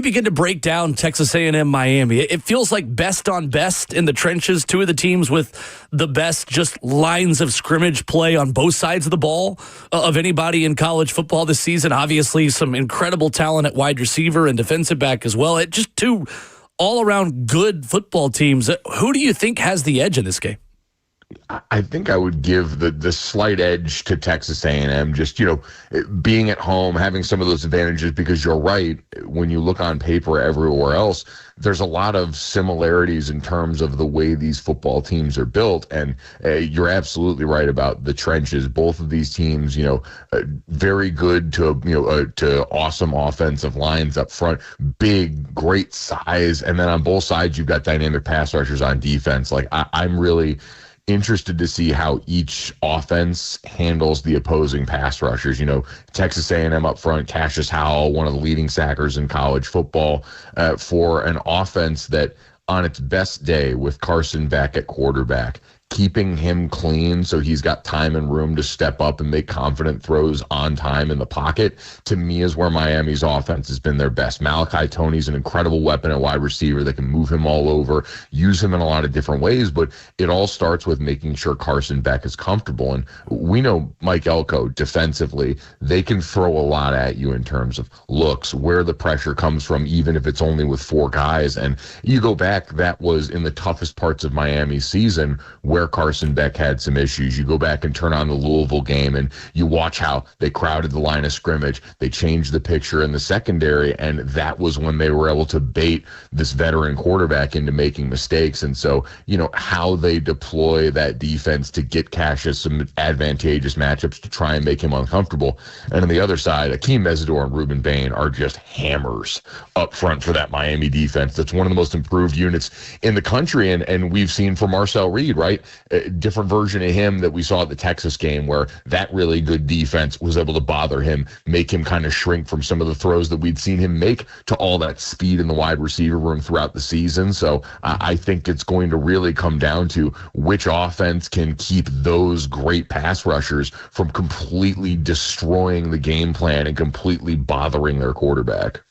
begin to break down Texas A&M Miami? It feels like best on best in the trenches, two of the teams with the best just lines of scrimmage play on both sides of the ball of anybody in college football this season. Obviously, some incredible talent at wide receiver and defensive back as well. Just two all-around good football teams. Who do you think has the edge in this game? I think I would give the slight edge to Texas A&M, just, being at home, having some of those advantages, because you're right. When you look on paper everywhere else, there's a lot of similarities in terms of the way these football teams are built. And you're absolutely right about the trenches. Both of these teams, very good to awesome offensive lines up front, big, great size. And then on both sides, you've got dynamic pass rushers on defense. Like, I'm really interested to see how each offense handles the opposing pass rushers. Texas A&M up front, Cassius Howell, one of the leading sackers in college football, for an offense that on its best day with Carson Beck at quarterback, keeping him clean so he's got time and room to step up and make confident throws on time in the pocket, to me is where Miami's offense has been their best. Malachi Toney's an incredible weapon at wide receiver that can move him all over, use him in a lot of different ways, but it all starts with making sure Carson Beck is comfortable. And we know Mike Elko defensively, they can throw a lot at you in terms of looks, where the pressure comes from, even if it's only with four guys. And you go back, that was in the toughest parts of Miami's season where Carson Beck had some issues. You go back and turn on the Louisville game and you watch how they crowded the line of scrimmage. They changed the picture in the secondary, and that was when they were able to bait this veteran quarterback into making mistakes. And so, how they deploy that defense to get Cassius some advantageous matchups to try and make him uncomfortable. And on the other side, Akeem Mesidor and Ruben Bain are just hammers up front for that Miami defense. That's one of the most improved units in the country. And we've seen from Marcel Reed, right? A different version of him that we saw at the Texas game, where that really good defense was able to bother him, make him kind of shrink from some of the throws that we'd seen him make to all that speed in the wide receiver room throughout the season. So I think it's going to really come down to which offense can keep those great pass rushers from completely destroying the game plan and completely bothering their quarterback.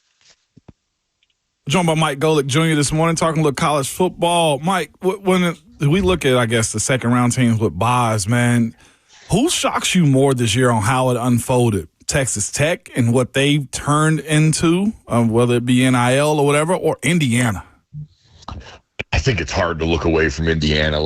Joined by Mike Golic Jr. this morning, talking a little college football. Mike, when we look at, I guess, the second round teams with buys, man, who shocks you more this year on how it unfolded? Texas Tech and what they've turned into, whether it be NIL or whatever, or Indiana? I think it's hard to look away from Indiana.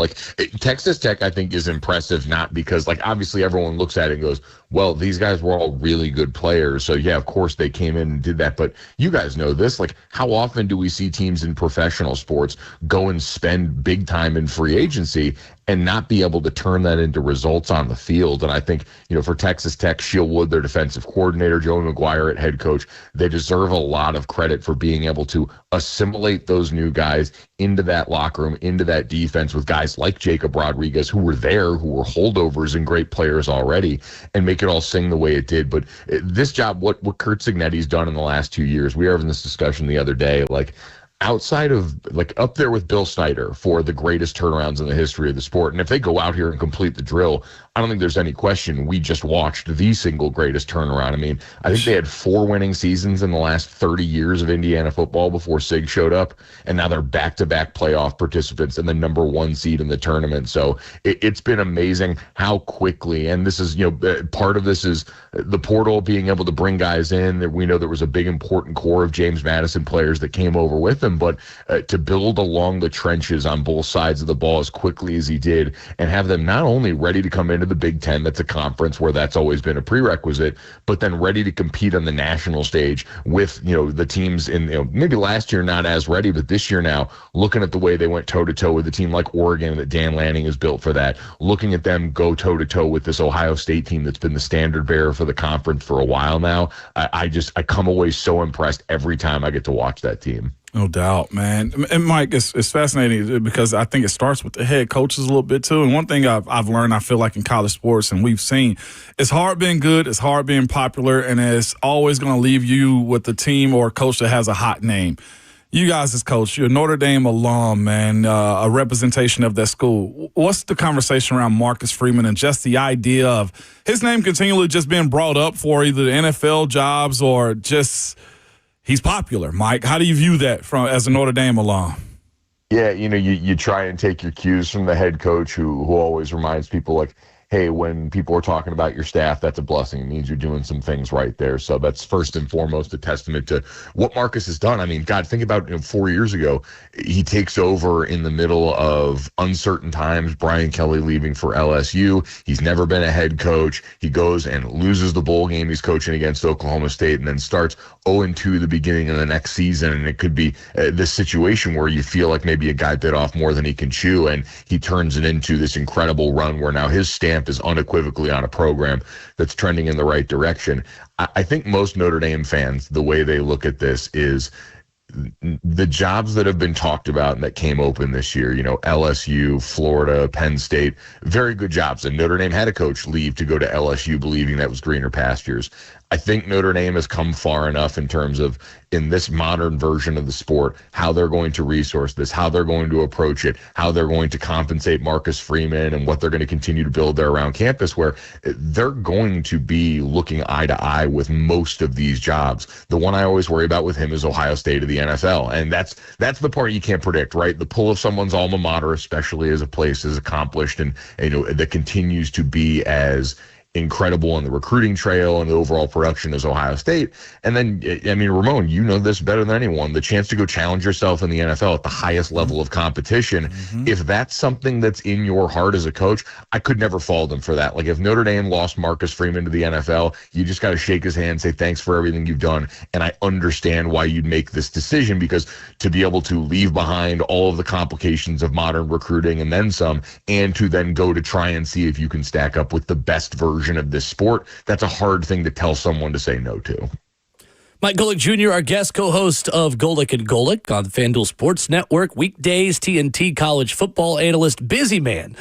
Texas Tech, I think, is impressive, not because, obviously everyone looks at it and goes, well, these guys were all really good players. So, yeah, of course they came in and did that. But you guys know this. How often do we see teams in professional sports go and spend big time in free agency and not be able to turn that into results on the field? And I think, for Texas Tech, Sheil Wood, their defensive coordinator, Joey McGuire at head coach, they deserve a lot of credit for being able to assimilate those new guys into that locker room, into that defense with guys like Jacob Rodriguez, who were there, who were holdovers and great players already, and make it all sing the way it did. But this job, what Kurt Cignetti's done in the last 2 years, we were having this discussion the other day, outside of up there with Bill Snyder for the greatest turnarounds in the history of the sport. And if they go out here and complete the drill, I don't think there's any question we just watched the single greatest turnaround. I mean, I think they had 4 winning seasons in the last 30 years of Indiana football before Sig showed up, and now they're back-to-back playoff participants and the number 1 seed in the tournament. So it's been amazing how quickly, and this is, part of this is the portal being able to bring guys in. We know there was a big important core of James Madison players that came over with him, but to build along the trenches on both sides of the ball as quickly as he did and have them not only ready to come into the Big Ten, that's a conference where that's always been a prerequisite, but then ready to compete on the national stage with, the teams in, maybe last year not as ready, but this year now, looking at the way they went toe-to-toe with a team like Oregon that Dan Lanning is built for that, looking at them go toe-to-toe with this Ohio State team that's been the standard bearer for the conference for a while now. I come away so impressed every time I get to watch that team. No doubt, man. And Mike, it's fascinating because I think it starts with the head coaches a little bit too. And one thing I've learned, I feel like in college sports, and we've seen, it's hard being good, it's hard being popular, and it's always going to leave you with the team or a coach that has a hot name. You guys as coach, you're a Notre Dame alum, man, a representation of that school. What's the conversation around Marcus Freeman and just the idea of his name continually just being brought up for either the NFL jobs or just – he's popular, Mike. How do you view that as a Notre Dame alum? Yeah, you try and take your cues from the head coach who always reminds people hey, when people are talking about your staff, that's a blessing. It means you're doing some things right there. So that's first and foremost a testament to what Marcus has done. I mean, God, think about 4 years ago, he takes over in the middle of uncertain times, Brian Kelly leaving for LSU. He's never been a head coach. He goes and loses the bowl game he's coaching against Oklahoma State and then starts 0-2 the beginning of the next season. And it could be this situation where you feel like maybe a guy bit off more than he can chew, and he turns it into this incredible run where now his stamp is unequivocally on a program that's trending in the right direction. I think most Notre Dame fans, the way they look at this is the jobs that have been talked about and that came open this year, LSU, Florida, Penn State, very good jobs. And Notre Dame had a coach leave to go to LSU believing that was greener pastures. I think Notre Dame has come far enough in terms of, in this modern version of the sport, how they're going to resource this, how they're going to approach it, how they're going to compensate Marcus Freeman, and what they're going to continue to build there around campus, where they're going to be looking eye to eye with most of these jobs. The one I always worry about with him is Ohio State of the NFL, and that's the part you can't predict, right? The pull of someone's alma mater, especially as a place as accomplished and that continues to be as incredible on the recruiting trail and the overall production as Ohio State. And then, Ramon, you know this better than anyone, the chance to go challenge yourself in the NFL at the highest level of competition. Mm-hmm. If that's something that's in your heart as a coach, I could never fault them for that. If Notre Dame lost Marcus Freeman to the NFL, you just got to shake his hand, say thanks for everything you've done. And I understand why you'd make this decision, because to be able to leave behind all of the complications of modern recruiting and then some, and to then go to try and see if you can stack up with the best version of this sport, that's a hard thing to tell someone to say no to. Mike Golic Jr., our guest co-host of Golic and Golic on the FanDuel Sports Network, weekdays, TNT college football analyst, busy man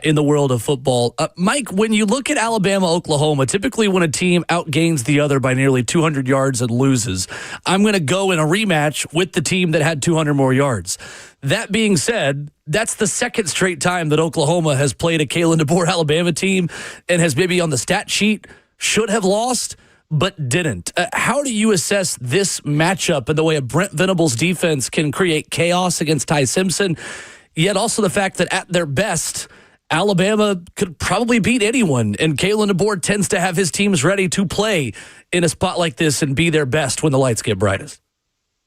in the world of football. Mike, when you look at Alabama, Oklahoma, typically when a team outgains the other by nearly 200 yards and loses, I'm going to go in a rematch with the team that had 200 more yards. That being said, that's the second straight time that Oklahoma has played a Kalen DeBoer Alabama team and has maybe on the stat sheet should have lost, but didn't. How do you assess this matchup and the way a Brent Venables defense can create chaos against Ty Simpson, yet also the fact that at their best, Alabama could probably beat anyone, and Kalen DeBoer tends to have his teams ready to play in a spot like this and be their best when the lights get brightest?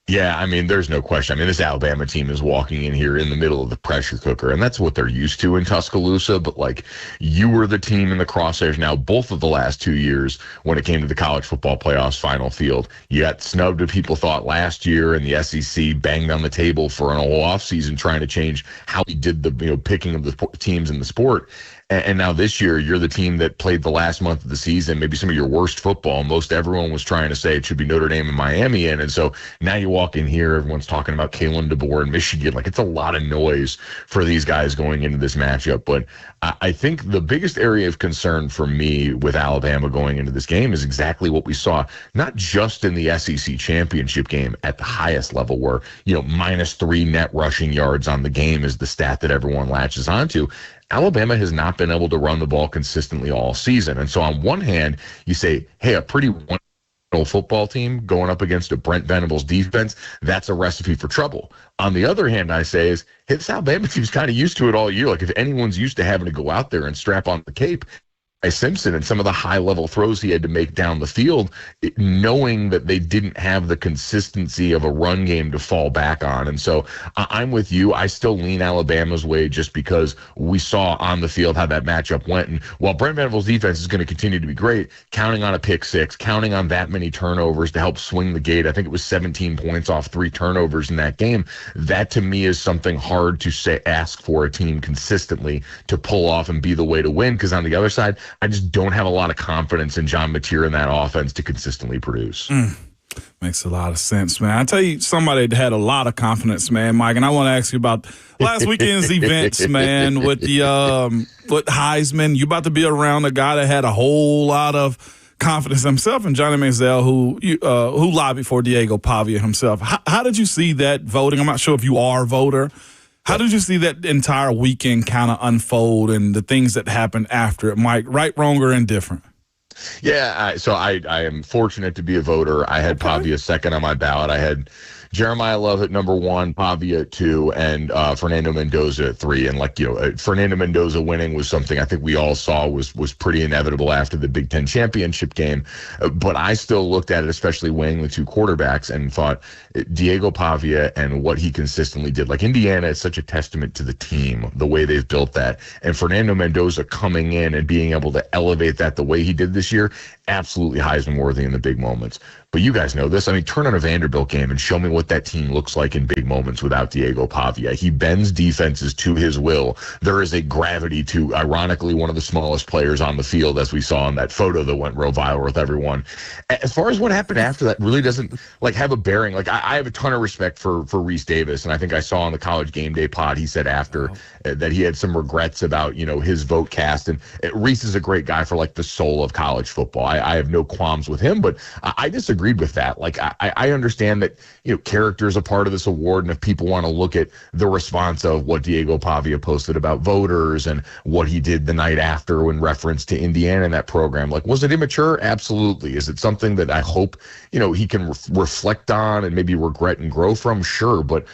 Yeah, I mean, there's no question. I mean, this Alabama team is walking in here in the middle of the pressure cooker, and that's what they're used to in Tuscaloosa. But, like, you were the team in the crosshairs now both of the last 2 years when it came to the college football playoffs final field. You got snubbed, what people thought last year, and the SEC banged on the table for an whole offseason trying to change how we did the picking of the teams in the sport. And now this year, you're the team that played the last month of the season, maybe some of your worst football. Most everyone was trying to say it should be Notre Dame and Miami in. And so now you walk in here, everyone's talking about Kalen DeBoer and Michigan. Like, it's a lot of noise for these guys going into this matchup. But I think the biggest area of concern for me with Alabama going into this game is exactly what we saw, not just in the SEC championship game at the highest level where, -3 net rushing yards on the game is the stat that everyone latches onto. Alabama has not been able to run the ball consistently all season. And so on one hand, you say, hey, a pretty wonderful football team going up against a Brent Venables defense, that's a recipe for trouble. On the other hand, I say is, hey, this Alabama team's kind of used to it all year. Like, if anyone's used to having to go out there and strap on the cape, Simpson and some of the high-level throws he had to make down the field, knowing that they didn't have the consistency of a run game to fall back on. And so I'm with you. I still lean Alabama's way just because we saw on the field how that matchup went. And while Brent Venables' defense is going to continue to be great, counting on a pick six, counting on that many turnovers to help swing the gate, I think it was 17 points off 3 turnovers in that game. That, to me, is something hard to ask for a team consistently to pull off and be the way to win, because on the other side, I just don't have a lot of confidence in John Mateer and that offense to consistently produce. Makes a lot of sense, man. I tell you, somebody that had a lot of confidence, man, Mike, and I want to ask you about last weekend's events, man, with the with Heisman. You about to be around a guy that had a whole lot of confidence himself, and Johnny Manziel, who lobbied for Diego Pavia himself. How did you see that voting? I'm not sure if you are a voter. How did you see that entire weekend kind of unfold and the things that happened after it, Mike? Right, wrong, or indifferent? Yeah, so I am fortunate to be a voter. I had Pavia second on my ballot. I had Jeremiah Love at number 1, Pavia at 2, and Fernando Mendoza at 3. And Fernando Mendoza winning was something I think we all saw was pretty inevitable after the Big Ten championship game. But I still looked at it, especially weighing the 2 quarterbacks, and thought Diego Pavia and what he consistently did. Like, Indiana is such a testament to the team, the way they've built that. And Fernando Mendoza coming in and being able to elevate that the way he did this year, absolutely Heisman worthy in the big moments. But you guys know this. I mean, turn on a Vanderbilt game and show me what that team looks like in big moments without Diego Pavia. He bends defenses to his will. There is a gravity to, ironically, one of the smallest players on the field, as we saw in that photo that went real viral with everyone. As far as what happened after that really doesn't have a bearing. Like, I have a ton of respect for Reese Davis, and I think I saw on the College Game Day pod he said after that he had some regrets about his vote cast. And Reese is a great guy for the soul of college football. I have no qualms with him, but I disagree with that. Like, I understand that, character is a part of this award. And if people want to look at the response of what Diego Pavia posted about voters and what he did the night after in reference to Indiana in that program, was it immature? Absolutely. Is it something that I hope, he can reflect on and maybe regret and grow from? Sure. But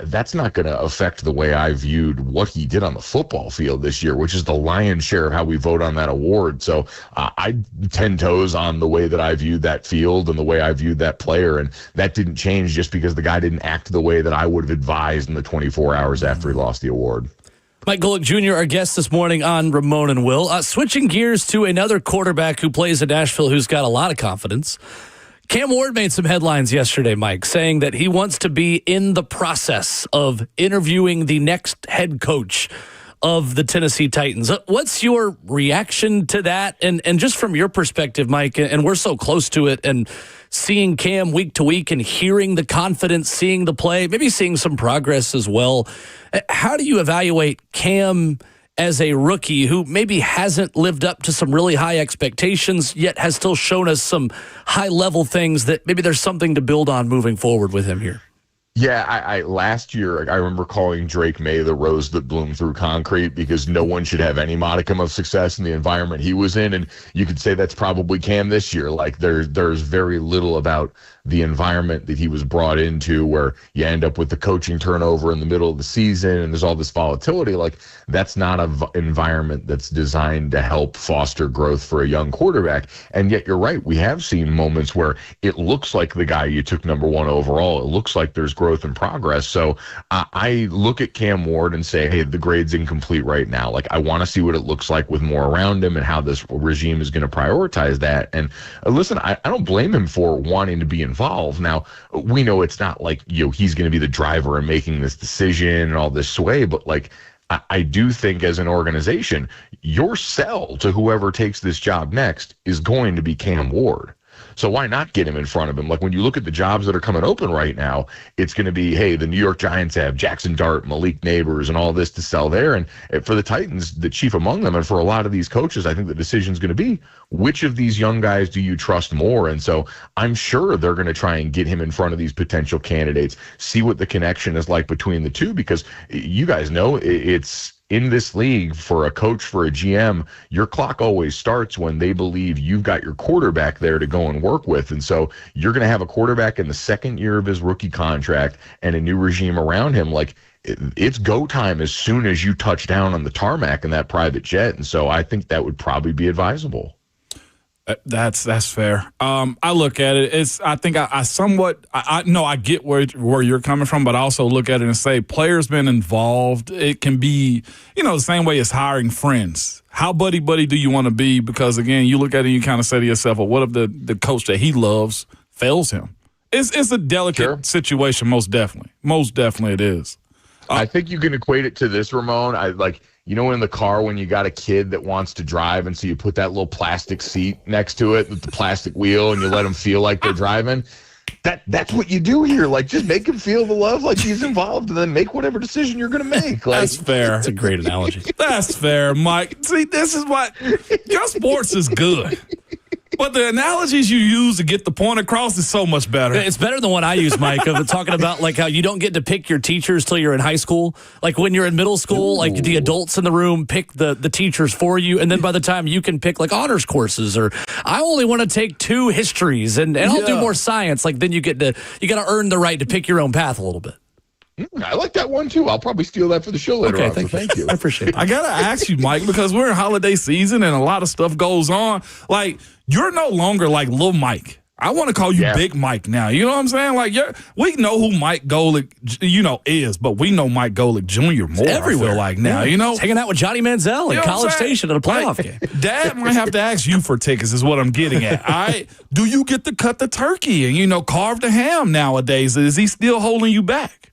that's not going to affect the way I viewed what he did on the football field this year, which is the lion's share of how we vote on that award. So I 10 toes on the way that I viewed that field and the way I viewed that player. And that didn't change just because the guy didn't act the way that I would have advised in the 24 hours after he lost the award. Mike Golic Jr., our guest this morning on Ramon and Will. Switching gears to another quarterback who plays in Nashville who's got a lot of confidence. Cam Ward made some headlines yesterday, Mike, saying that he wants to be in the process of interviewing the next head coach of the Tennessee Titans. What's your reaction to that? And just from your perspective, Mike, and we're so close to it, and seeing Cam week to week and hearing the confidence, seeing the play, maybe seeing some progress as well. How do you evaluate Cam as a rookie who maybe hasn't lived up to some really high expectations, yet has still shown us some high-level things that maybe there's something to build on moving forward with him here? Yeah, I last year I remember calling Drake May the rose that bloomed through concrete because no one should have any modicum of success in the environment he was in, and you could say that's probably Cam this year. Like there's very little about the environment that he was brought into where you end up with the coaching turnover in the middle of the season and there's all this volatility. Like that's not an environment that's designed to help foster growth for a young quarterback. And yet you're right, we have seen moments where it looks like the guy you took number 1 overall, it looks like there's growth and progress. So I look at Cam Ward and say, hey, the grade's incomplete right now. Like I want to see what it looks like with more around him and how this regime is going to prioritize that. And listen, I don't blame him for wanting to be involved. Now, we know it's not like, he's going to be the driver in making this decision and all this sway, but like, I do think as an organization, your sell to whoever takes this job next is going to be Cam Ward. So why not get him in front of him? Like when you look at the jobs that are coming open right now, it's going to be, hey, the New York Giants have Jackson Dart, Malik Neighbors, and all this to sell there. And for the Titans, the chief among them, and for a lot of these coaches, I think the decision is going to be, which of these young guys do you trust more? And so I'm sure they're going to try and get him in front of these potential candidates, see what the connection is like between the two, because you guys know it's in this league for a coach, for a GM, your clock always starts when they believe you've got your quarterback there to go and work with. And so you're going to have a quarterback in the second year of his rookie contract and a new regime around him. Like it's go time as soon as you touch down on the tarmac in that private jet. And so I think that would probably be advisable. That's fair. I look at it. I think I somewhat know I get where you're coming from, but I also look at it and say players been involved. It can be, the same way as hiring friends. How buddy do you want to be? Because again, you look at it and you kind of say to yourself, well, what if the coach that he loves fails him? It's a delicate situation, most definitely. Most definitely it is. I think you can equate it to this, Ramon. In the car when you got a kid that wants to drive, and so you put that little plastic seat next to it with the plastic wheel, and you let them feel like they're driving. That's what you do here. Like, just make him feel the love like he's involved, and then make whatever decision you're going to make. Like, that's fair. That's a great analogy. That's fair, Mike. See, this is what your sports is good. But the analogies you use to get the point across is so much better. It's better than what I use, Mike, of talking about like how you don't get to pick your teachers till you're in high school. Like when you're in middle school, like the adults in the room pick the teachers for you. And then by the time you can pick like honors courses, or I only want to take 2 histories and I'll do more science. Like then you got to earn the right to pick your own path a little bit. I like that one, too. I'll probably steal that for the show later on. Thank you. I appreciate it. I got to ask you, Mike, because we're in holiday season and a lot of stuff goes on. Like, you're no longer like Lil Mike. I want to call you Big Mike now. You know what I'm saying? Like, we know who Mike Golic, is, but we know Mike Golic Jr. more, everywhere. I feel like now, He's hanging out with Johnny Manziel in College Station at a playoff game. Dad might have to ask you for tickets is what I'm getting at. All right? Do you get to cut the turkey and, carve the ham nowadays? Is he still holding you back?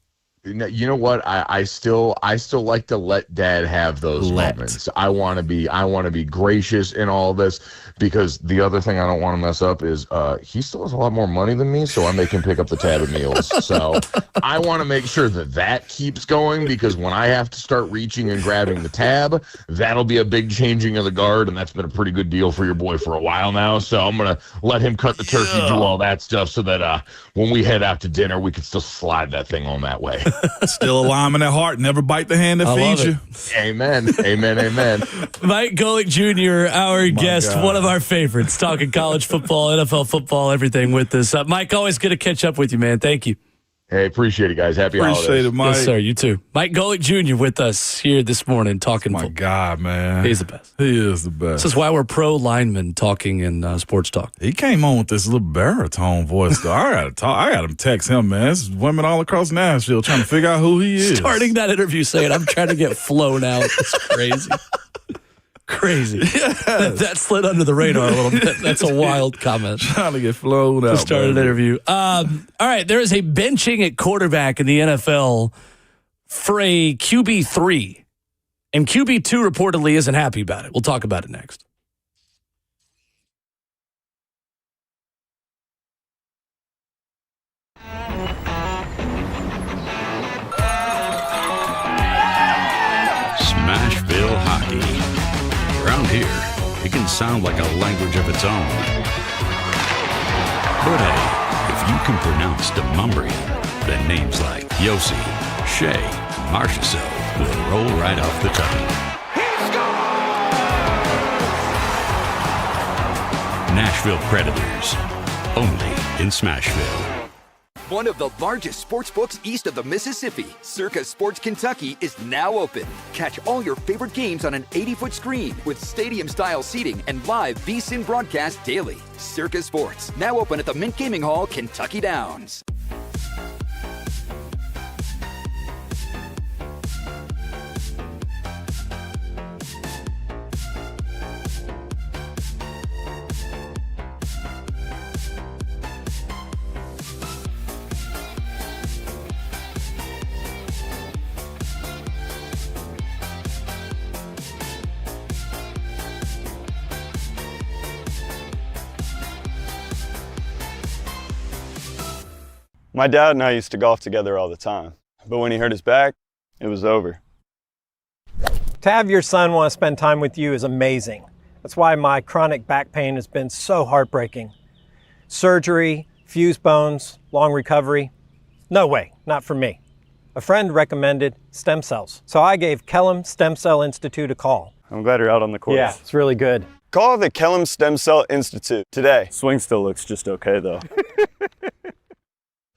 You know what? I still like to let Dad have those moments. I want to be gracious in all this, because the other thing I don't want to mess up is he still has a lot more money than me, so I make him pick up the tab of meals. So I want to make sure that keeps going, because when I have to start reaching and grabbing the tab, that'll be a big changing of the guard, and that's been a pretty good deal for your boy for a while now. So I'm gonna let him cut the turkey, do all that stuff, so that when we head out to dinner, we can still slide that thing on that way. Still a lineman at heart. Never bite the hand that feeds you. Amen. Amen. Amen. Mike Golic Jr., our guest, one of our favorites, talking college football, NFL football, everything with us. Mike, always good to catch up with you, man. Thank you. Hey, appreciate it, guys. Happy holidays. Appreciate it, Mike. Yes, sir. You too. Mike Golic Jr. with us here this morning talking football. My God, man. He's the best. He is the best. This is why we're pro linemen talking in sports talk. He came on with this little baritone voice, though. I got to text him, man. There's women all across Nashville trying to figure out who he is. Starting that interview saying, I'm trying to get flown out. It's crazy. Crazy. Yes. That slid under the radar a little bit. That's a wild comment. Trying to get flown out. To start an interview. All right, there is a benching at quarterback in the NFL for a QB3. And QB2 reportedly isn't happy about it. We'll talk about it next. Smashville hockey. Around here, it can sound like a language of its own. But hey, if you can pronounce Demumbrian, then names like Yossi, Shea, and Marchessault will roll right off the tongue. Nashville Predators, only in Smashville. One of the largest sports books east of the Mississippi, Circa Sports Kentucky, is now open. Catch all your favorite games on an 80-foot screen with stadium-style seating and live VSiN broadcast daily. Circa Sports, now open at the Mint Gaming Hall, Kentucky Downs. My dad and I used to golf together all the time, but when he hurt his back, it was over. To have your son want to spend time with you is amazing. That's why my chronic back pain has been so heartbreaking. Surgery, fused bones, long recovery. No way, not for me. A friend recommended stem cells, so I gave Kellum Stem Cell Institute a call. I'm glad you're out on the course. Yeah, it's really good. Call the Kellum Stem Cell Institute today. Swing still looks just okay though.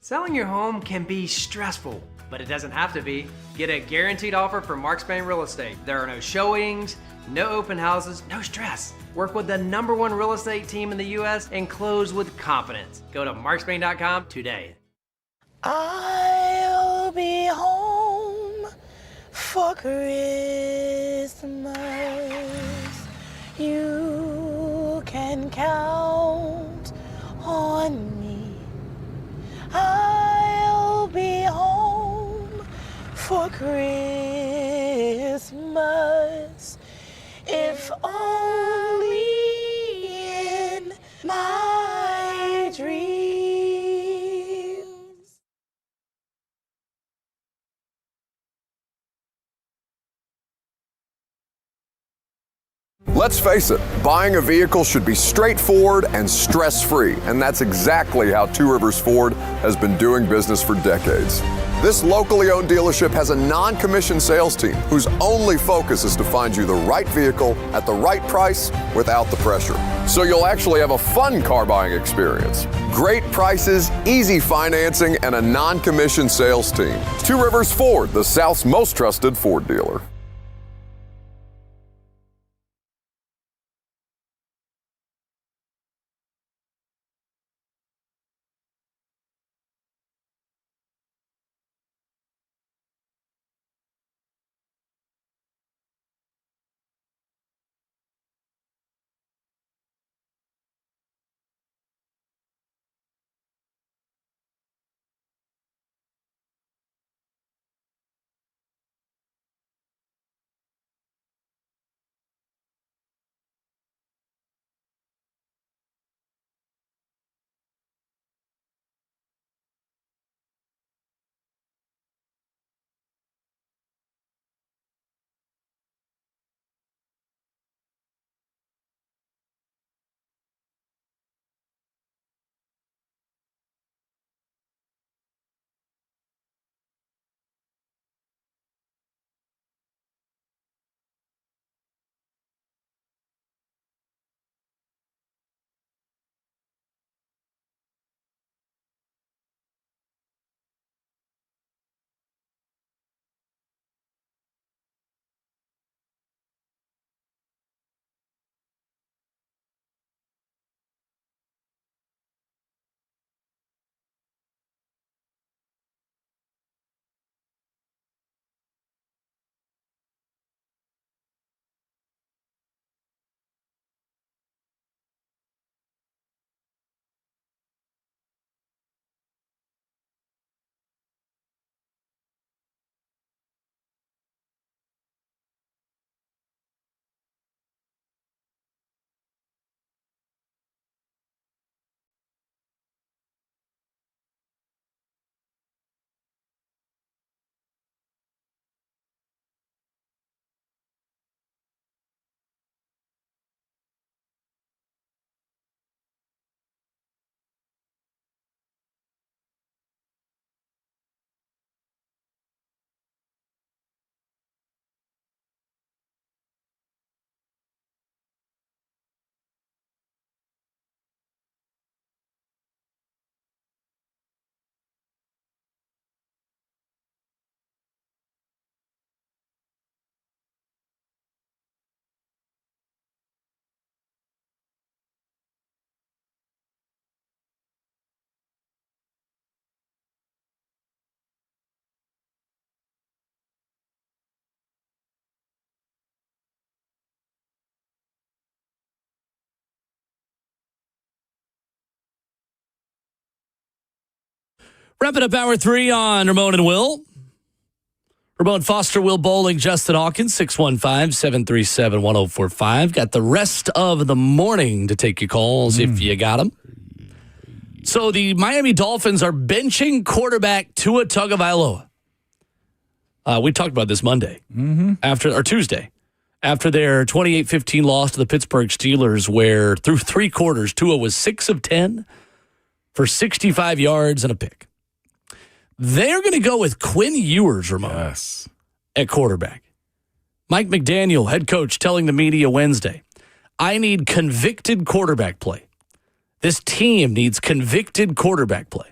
Selling your home can be stressful, but it doesn't have to be. Get a guaranteed offer from Mark Spain Real Estate. There are no showings, no open houses, no stress. Work with the #1 real estate team in the U.S. and close with confidence. Go to markspain.com today. I'll be home for Christmas. You can count on me. I'll be home for Christmas, if only in my dreams. Let's face it, buying a vehicle should be straightforward and stress-free, and that's exactly how Two Rivers Ford has been doing business for decades. This locally owned dealership has a non-commissioned sales team whose only focus is to find you the right vehicle at the right price without the pressure. So you'll actually have a fun car buying experience. Great prices, easy financing, and a non-commissioned sales team. Two Rivers Ford, the South's most trusted Ford dealer. Wrapping up hour 3 on Ramon and Will. Ramon Foster, Will Bowling, Justin Hawkins, 615-737-1045. Got the rest of the morning to take your calls if you got them. So the Miami Dolphins are benching quarterback Tua Tagovailoa. We talked about this Monday, Tuesday, after their 28-15 loss to the Pittsburgh Steelers, where through 3 quarters, Tua was 6 of 10 for 65 yards and a pick. They're going to go with Quinn Ewers, Ramon, at quarterback. Mike McDaniel, head coach, telling the media Wednesday, I need convicted quarterback play. This team needs convicted quarterback play.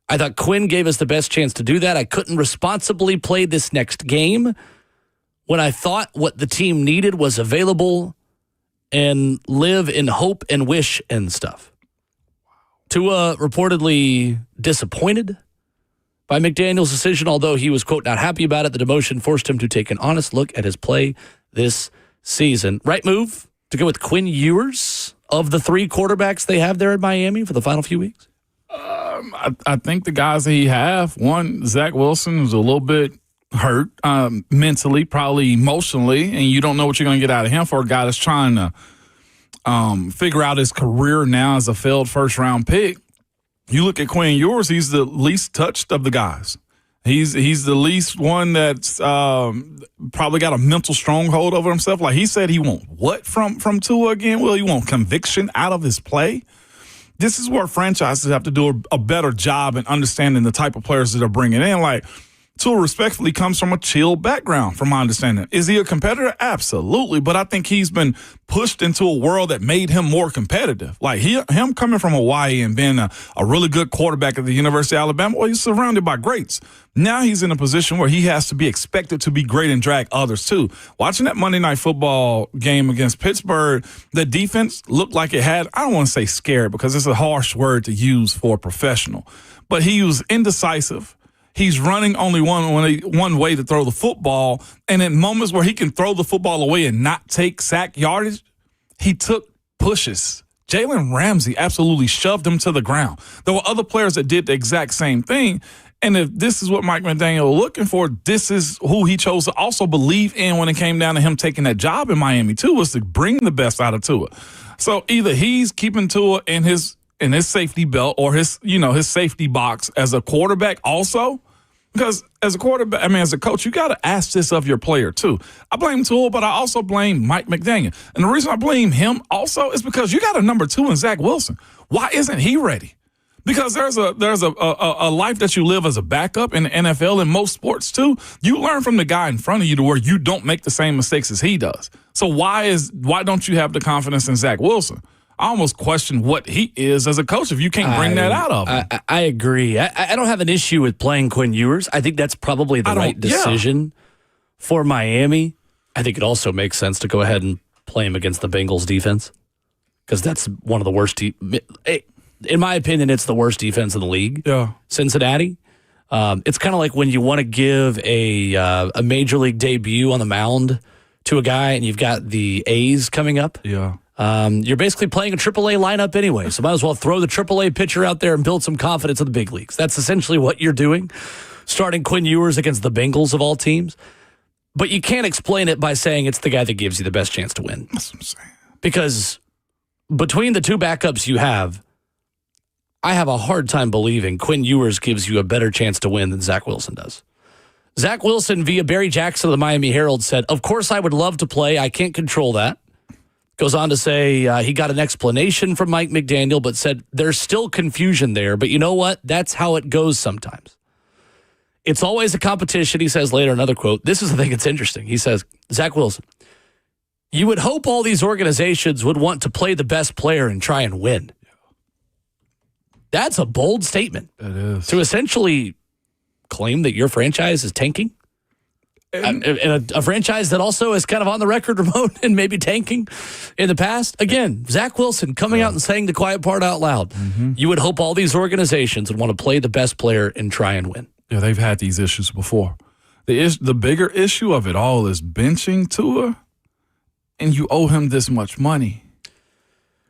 I thought Quinn gave us the best chance to do that. I couldn't responsibly play this next game when I thought what the team needed was available and live in hope and wish and stuff. Tua reportedly disappointed by McDaniel's decision, although he was, quote, not happy about it. The demotion forced him to take an honest look at his play this season. Right move to go with Quinn Ewers of the 3 quarterbacks they have there in Miami for the final few weeks? I think the guys that he have, one, Zach Wilson was a little bit hurt mentally, probably emotionally, and you don't know what you're going to get out of him for a guy that's trying to figure out his career now as a failed first-round pick. You look at Quinn Ewers, he's the least touched of the guys. He's the least one that's probably got a mental stronghold over himself. Like he said, he want what from Tua again? Well, he want conviction out of his play. This is where franchises have to do a better job in understanding the type of players that they're bringing in. Like Tua respectfully comes from a chill background, from my understanding. Is he a competitor? Absolutely. But I think he's been pushed into a world that made him more competitive. Like him coming from Hawaii and being a really good quarterback at the University of Alabama, well, he's surrounded by greats. Now he's in a position where he has to be expected to be great and drag others too. Watching that Monday Night Football game against Pittsburgh, the defense looked like it had, I don't want to say scared because it's a harsh word to use for a professional, but he was indecisive. He's running only one way to throw the football, and in moments where he can throw the football away and not take sack yardage, he took pushes. Jalen Ramsey absolutely shoved him to the ground. There were other players that did the exact same thing, and if this is what Mike McDaniel was looking for, this is who he chose to also believe in when it came down to him taking that job in Miami too, was to bring the best out of Tua. So either he's keeping Tua in his safety belt or his safety box as a quarterback also. Because as a quarterback, as a coach, you got to ask this of your player too. I blame Tua, but I also blame Mike McDaniel. And the reason I blame him also is because you got a number 2 in Zach Wilson. Why isn't he ready? Because there's a life that you live as a backup in the NFL and most sports too. You learn from the guy in front of you to where you don't make the same mistakes as he does. So why don't you have the confidence in Zach Wilson? I almost question what he is as a coach if you can't bring that out of him. I agree. I don't have an issue with playing Quinn Ewers. I think that's probably the right decision for Miami. I think it also makes sense to go ahead and play him against the Bengals defense because that's one of the worst. In my opinion, it's the worst defense in the league. Yeah, Cincinnati. It's kind of like when you want to give a major league debut on the mound to a guy and you've got the A's coming up. Yeah. You're basically playing a AAA lineup anyway, so might as well throw the AAA pitcher out there and build some confidence in the big leagues. That's essentially what you're doing, starting Quinn Ewers against the Bengals of all teams. But you can't explain it by saying it's the guy that gives you the best chance to win. That's what I'm saying. Because between the 2 backups you have, I have a hard time believing Quinn Ewers gives you a better chance to win than Zach Wilson does. Zach Wilson, via Barry Jackson of the Miami Herald, said, "Of course I would love to play. I can't control that." Goes on to say he got an explanation from Mike McDaniel, but said there's still confusion there. But you know what? That's how it goes sometimes. It's always a competition, he says later, another quote. This is the thing that's interesting. He says, Zach Wilson, you would hope all these organizations would want to play the best player and try and win. That's a bold statement. It is. To essentially claim that your franchise is tanking. And a franchise that also is kind of on the record, Ramon, and maybe tanking in the past. Again, Zach Wilson coming out and saying the quiet part out loud. Mm-hmm. You would hope all these organizations would want to play the best player and try and win. Yeah, they've had these issues before. The bigger issue of it all is benching Tua, and you owe him this much money.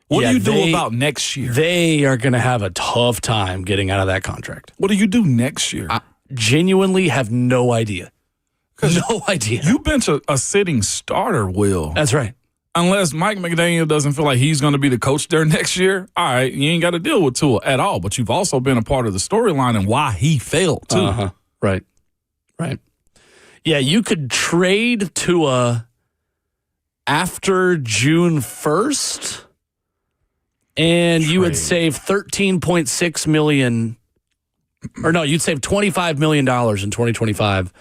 What do you do about next year? They are going to have a tough time getting out of that contract. What do you do next year? I genuinely have no idea. No idea. You bench a sitting starter, Will. That's right. Unless Mike McDaniel doesn't feel like he's going to be the coach there next year, all right, you ain't got to deal with Tua at all. But you've also been a part of the storyline and why he failed, too. Uh-huh. Right. Yeah, you could trade Tua after June 1st, and you would save $13.6 million. Or no, you'd save $25 million in 2025.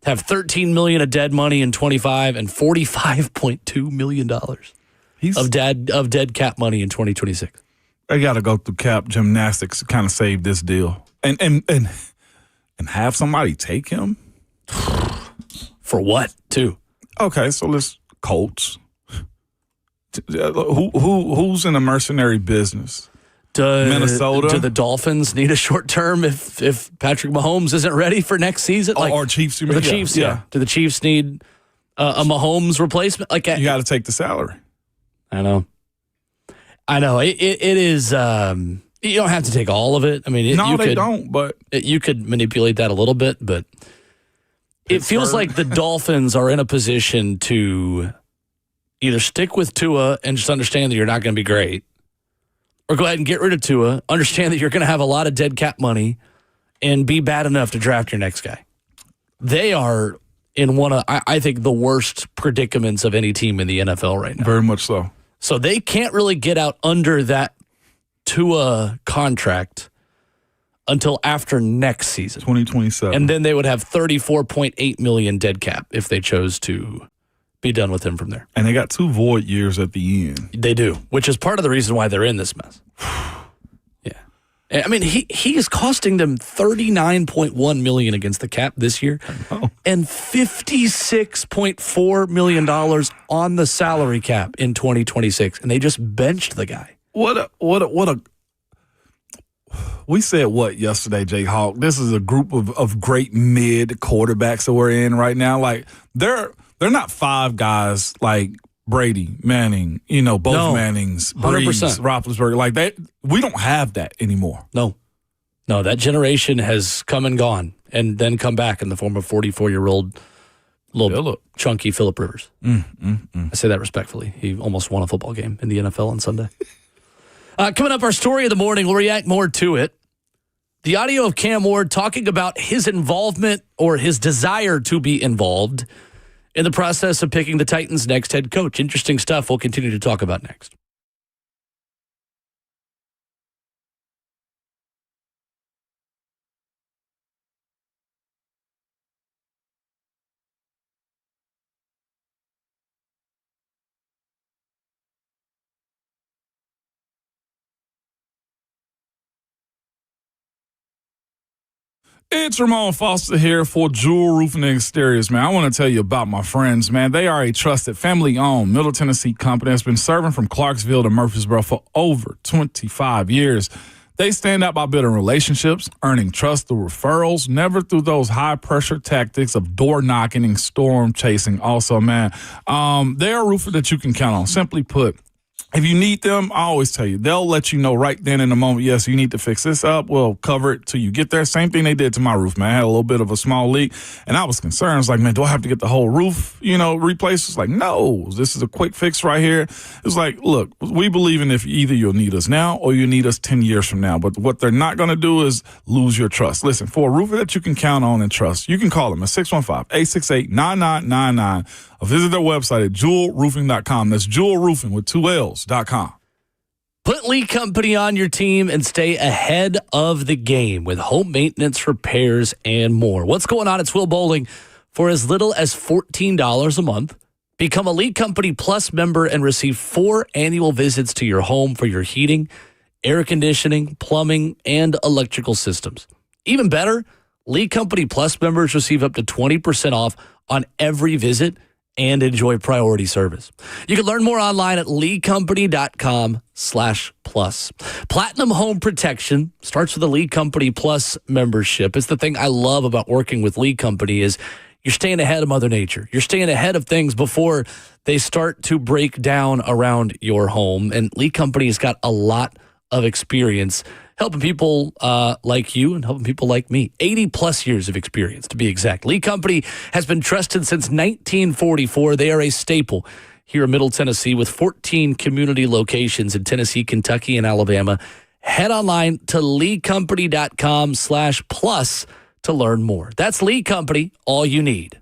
Have $13 million of dead money in 25 and $45.2 million of dead cap money in 2026. They got to go through cap gymnastics to kind of save this deal, and have somebody take him for what too? Okay, so let's Colts. Who's in the mercenary business? Minnesota. Do the Dolphins need a short term if Patrick Mahomes isn't ready for next season? Or Chiefs? The Chiefs, yeah. Do the Chiefs need a Mahomes replacement? You got to take the salary. I know. It is. You don't have to take all of it. I mean, they don't. But you could manipulate that a little bit. But it feels like the Dolphins are in a position to either stick with Tua and just understand that you're not going to be great, or go ahead and get rid of Tua, understand that you're going to have a lot of dead cap money, and be bad enough to draft your next guy. They are in one of, I think, the worst predicaments of any team in the NFL right now. Very much so. So they can't really get out under that Tua contract until after next season. 2027. And then they would have $34.8 million dead cap if they chose to be done with him from there. And they got 2 void years at the end. They do, which is part of the reason why they're in this mess. Yeah. I mean, he is costing them $39.1 million against the cap this year and $56.4 million on the salary cap in 2026. And they just benched the guy. What a we said what yesterday, Jay Hawk? This is a group of great mid quarterbacks that we're in right now. Like they're not 5 guys like Brady, Manning, both Mannings, Breeze, 100%. Roethlisberger. Like we don't have that anymore. No, that generation has come and gone and then come back in the form of 44-year-old little chunky Phillip Rivers. I say that respectfully. He almost won a football game in the NFL on Sunday. Coming up, our story of the morning, we'll react more to it. The audio of Cam Ward talking about his involvement or his desire to be involved in the process of picking the Titans' next head coach. Interesting stuff we'll continue to talk about next. It's Ramon Foster here for Jewel Roofing and Exteriors, man. I want to tell you about my friends, man. They are a trusted, family-owned Middle Tennessee company that's been serving from Clarksville to Murfreesboro for over 25 years. They stand out by building relationships, earning trust through referrals, never through those high-pressure tactics of door-knocking and storm chasing also, man. They're a roofer that you can count on. Simply put, if you need them, I always tell you, they'll let you know right then in the moment, yes, you need to fix this up. We'll cover it till you get there. Same thing they did to my roof, man. I had a little bit of a small leak, and I was concerned. I was like, man, do I have to get the whole roof, replaced? It's like, no, this is a quick fix right here. It's like, look, we believe in if either you'll need us now or you need us 10 years from now. But what they're not going to do is lose your trust. Listen, for a roofer that you can count on and trust, you can call them at 615-868-9999 or visit their website at jewelroofing.com. That's jewelroofing with 2 L's.com. Put Lee Company on your team and stay ahead of the game with home maintenance, repairs, and more. What's going on? It's Will Bowling. For as little as $14 a month, become a Lee Company Plus member and receive 4 annual visits to your home for your heating, air conditioning, plumbing, and electrical systems. Even better, Lee Company Plus members receive up to 20% off on every visit and enjoy priority service. You can learn more online at leecompany.com/plus. Platinum Home Protection starts with a Lee Company Plus membership. It's the thing I love about working with Lee Company is you're staying ahead of Mother Nature. You're staying ahead of things before they start to break down around your home. And Lee Company has got a lot of experience helping people like you and helping people like me. 80-plus years of experience, to be exact. Lee Company has been trusted since 1944. They are a staple here in Middle Tennessee with 14 community locations in Tennessee, Kentucky, and Alabama. Head online to leecompany.com/plus to learn more. That's Lee Company, all you need.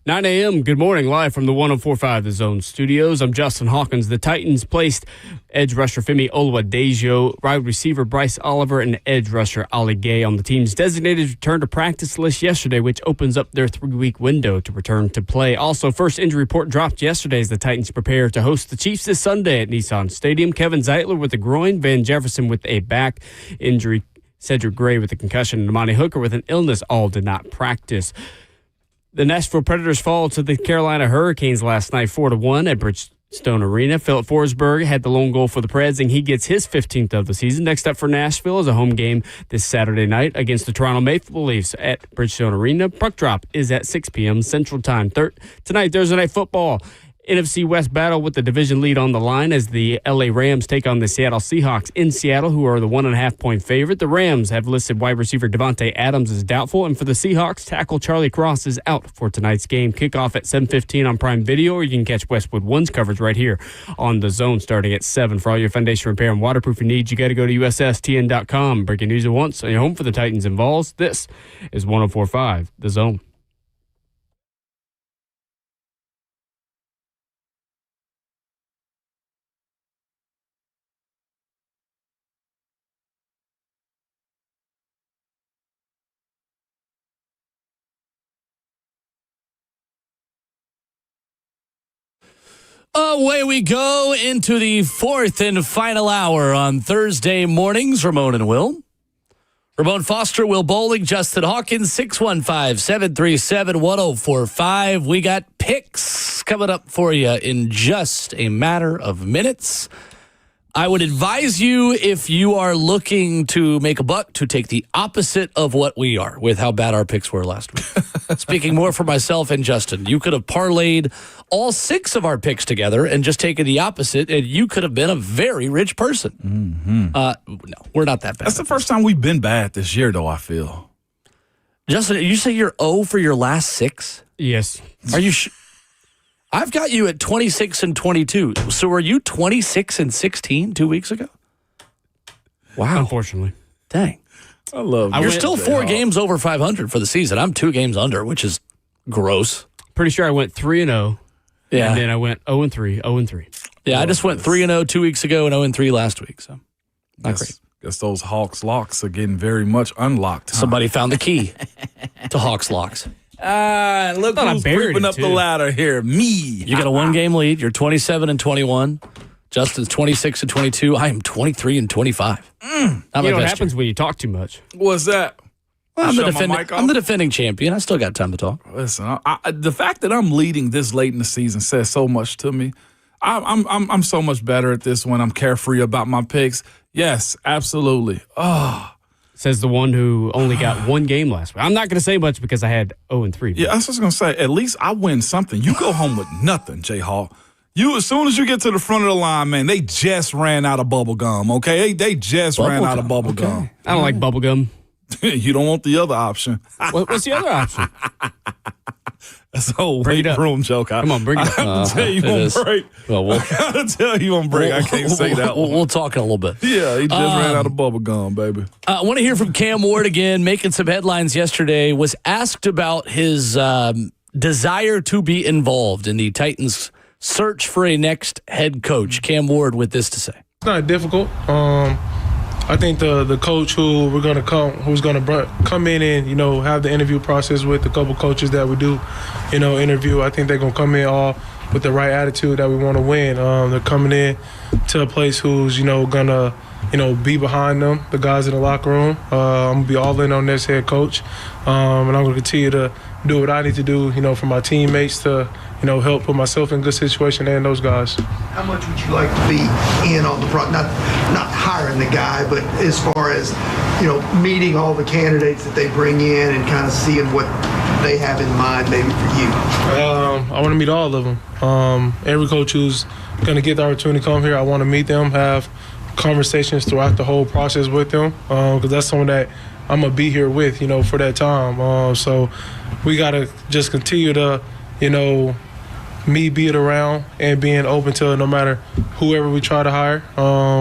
Nine a.m. Good morning, live from the 104.5 The Zone Studios. I'm Justin Hawkins. The Titans placed edge rusher Femi Oluwadejo, wide receiver Bryce Oliver, and edge rusher Ali Gay on the team's designated return to practice list yesterday, which opens up their 3-week window to return to play. Also, first injury report dropped yesterday as the Titans prepare to host the Chiefs this Sunday at Nissan Stadium. Kevin Zeitler with a groin, Van Jefferson with a back injury, Cedric Gray with a concussion, and Amani Hooker with an illness all did not practice. The Nashville Predators fall to the Carolina Hurricanes last night 4-1 at Bridgestone Arena. Philip Forsberg had the lone goal for the Preds, and he gets his 15th of the season. Next up for Nashville is a home game this Saturday night against the Toronto Maple Leafs at Bridgestone Arena. Puck drop is at 6 p.m. Central Time. Tonight, Thursday Night Football NFC West battle with the division lead on the line as the LA Rams take on the Seattle Seahawks in Seattle, who are the 1.5-point favorite. The Rams have listed wide receiver Devontae Adams as doubtful, and for the Seahawks, tackle Charlie Cross is out for tonight's game. Kickoff at 7:15 on Prime Video, or you can catch Westwood One's coverage right here on The Zone starting at 7. For all your foundation repair and waterproofing needs, you got to go to USSTN.com. Breaking news at once on your home for the Titans and Vols. This is 104.5 The Zone. Away we go into the fourth and final hour on Thursday mornings. Ramon and Will. Ramon Foster, Will Bowling, Justin Hawkins, 615-737-1045. We got picks coming up for you in just a matter of minutes. I would advise you, if you are looking to make a buck, to take the opposite of what we are with how bad our picks were last week. Speaking more for myself and Justin, you could have parlayed all 6 of our picks together and just taken the opposite, and you could have been a very rich person. Mm-hmm. No, we're not that bad. That's the first time we've been bad this year, though, I feel. Justin, you say you're 0 for your last 6? Yes. Are you I've got you at 26 and 22. So were you 26 and 16 2 weeks ago? Wow. Unfortunately. Dang. I love it. You're still 4 games over 500 for the season. I'm 2 games under, which is gross. Pretty sure I went 3-0. Yeah. And then I went 0-3, 0-3. Yeah, I just went 3-0 2 weeks ago and 0-3 last week. So not great. Guess those Hawks locks are getting very much unlocked. Huh? Somebody found the key to Hawks locks. Look who's creeping up the ladder here. Me. You got a 1-game lead. You're 27 and 21. Justin's 26 and 22. I am 23 and 25. You know what happens when you talk too much? What's that? I'm the defending champion. I still got time to talk. Listen, the fact that I'm leading this late in the season says so much to me. I'm so much better at this when I'm carefree about my picks. Yes, absolutely. Oh. Says the one who only got 1 game last week. I'm not going to say much because I had 0-3. Yeah, I was just going to say, at least I win something. You go home with nothing, J-Hawk. As soon as you get to the front of the line, man, they just ran out of bubble gum, okay? They just ran out of bubble gum. I don't like bubble gum. You don't want the other option. What's the other option? That's a whole weight room joke. Come on, bring it up. I have to tell you on break. Well, I got to tell you on break. I can't say that one. We'll talk in a little bit. Yeah, he just ran out of bubble gum, baby. I want to hear from Cam Ward again, making some headlines yesterday. Was asked about his desire to be involved in the Titans' search for a next head coach. Cam Ward with this to say. It's not difficult. I think the coach who's gonna come in and have the interview process with a couple coaches that we do, interview. I think they're gonna come in all with the right attitude that we want to win. They're coming in to a place who's gonna be behind them, the guys in the locker room. I'm gonna be all in on this head coach, and I'm gonna continue to do what I need to do, for my teammates to help put myself in a good situation and those guys. How much would you like to be in on the front? Not hiring the guy, but as far as meeting all the candidates that they bring in and kind of seeing what they have in mind, maybe for you. I want to meet all of them. Every coach who's going to get the opportunity to come here, I want to meet them, have conversations throughout the whole process with them, because that's someone that I'm gonna be here with, for that time. So we gotta just continue to, me being around and being open to no matter whoever we try to hire.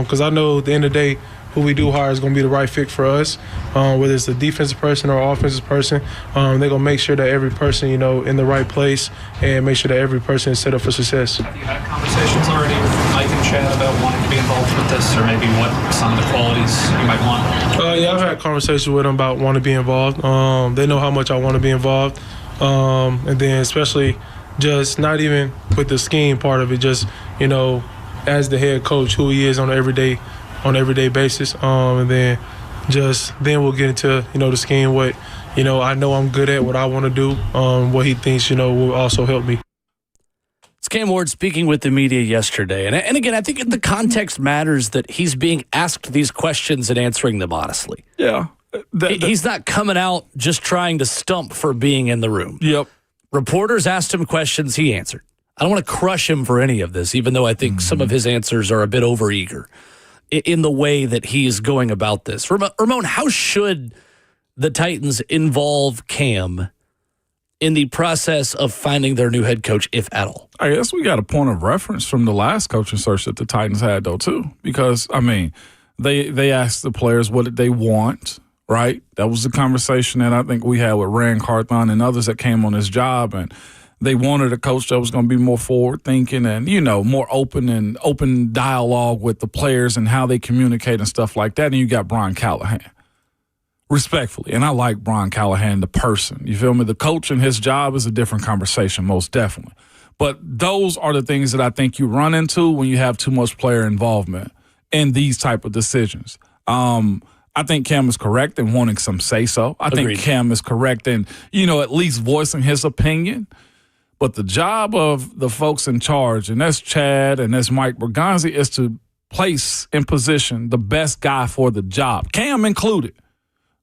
Because I know at the end of the day, who we do hire is going to be the right fit for us. Whether it's a defensive person or offensive person, they're going to make sure that every person, in the right place and make sure that every person is set up for success. Have you had conversations already with Mike and Chad about wanting to be involved with this, or maybe what some of the qualities you might want? Yeah, I've had conversations with them about wanting to be involved. They know how much I want to be involved. And then especially just not even with the scheme part of it, just, as the head coach, who he is on an everyday basis. And then we'll get into, the scheme, what, I know I'm good at, what I want to do, what he thinks, will also help me. It's Cam Ward speaking with the media yesterday. And again, I think the context matters that he's being asked these questions and answering them honestly. Yeah. He's not coming out just trying to stump for being in the room. Yep. Reporters asked him questions, he answered. I don't want to crush him for any of this, even though I think some of his answers are a bit overeager in the way that he is going about this. Ramon, how should the Titans involve Cam in the process of finding their new head coach, if at all? I guess we got a point of reference from the last coaching search that the Titans had, though, too. Because, I mean, they asked the players what did they want, right? That was the conversation that I think we had with Rand Carthon and others that came on this job. And they wanted a coach that was going to be more forward-thinking and, more open dialogue with the players and how they communicate and stuff like that. And you got Brian Callahan. Respectfully, and I like Brian Callahan, the person. You feel me? The coach and his job is a different conversation, most definitely. But those are the things that I think you run into when you have too much player involvement in these type of decisions. I think Cam is correct in wanting some say-so. I think Cam is correct in, at least voicing his opinion. But the job of the folks in charge, and that's Chad and that's Mike Berganzi, is to place in position the best guy for the job, Cam included.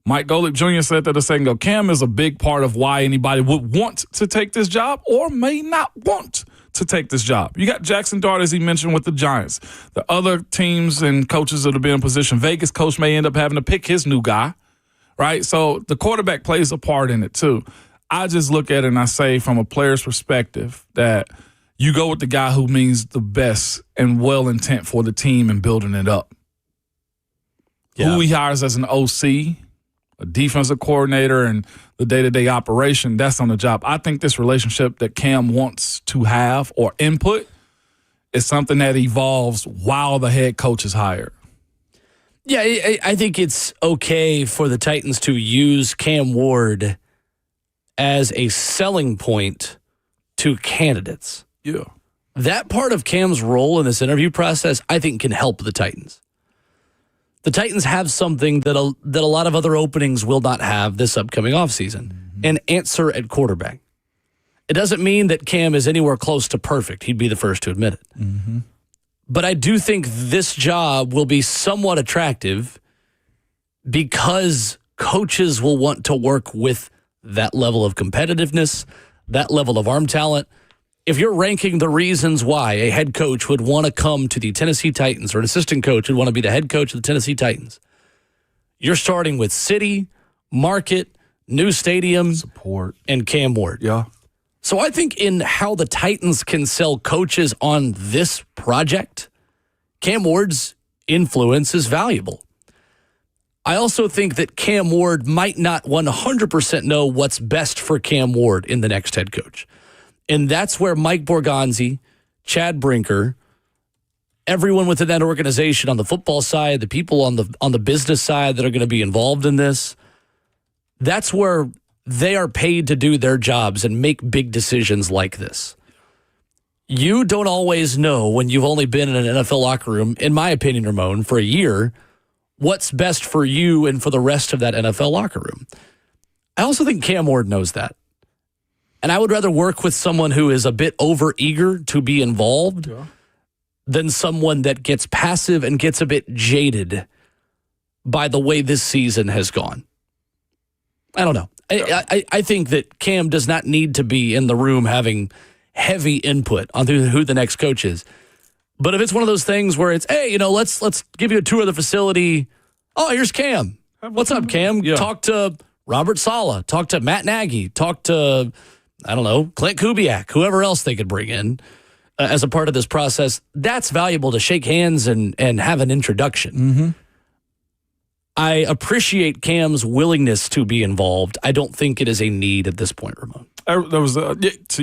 Mike Golic Jr. said that a second ago. Cam is a big part of why anybody would want to take this job or may not want to take this job. You got Jackson Dart, as he mentioned, with the Giants. The other teams and coaches that have been in position, Vegas coach may end up having to pick his new guy, right? So the quarterback plays a part in it too. I just look at it and I say from a player's perspective that you go with the guy who means the best and well intent for the team and building it up. Yeah. Who he hires as an OC, a defensive coordinator, and the day-to-day operation, that's on the job. I think this relationship that Cam wants to have or input is something that evolves while the head coach is hired. Yeah, I think it's okay for the Titans to use Cam Ward as a selling point to candidates. Yeah. That part of Cam's role in this interview process, I think, can help the Titans. The Titans have something that a lot of other openings will not have this upcoming offseason, an answer at quarterback. It doesn't mean that Cam is anywhere close to perfect. He'd be the first to admit it. But I do think this job will be somewhat attractive because coaches will want to work with that level of competitiveness, that level of arm talent. If you're ranking the reasons why a head coach would want to come to the Tennessee Titans or an assistant coach would want to be the head coach of the Tennessee Titans, you're starting with city, market, new stadium, support, and Cam Ward. Yeah. So I think in how the Titans can sell coaches on this project, Cam Ward's influence is valuable. I also think that Cam Ward might not 100% know what's best for Cam Ward in the next head coach. And that's where Mike Borgonzi, Chad Brinker, everyone within that organization on the football side, the people on the business side that are going to be involved in this, that's where they are paid to do their jobs and make big decisions like this. You don't always know when you've only been in an NFL locker room, in my opinion, Ramon, for a year, what's best for you and for the rest of that NFL locker room. I also think Cam Ward knows that. And I would rather work with someone who is a bit overeager to be involved than someone that gets passive and gets a bit jaded by the way this season has gone. I don't know. I think that Cam does not need to be in the room having heavy input on who the next coach is. But if it's one of those things where it's, hey, let's give you a tour of the facility. Oh, here's Cam. What's up, Cam? Yeah. Talk to Robert Saleh. Talk to Matt Nagy. Talk to, I don't know, Clint Kubiak, whoever else they could bring in as a part of this process. That's valuable to shake hands and have an introduction. I appreciate Cam's willingness to be involved. I don't think it is a need at this point, Ramon.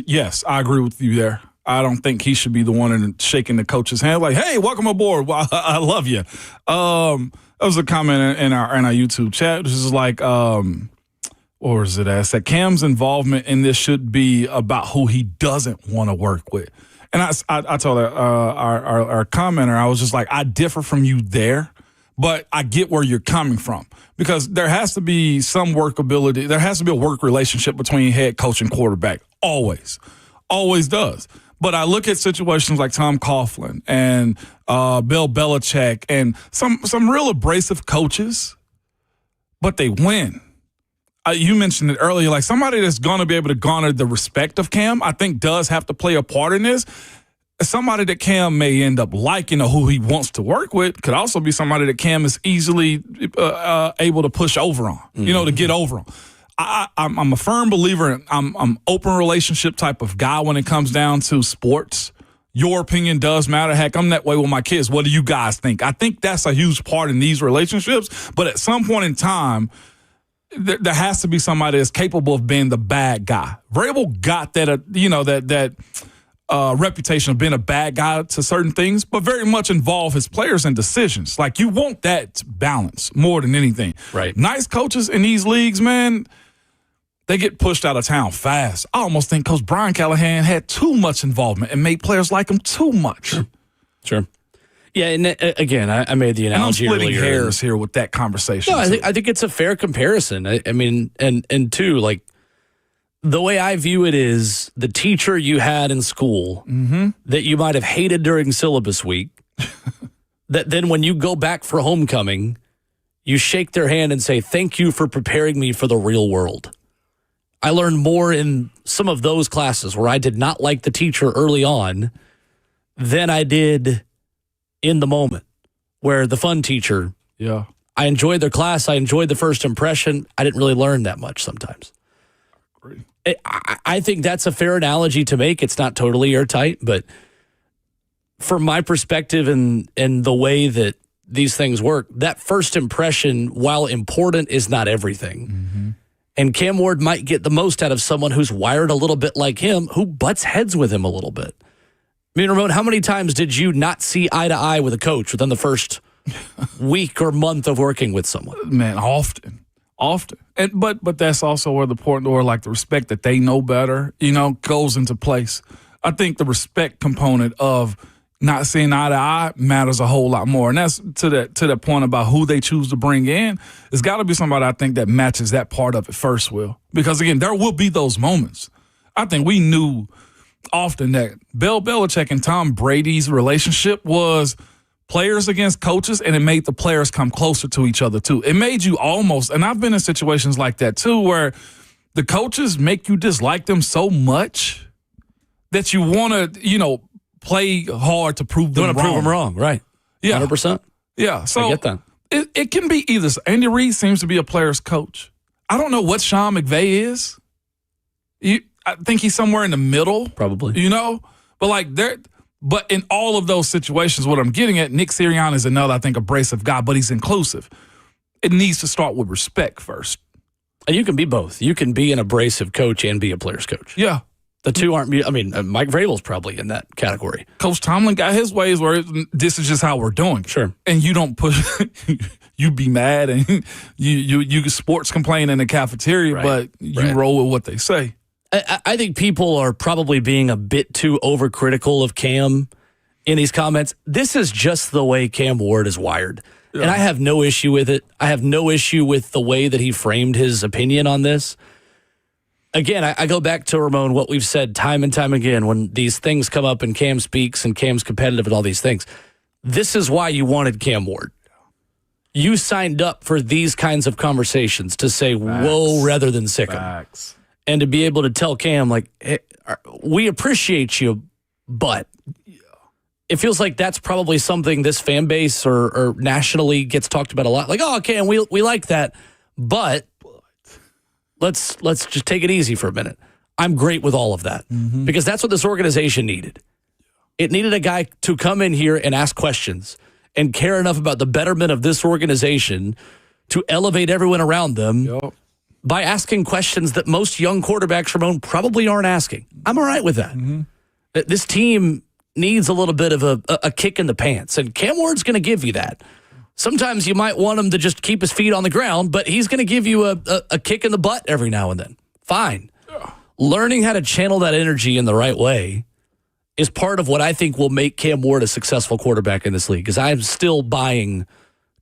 Yes, I agree with you there. I don't think he should be the one shaking the coach's hand like, hey, welcome aboard. Well, I love you. That was a comment in our YouTube chat. This is like, or is it as that Cam's involvement in this should be about who he doesn't want to work with. And I told our commenter, I was just like, I differ from you there, but I get where you're coming from because there has to be some workability. There has to be a work relationship between head coach and quarterback. Always does. But I look at situations like Tom Coughlin and Bill Belichick and some real abrasive coaches, but they win. you mentioned it earlier, like somebody that's going to be able to garner the respect of Cam, I think does have to play a part in this. Somebody that Cam may end up liking or who he wants to work with could also be somebody that Cam is easily able to push over on, to get over on. I'm a firm believer in I'm open relationship type of guy when it comes down to sports. Your opinion does matter. Heck, I'm that way with my kids. What do you guys think? I think that's a huge part in these relationships. But at some point in time, there has to be somebody that's capable of being the bad guy. Vrabel got that, reputation of being a bad guy to certain things, but very much involve his players in decisions. Like, you want that balance more than anything. Right. Nice coaches in these leagues, man, they get pushed out of town fast. I almost think Coach Brian Callahan had too much involvement and made players like him too much. Sure. Yeah, and again, I made the analogy and I'm splitting earlier. hairs here with that conversation. No, I think it's a fair comparison. I mean, and two, like, the way I view it is the teacher you had in school that you might have hated during syllabus week, that then when you go back for homecoming, you shake their hand and say, thank you for preparing me for the real world. I learned more in some of those classes where I did not like the teacher early on than I did in the moment, where the fun teacher, I enjoyed their class, I enjoyed the first impression. I didn't really learn that much sometimes. I think that's a fair analogy to make. It's not totally airtight, but from my perspective and the way that these things work, that first impression, while important, is not everything. And Cam Ward might get the most out of someone who's wired a little bit like him, who butts heads with him a little bit. I mean, Ramon, how many times did you not see eye to eye with a coach within the first week or month of working with someone? Man, often. And but that's also where the important, or like the respect that they know better, goes into place. I think the respect component of not seeing eye to eye matters a whole lot more. And that's to that point about who they choose to bring in. It's got to be somebody, I think, that matches that part of it first, Will. Because, again, there will be those moments. I think we knew often that Bill Belichick and Tom Brady's relationship was players against coaches, and it made the players come closer to each other, too. It made you almost, and I've been in situations like that, too, where the coaches make you dislike them so much that you want to, play hard to prove them wrong. You want to prove them wrong, right. Yeah. 100%. Yeah. So I get that. It can be either. Andy Reid seems to be a player's coach. I don't know what Sean McVay is. I think he's somewhere in the middle. Probably. But in all of those situations, what I'm getting at, Nick Sirianni is another, I think, abrasive guy, but he's inclusive. It needs to start with respect first. And you can be both. You can be an abrasive coach and be a player's coach. Yeah. The two aren't, Mike Vrabel's probably in that category. Coach Tomlin got his ways where this is just how we're doing. Sure. And you don't push, you be mad and you sports complain in the cafeteria, but you roll with what they say. I think people are probably being a bit too overcritical of Cam in these comments. This is just the way Cam Ward is wired. Yeah. And I have no issue with it. I have no issue with the way that he framed his opinion on this. Again, I go back to, Ramon, what we've said time and time again when these things come up and Cam speaks and Cam's competitive and all these things. This is why you wanted Cam Ward. You signed up for these kinds of conversations to say, whoa, rather than sick him. And to be able to tell Cam, like, hey, we appreciate you, but it feels like that's probably something this fan base or nationally gets talked about a lot. Like, oh, Cam, we like that, but let's just take it easy for a minute. I'm great with all of that because that's what this organization needed. It needed a guy to come in here and ask questions and care enough about the betterment of this organization to elevate everyone around them by asking questions that most young quarterbacks, Ramon, probably aren't asking. I'm all right with that. This team needs a little bit of a kick in the pants, and Cam Ward's going to give you that. Sometimes you might want him to just keep his feet on the ground, but he's going to give you a kick in the butt every now and then. Fine. Learning how to channel that energy in the right way is part of what I think will make Cam Ward a successful quarterback in this league, because I'm still buying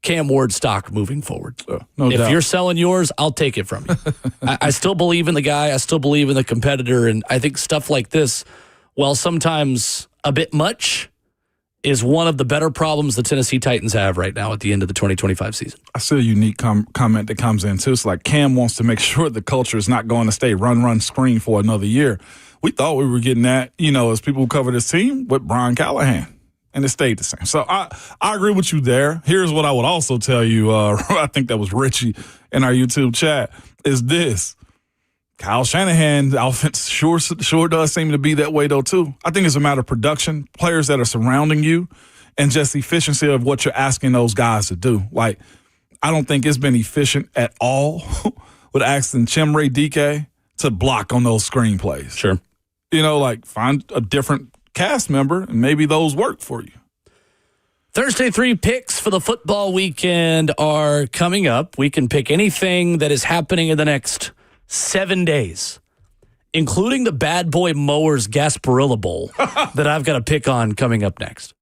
Cam Ward stock moving forward. No if doubt. you're selling yours, I'll take it from you. I still believe in the guy. I still believe in the competitor, and I think stuff like this, while sometimes a bit much, is one of the better problems the Tennessee Titans have right now at the end of the 2025 season. I see a unique comment that comes in, too. It's like Cam wants to make sure the culture is not going to stay run, screen for another year. We thought we were getting that, as people who cover this team with Brian Callahan, and it stayed the same. So I agree with you there. Here's what I would also tell you. I think that was Richie in our YouTube chat, is this. Kyle Shanahan's offense sure does seem to be that way, though, too. I think it's a matter of production, players that are surrounding you, and just efficiency of what you're asking those guys to do. Like, I don't think it's been efficient at all with asking Chimere DK to block on those screenplays. Sure. Find a different cast member, and maybe those work for you. Thursday 3 picks for the football weekend are coming up. We can pick anything that is happening in the next 7 days, including the Bad Boy Mowers Gasparilla Bowl that I've got to pick on coming up next.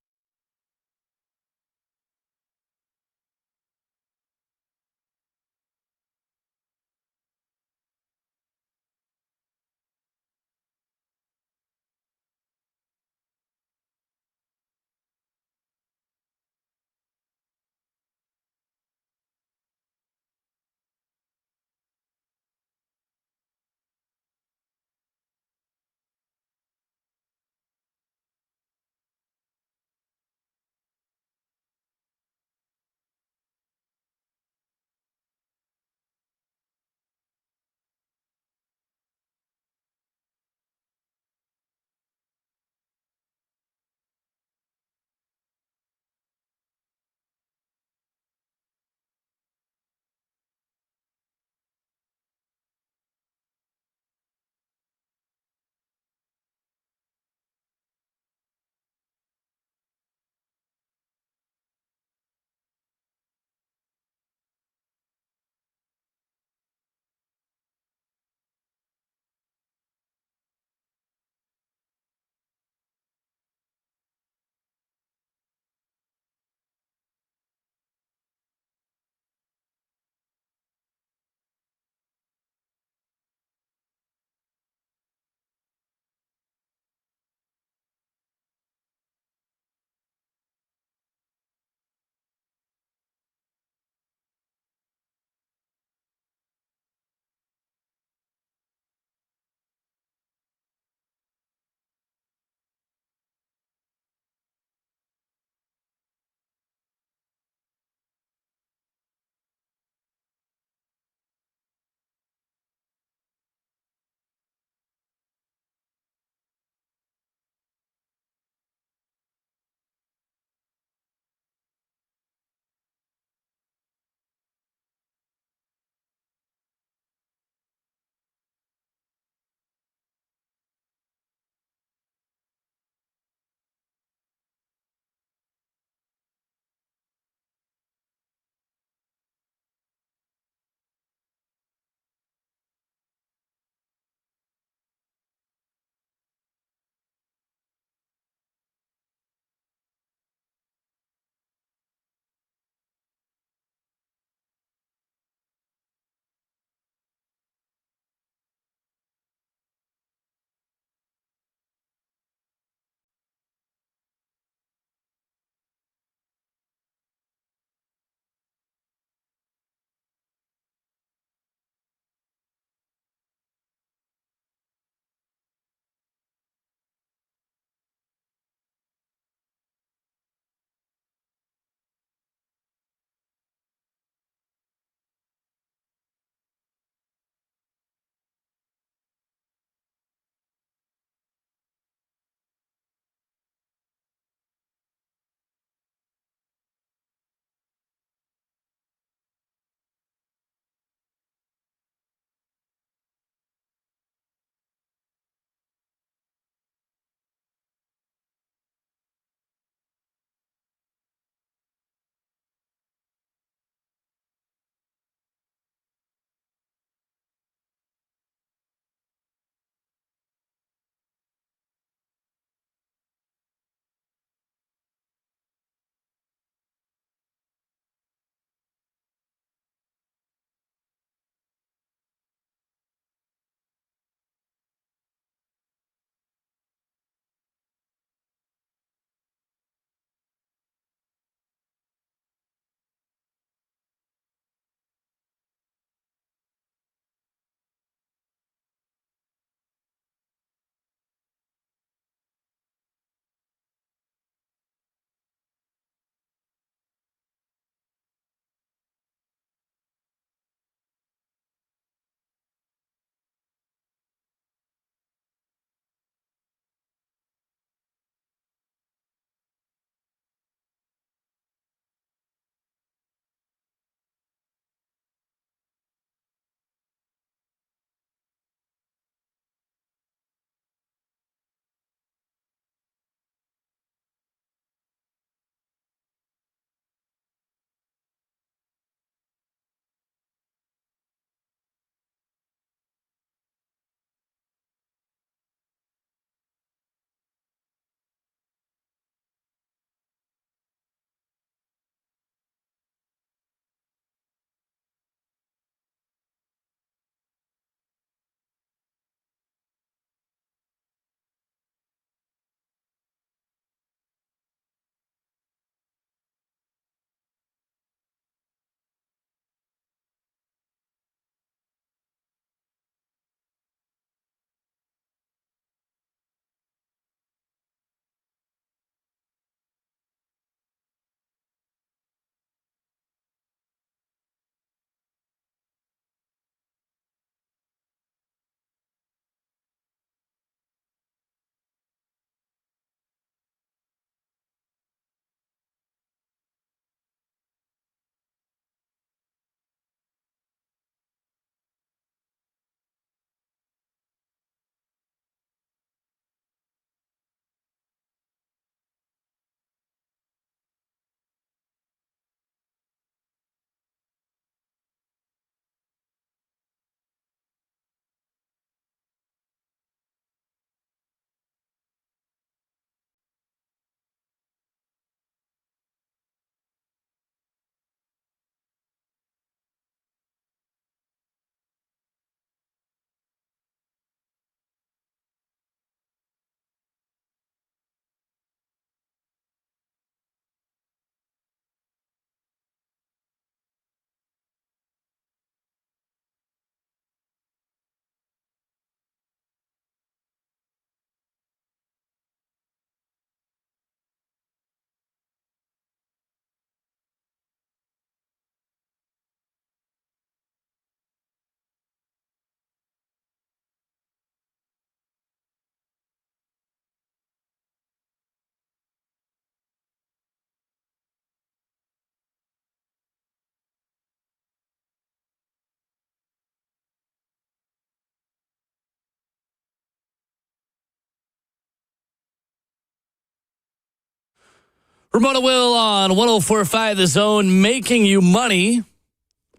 Ramona Will on 104.5 The Zone, making you money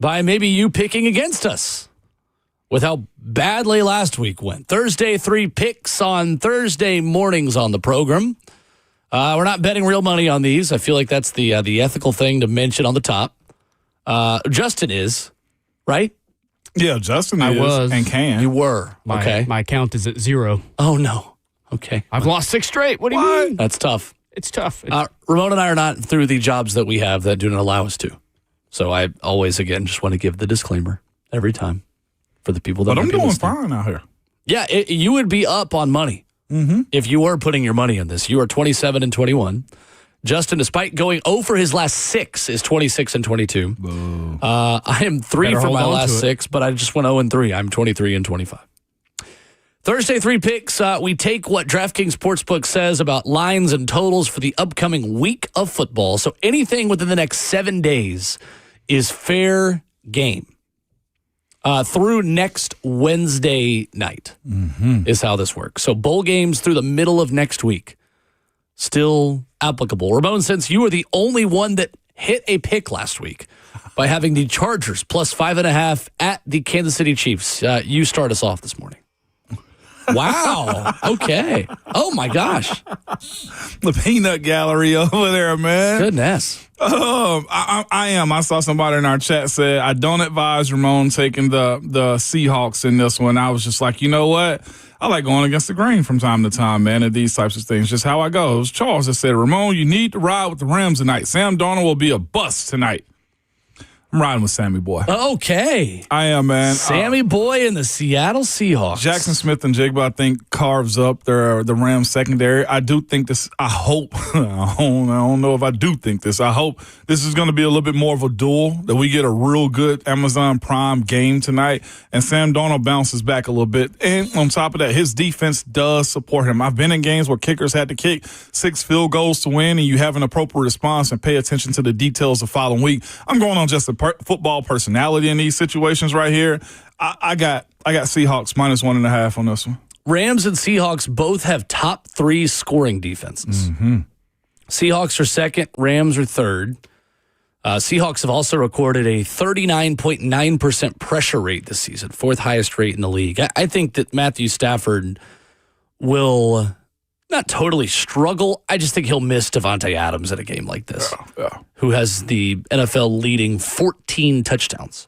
by maybe you picking against us with how badly last week went. Thursday, 3 picks on Thursday mornings on the program. We're not betting real money on these. I feel like that's the ethical thing to mention on the top. Justin is, right? Yeah, Justin I is was. and can. You were. Okay. My count is at 0. Oh, no. Okay. I've lost 6 straight. What do you mean? That's tough. It's tough. Ramon and I are not through the jobs that we have that do not allow us to. So I always, again, just want to give the disclaimer every time for the people that But might I'm be doing listening. fine out here. Yeah, you would be up on money if you were putting your money in this. You are 27 and 21. Justin, despite going 0 for his last 6, is 26 and 22. I am 3 Better for hold my on last to it. 6, but I just went 0 and 3. I'm 23 and 25. Thursday, 3 picks. We take what DraftKings Sportsbook says about lines and totals for the upcoming week of football. So anything within the next 7 days is fair game. Through next Wednesday night is how this works. So bowl games through the middle of next week, still applicable. Ramon, since you were the only one that hit a pick last week by having the Chargers plus 5.5 at the Kansas City Chiefs, you start us off this morning. Wow. Okay. Oh, my gosh. The peanut gallery over there, man. Goodness. I am. I saw somebody in our chat said, I don't advise Ramon taking the Seahawks in this one. I was just like, you know what? I like going against the grain from time to time, man, and these types of things. Just how I go. It was Charles that said, Ramon, you need to ride with the Rams tonight. Sam Darnold will be a bust tonight. I'm riding with Sammy Boy. Okay. I am, man. Sammy Boy and the Seattle Seahawks. Jackson Smith and Jigba, I think, carves up the Rams secondary. I do think this, I hope, I don't know if I do think this. I hope this is going to be a little bit more of a duel, that we get a real good Amazon Prime game tonight, and Sam Darnold bounces back a little bit. And on top of that, his defense does support him. I've been in games where kickers had to kick 6 field goals to win, and you have an appropriate response and pay attention to the details the following week. I'm going on just a football personality in these situations right here. I got Seahawks minus 1.5 on this one. Rams and Seahawks both have top 3 scoring defenses. Seahawks are second, Rams are third. Seahawks have also recorded a 39.9% pressure rate this season, 4th highest rate in the league. I think that Matthew Stafford will not totally struggle. I just think he'll miss Devontae Adams in a game like this, who has the NFL leading 14 touchdowns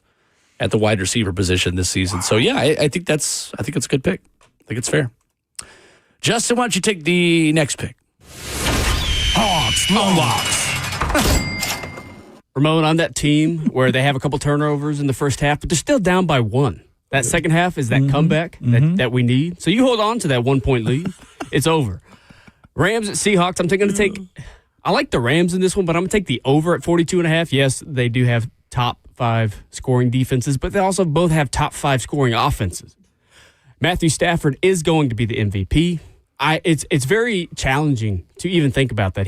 at the wide receiver position this season. So yeah, I think it's a good pick. I think it's fair. Justin, why don't you take the next pick? Hawks, long locks. Ramon, on that team where they have a couple turnovers in the first half, but they're still down by 1. That second half is that comeback that we need. So you hold on to that 1-point lead. It's over. Rams at Seahawks, I'm going to take – I like the Rams in this one, but I'm going to take the over at 42.5. Yes, they do have top 5 scoring defenses, but they also both have top 5 scoring offenses. Matthew Stafford is going to be the MVP. It's very challenging to even think about that.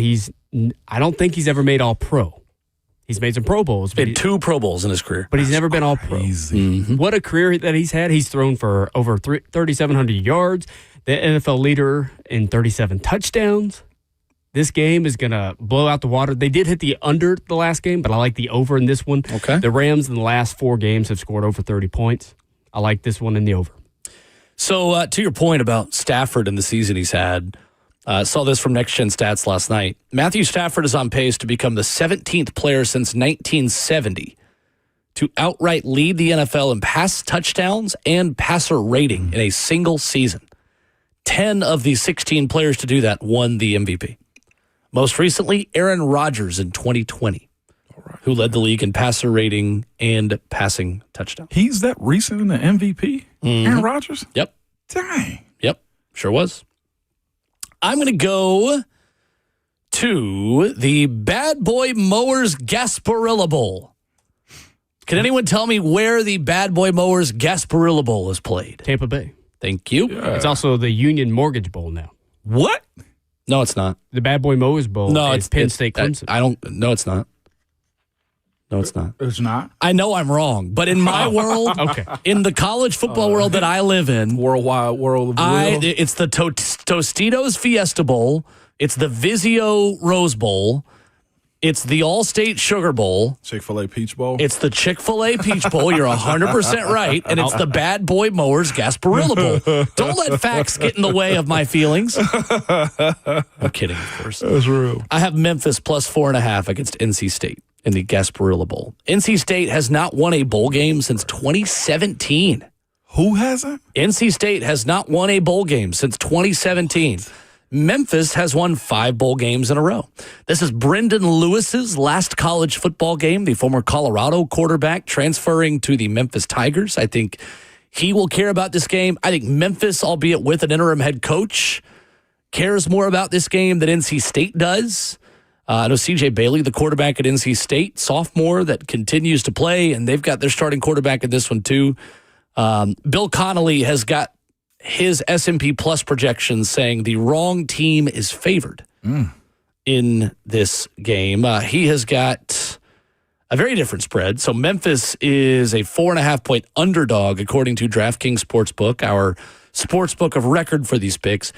I don't think he's ever made All-Pro. He's made some Pro Bowls. Made 2 Pro Bowls in his career. But he's never been All-Pro. What a career that he's had. He's thrown for over 3,700 yards, the NFL leader in 37 touchdowns. This game is going to blow out the water. They did hit the under the last game, but I like the over in this one. Okay. The Rams in the last 4 games have scored over 30 points. I like this one in the over. So to your point about Stafford and the season he's had, saw this from Next Gen Stats last night. Matthew Stafford is on pace to become the 17th player since 1970 to outright lead the NFL in pass touchdowns and passer rating in a single season. 10 of the 16 players to do that won the MVP. Most recently, Aaron Rodgers in 2020, who led the league in passer rating and passing touchdowns. He's that recent in the MVP? Aaron Rodgers? Yep. Dang. Yep. Sure was. I'm going to go to the Bad Boy Mowers Gasparilla Bowl. Can anyone tell me where the Bad Boy Mowers Gasparilla Bowl is played? Tampa Bay. Thank you. Yeah. It's also the Union Mortgage Bowl now. What? No, it's not. The Bad Boy Mowers Bowl is Penn State Clemson. No, it's not. No, it's not. It's not? I know I'm wrong, but in my world, in the college football world that I live in, worldwide world of it's the Tostitos Fiesta Bowl. It's the Vizio Rose Bowl. It's the All-State Sugar Bowl. Chick-fil-A Peach Bowl. It's the Chick-fil-A Peach Bowl. You're 100% right. And it's the Bad Boy Mowers Gasparilla Bowl. Don't let facts get in the way of my feelings. I'm kidding, of course. That's real. I have Memphis plus 4.5 against NC State in the Gasparilla Bowl. NC State has not won a bowl game since 2017. Who hasn't? NC State has not won a bowl game since 2017. Memphis has won 5 bowl games in a row. This is Brendan Lewis's last college football game, the former Colorado quarterback transferring to the Memphis Tigers. I think he will care about this game. I think Memphis, albeit with an interim head coach, cares more about this game than NC State does. I know CJ Bailey, the quarterback at NC State, sophomore that continues to play, and they've got their starting quarterback in this one too. Bill Connolly has got his S&P Plus projections saying the wrong team is favored in this game. He has got a very different spread. So Memphis is a 4.5-point underdog, according to DraftKings Sportsbook, our sportsbook of record for these picks.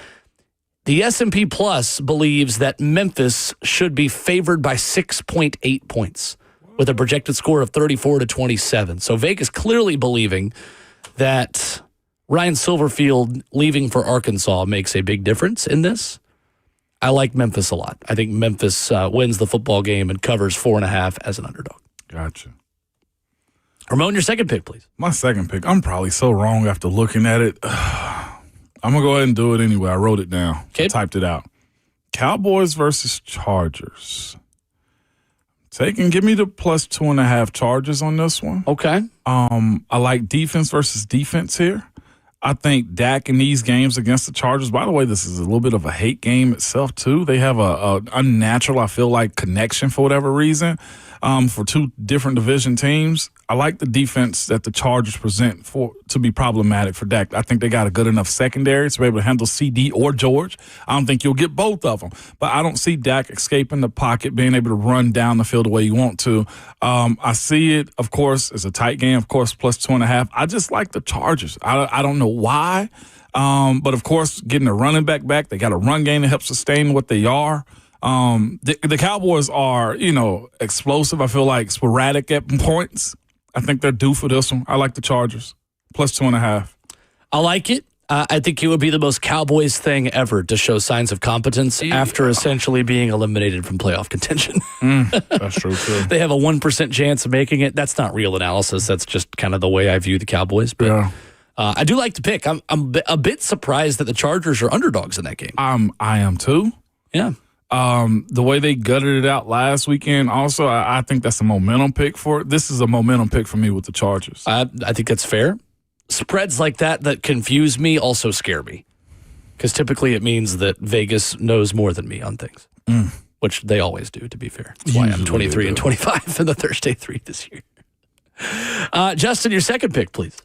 The S&P Plus believes that Memphis should be favored by 6.8 points with a projected score of 34-27. So Vegas clearly believing that Ryan Silverfield leaving for Arkansas makes a big difference in this. I like Memphis a lot. I think Memphis wins the football game and covers 4.5 as an underdog. Gotcha. Ramon, your second pick, please. My second pick. I'm probably so wrong after looking at it. I'm going to go ahead and do it anyway. I wrote it down. Okay. I typed it out. Cowboys versus Chargers. Give me the plus 2.5 Chargers on this one. Okay. I like defense versus defense here. I think Dak in these games against the Chargers, by the way, this is a little bit of a hate game itself too. They have a unnatural, I feel like, connection for whatever reason for two different division teams. I like the defense that the Chargers present to be problematic for Dak. I think they got a good enough secondary to be able to handle CD or George. I don't think you'll get both of them, but I don't see Dak escaping the pocket, being able to run down the field the way you want to. I see it, of course, as a tight game, of course, plus 2.5. I just like the Chargers. I don't know why, but of course, getting a running back, they got a run game that helps sustain what they are. The Cowboys are, explosive. I feel like sporadic at points. I think they're due for this one. I like the Chargers. Plus 2.5. I like it. I think it would be the most Cowboys thing ever to show signs of competence after essentially being eliminated from playoff contention. That's true, too. They have a 1% chance of making it. That's not real analysis. That's just kind of the way I view the Cowboys. But yeah. I do like the pick. I'm a bit surprised that the Chargers are underdogs in that game. I am, too. Yeah. The way they gutted it out last weekend, also, I think that's a momentum pick for it. This is a momentum pick for me with the Chargers. I think that's fair. Spreads like that confuse me also scare me, because typically it means that Vegas knows more than me on things, which they always do, to be fair. That's why I'm 23 and 25 in the Thursday 3 this year. Justin, your second pick, please.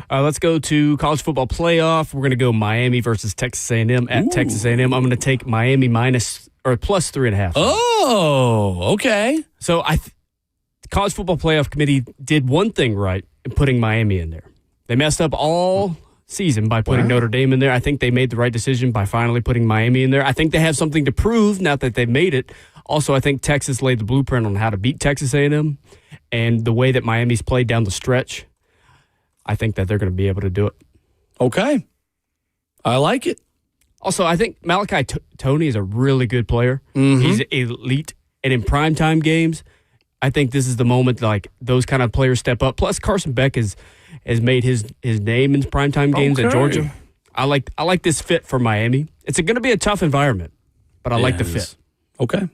Let's go to college football playoff. We're going to go Miami versus Texas A&M at Texas A&M. I'm going to take Miami plus 3.5. Oh, okay. So the college football playoff committee did one thing right in putting Miami in there. They messed up all season by putting Notre Dame in there. I think they made the right decision by finally putting Miami in there. I think they have something to prove now that they've made it. Also, I think Texas laid the blueprint on how to beat Texas A&M, and the way that Miami's played down the stretch, I think that they're going to be able to do it. Okay. I like it. Also, I think Malachi Toney is a really good player. Mm-hmm. He's elite. And in primetime games, I think this is the moment like those kind of players step up. Plus, Carson Beck has made his name in primetime games at Georgia. I like this fit for Miami. It's going to be a tough environment, but I like the fit. Okay.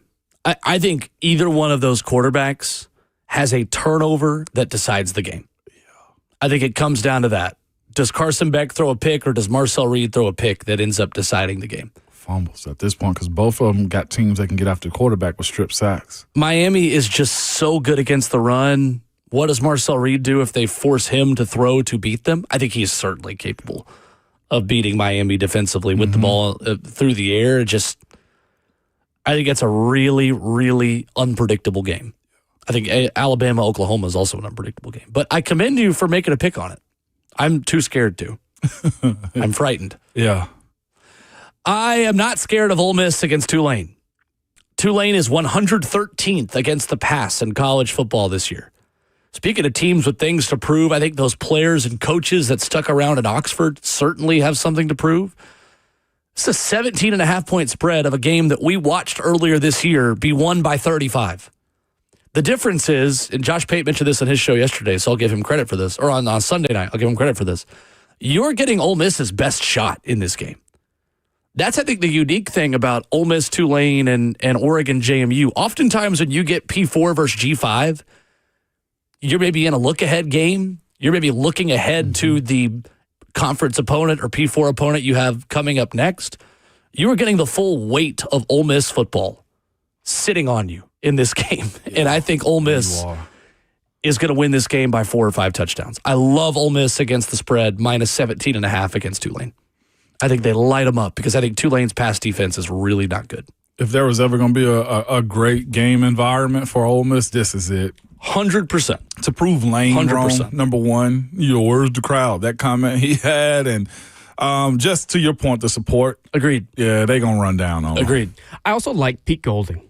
I think either one of those quarterbacks has a turnover that decides the game. I think it comes down to that. Does Carson Beck throw a pick, or does Marcel Reed throw a pick that ends up deciding the game? Fumbles at this point, because both of them got teams that can get after the quarterback with strip sacks. Miami is just so good against the run. What does Marcel Reed do if they force him to throw to beat them? I think he's certainly capable of beating Miami defensively with the ball through the air. I think it's a really, really unpredictable game. I think Alabama-Oklahoma is also an unpredictable game. But I commend you for making a pick on it. I'm too scared to. I'm frightened. Yeah. I am not scared of Ole Miss against Tulane. Tulane is 113th against the pass in college football this year. Speaking of teams with things to prove, I think those players and coaches that stuck around at Oxford certainly have something to prove. It's a 17.5-point spread of a game that we watched earlier this year be won by 35. The difference is, and Josh Pate mentioned this on his show yesterday, so I'll give him credit for this, or on Sunday night, I'll give him credit for this. You're getting Ole Miss's best shot in this game. That's, I think, the unique thing about Ole Miss, Tulane, and Oregon JMU. Oftentimes when you get P4 versus G5, you're maybe in a look-ahead game. You're maybe looking ahead to the conference opponent or P4 opponent you have coming up next. You are getting the full weight of Ole Miss football sitting on you in this game. Yeah, and I think Ole Miss is going to win this game by 4 or 5 touchdowns. I love Ole Miss against the spread, minus 17.5 against Tulane. I think they light them up because I think Tulane's pass defense is really not good. If there was ever going to be a great game environment for Ole Miss, this is it. 100%. To prove Lane 100%. wrong, number one, where's the crowd? That comment he had, and just to your point, the support. Agreed. Yeah, they going to run down on Agreed. I also like Pete Golding.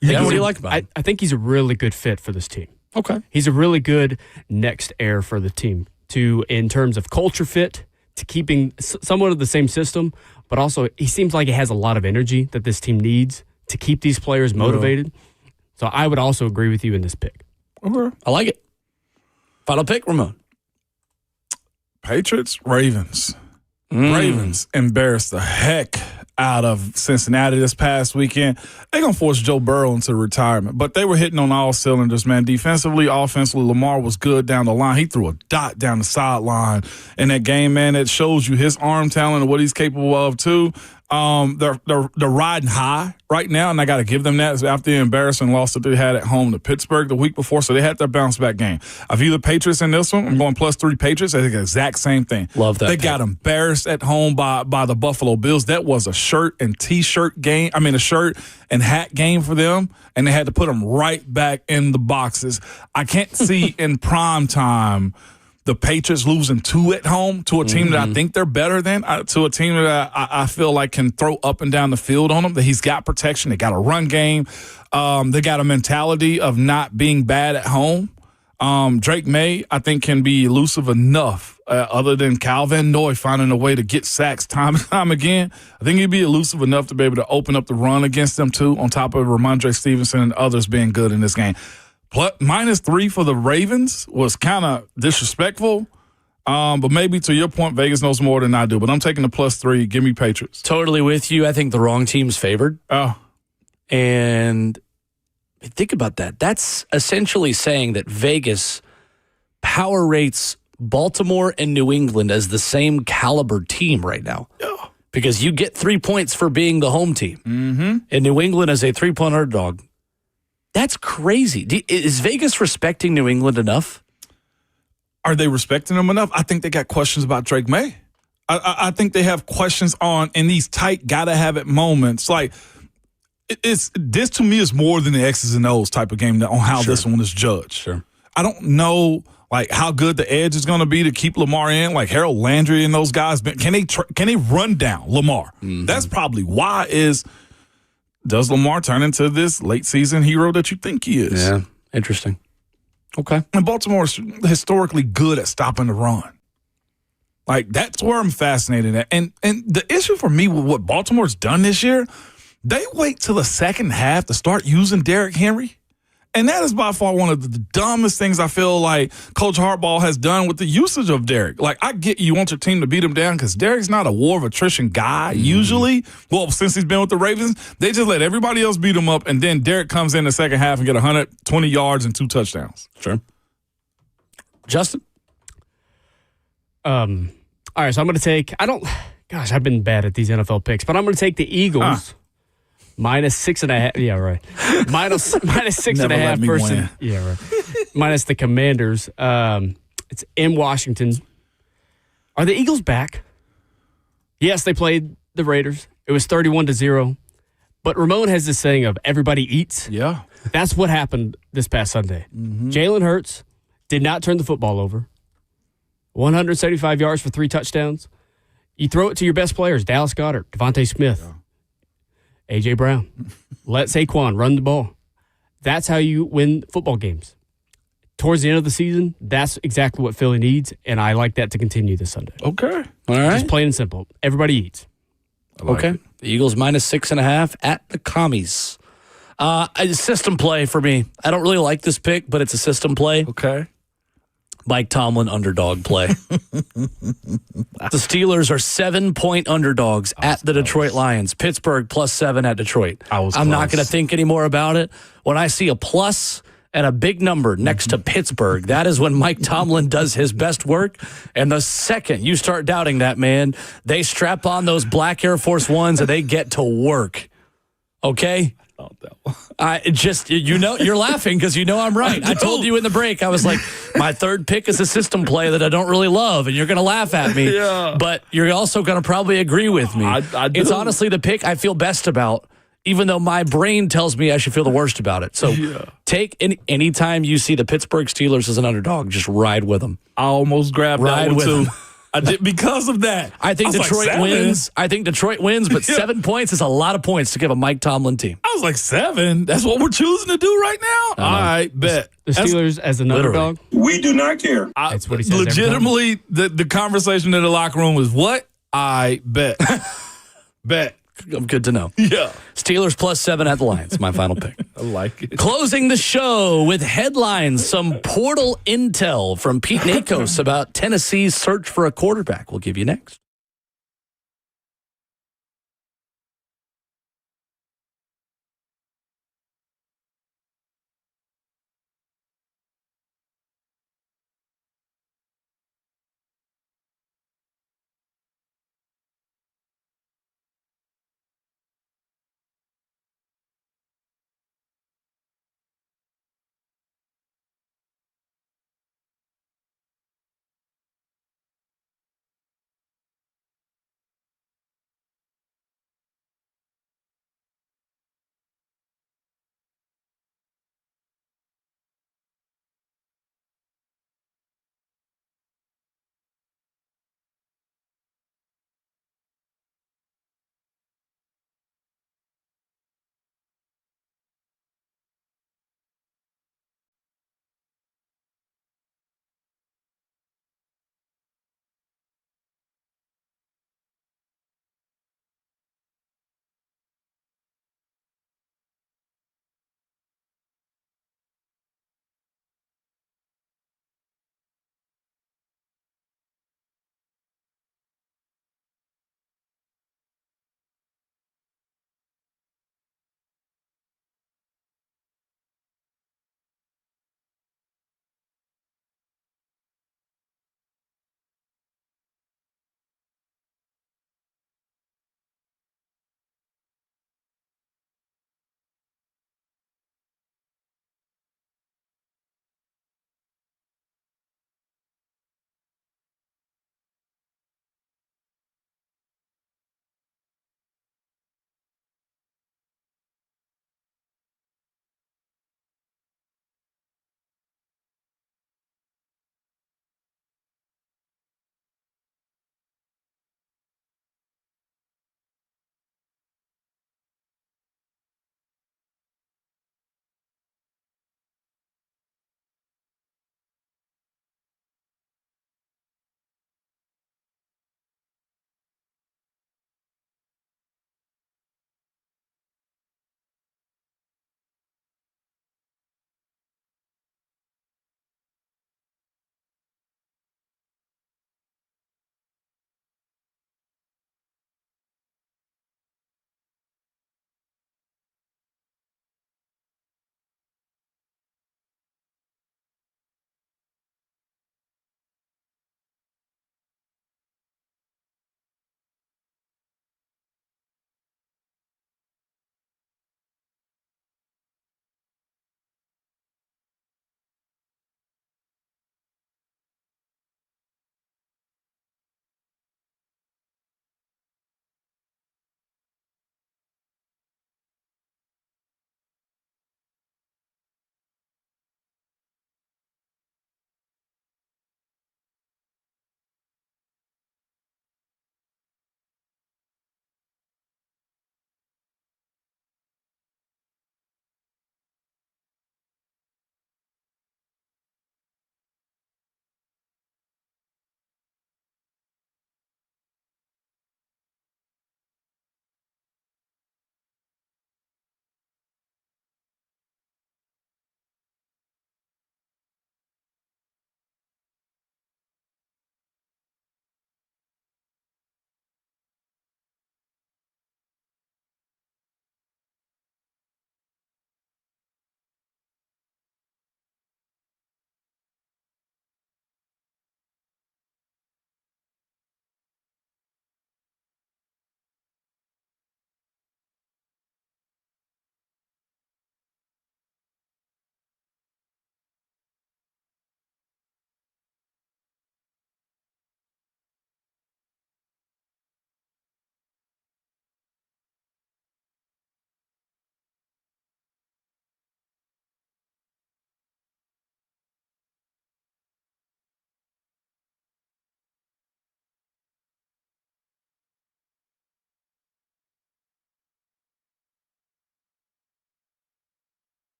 Yeah, what do you like about him? I think he's a really good fit for this team. Okay. He's a really good next heir for the team in terms of culture fit, to keeping somewhat of the same system, but also he seems like he has a lot of energy that this team needs to keep these players motivated. So I would also agree with you in this pick. Okay. I like it. Final pick, Ramon. Patriots, Ravens. Ravens embarrassed the heck out of Cincinnati this past weekend. They're going to force Joe Burrow into retirement, but they were hitting on all cylinders, man. Defensively, offensively, Lamar was good down the line. He threw a dot down the sideline in that game, man. It shows you his arm talent and what he's capable of, too. They're riding high right now, and I got to give them that after the embarrassing loss that they had at home to Pittsburgh the week before. So they had their bounce back game. I view the Patriots in this one. I'm going +3 Patriots. I think the exact same thing. Love that. They got embarrassed at home by the Buffalo Bills. That was a shirt and T-shirt game. I mean, a shirt and hat game for them, and they had to put them right back in the boxes. I can't see in prime time the Patriots losing 2 at home to a team that I think they're better than, to a team that I feel like can throw up and down the field on them, that he's got protection. They got a run game. They got a mentality of not being bad at home. Drake May, I think, can be elusive enough, other than Calvin Noy finding a way to get sacks time and time again. I think he'd be elusive enough to be able to open up the run against them, too, on top of Ramondre Stevenson and others being good in this game. -3 for the Ravens was kind of disrespectful, but maybe to your point, Vegas knows more than I do. But I'm taking the +3. Give me Patriots. Totally with you. I think the wrong team's favored. Oh. And think about that. That's essentially saying that Vegas power rates Baltimore and New England as the same caliber team right now. Yeah. Because you get 3 points for being the home team. Mm-hmm. And New England is a 3-point underdog. That's crazy. Is Vegas respecting New England enough? Are they respecting them enough? I think they got questions about Drake May. I think they have questions on, in these tight, gotta-have-it moments. Like, this to me is more than the X's and O's type of game on how this one is judged. Sure. I don't know, like, how good the edge is going to be to keep Lamar in. Like, Harold Landry and those guys, can they run down Lamar? Mm-hmm. That's probably why does Lamar turn into this late-season hero that you think he is? Yeah, interesting. Okay. And Baltimore's historically good at stopping the run. Like, that's where I'm fascinated at. And the issue for me with what Baltimore's done this year, they wait till the second half to start using Derrick Henry. And that is by far one of the dumbest things I feel like Coach Harbaugh has done with the usage of Derrick. Like, I get you want your team to beat him down because Derrick's not a war of attrition guy usually. Well, since he's been with the Ravens, they just let everybody else beat him up, and then Derrick comes in the second half and get 120 yards and 2 touchdowns. Sure. Justin? All right, so I'm going to take – I've been bad at these NFL picks, but I'm going to take the Eagles. -6.5. Yeah, right. Minus 6.5 versus. Yeah, right. Minus the Commanders. It's in Washington. Are the Eagles back? Yes, they played the Raiders. It was 31-0. But Ramon has this saying of everybody eats. Yeah. That's what happened this past Sunday. Mm-hmm. Jalen Hurts did not turn the football over. 175 yards for 3 touchdowns. You throw it to your best players, Dallas Goedert, Devontae Smith. Yeah. A.J. Brown. Let Saquon run the ball. That's how you win football games. Towards the end of the season, that's exactly what Philly needs, and I like that to continue this Sunday. Okay. All right. Just plain and simple. Everybody eats. Okay. The Eagles -6.5 at the Commies. A system play for me. I don't really like this pick, but it's a system play. Okay. Mike Tomlin underdog play. The Steelers are 7-point underdogs at the Detroit Lions. Pittsburgh +7 at Detroit. I'm not going to think any more about it. When I see a plus and a big number next to Pittsburgh, that is when Mike Tomlin does his best work. And the second you start doubting that, man, they strap on those black Air Force Ones and they get to work. Okay? You're laughing because you know I'm right. I told you in the break, I was like, my third pick is a system play that I don't really love, and you're going to laugh at me. Yeah. But you're also going to probably agree with me. I do. It's honestly the pick I feel best about, even though my brain tells me I should feel the worst about it. So anytime you see the Pittsburgh Steelers as an underdog, just ride with them. I almost grabbed that one, too. Them. I did because of that. I think Detroit wins. I think Detroit wins, but 7 points is a lot of points to give a Mike Tomlin team. I was like, 7? That's what we're choosing to do right now? All right, bet. The Steelers as an underdog? We do not care. That's what he says. Legitimately, the conversation in the locker room was what? I bet. Bet. I'm good to know. Yeah. Steelers +7 at the Lions. My final pick. I like it. Closing the show with headlines, some portal intel from Pete Nakos about Tennessee's search for a quarterback. We'll give you next.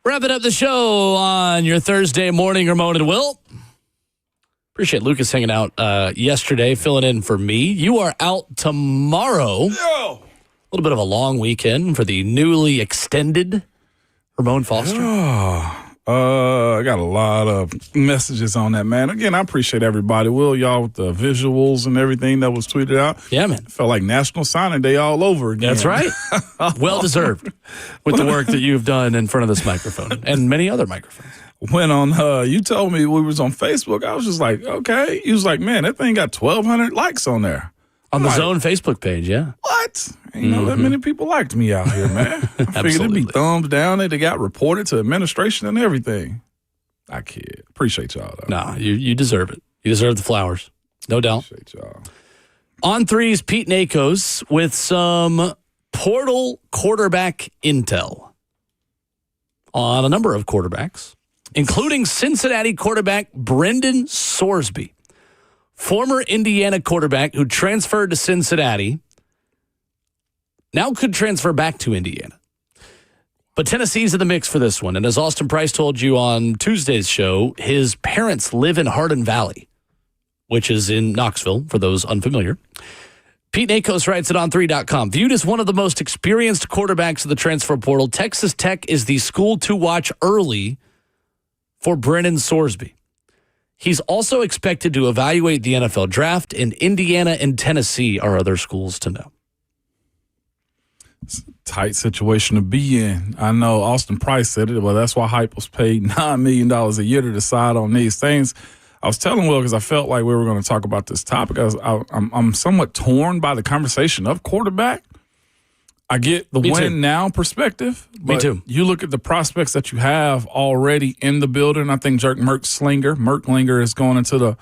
Wrapping up the show on your Thursday morning, Ramon and Will. Appreciate Lucas hanging out yesterday, filling in for me. You are out tomorrow. A little bit of a long weekend for the newly extended Ramon Foster. I got a lot of messages on that, man. Again, I appreciate everybody. Will, y'all, with the visuals and everything that was tweeted out. Yeah, man. Felt like National Signing Day all over again. That's right. Well-deserved with the work that you've done in front of this microphone and many other microphones. When on, you told me we was on Facebook, I was just like, okay. He was like, man, that thing got 1,200 likes on there. On the Zone Facebook page, yeah. What? Ain't know that many people liked me out here, man. I figured it'd be thumbs down. They got reported to administration and everything. I kid. Appreciate y'all, though. No, you deserve it. You deserve the flowers. No doubt. Appreciate y'all. On threes, Pete Nakos with some portal quarterback intel on a number of quarterbacks, including Cincinnati quarterback Brendan Sorsby. Former Indiana quarterback who transferred to Cincinnati, now could transfer back to Indiana. But Tennessee's in the mix for this one. And as Austin Price told you on Tuesday's show, his parents live in Hardin Valley, which is in Knoxville, for those unfamiliar. Pete Nakos writes at on3.com, viewed as one of the most experienced quarterbacks of the transfer portal, Texas Tech is the school to watch early for Brendan Sorsby. He's also expected to evaluate the NFL draft, and Indiana and Tennessee are other schools to know. It's a tight situation to be in. I know Austin Price said it, but that's why Hype was paid $9 million a year to decide on these things. I was telling Will because I felt like we were going to talk about this topic. I'm somewhat torn by the conversation of quarterback. I get the win now perspective. But Me too. You look at the prospects that you have already in the building. I think Merklinger is going into the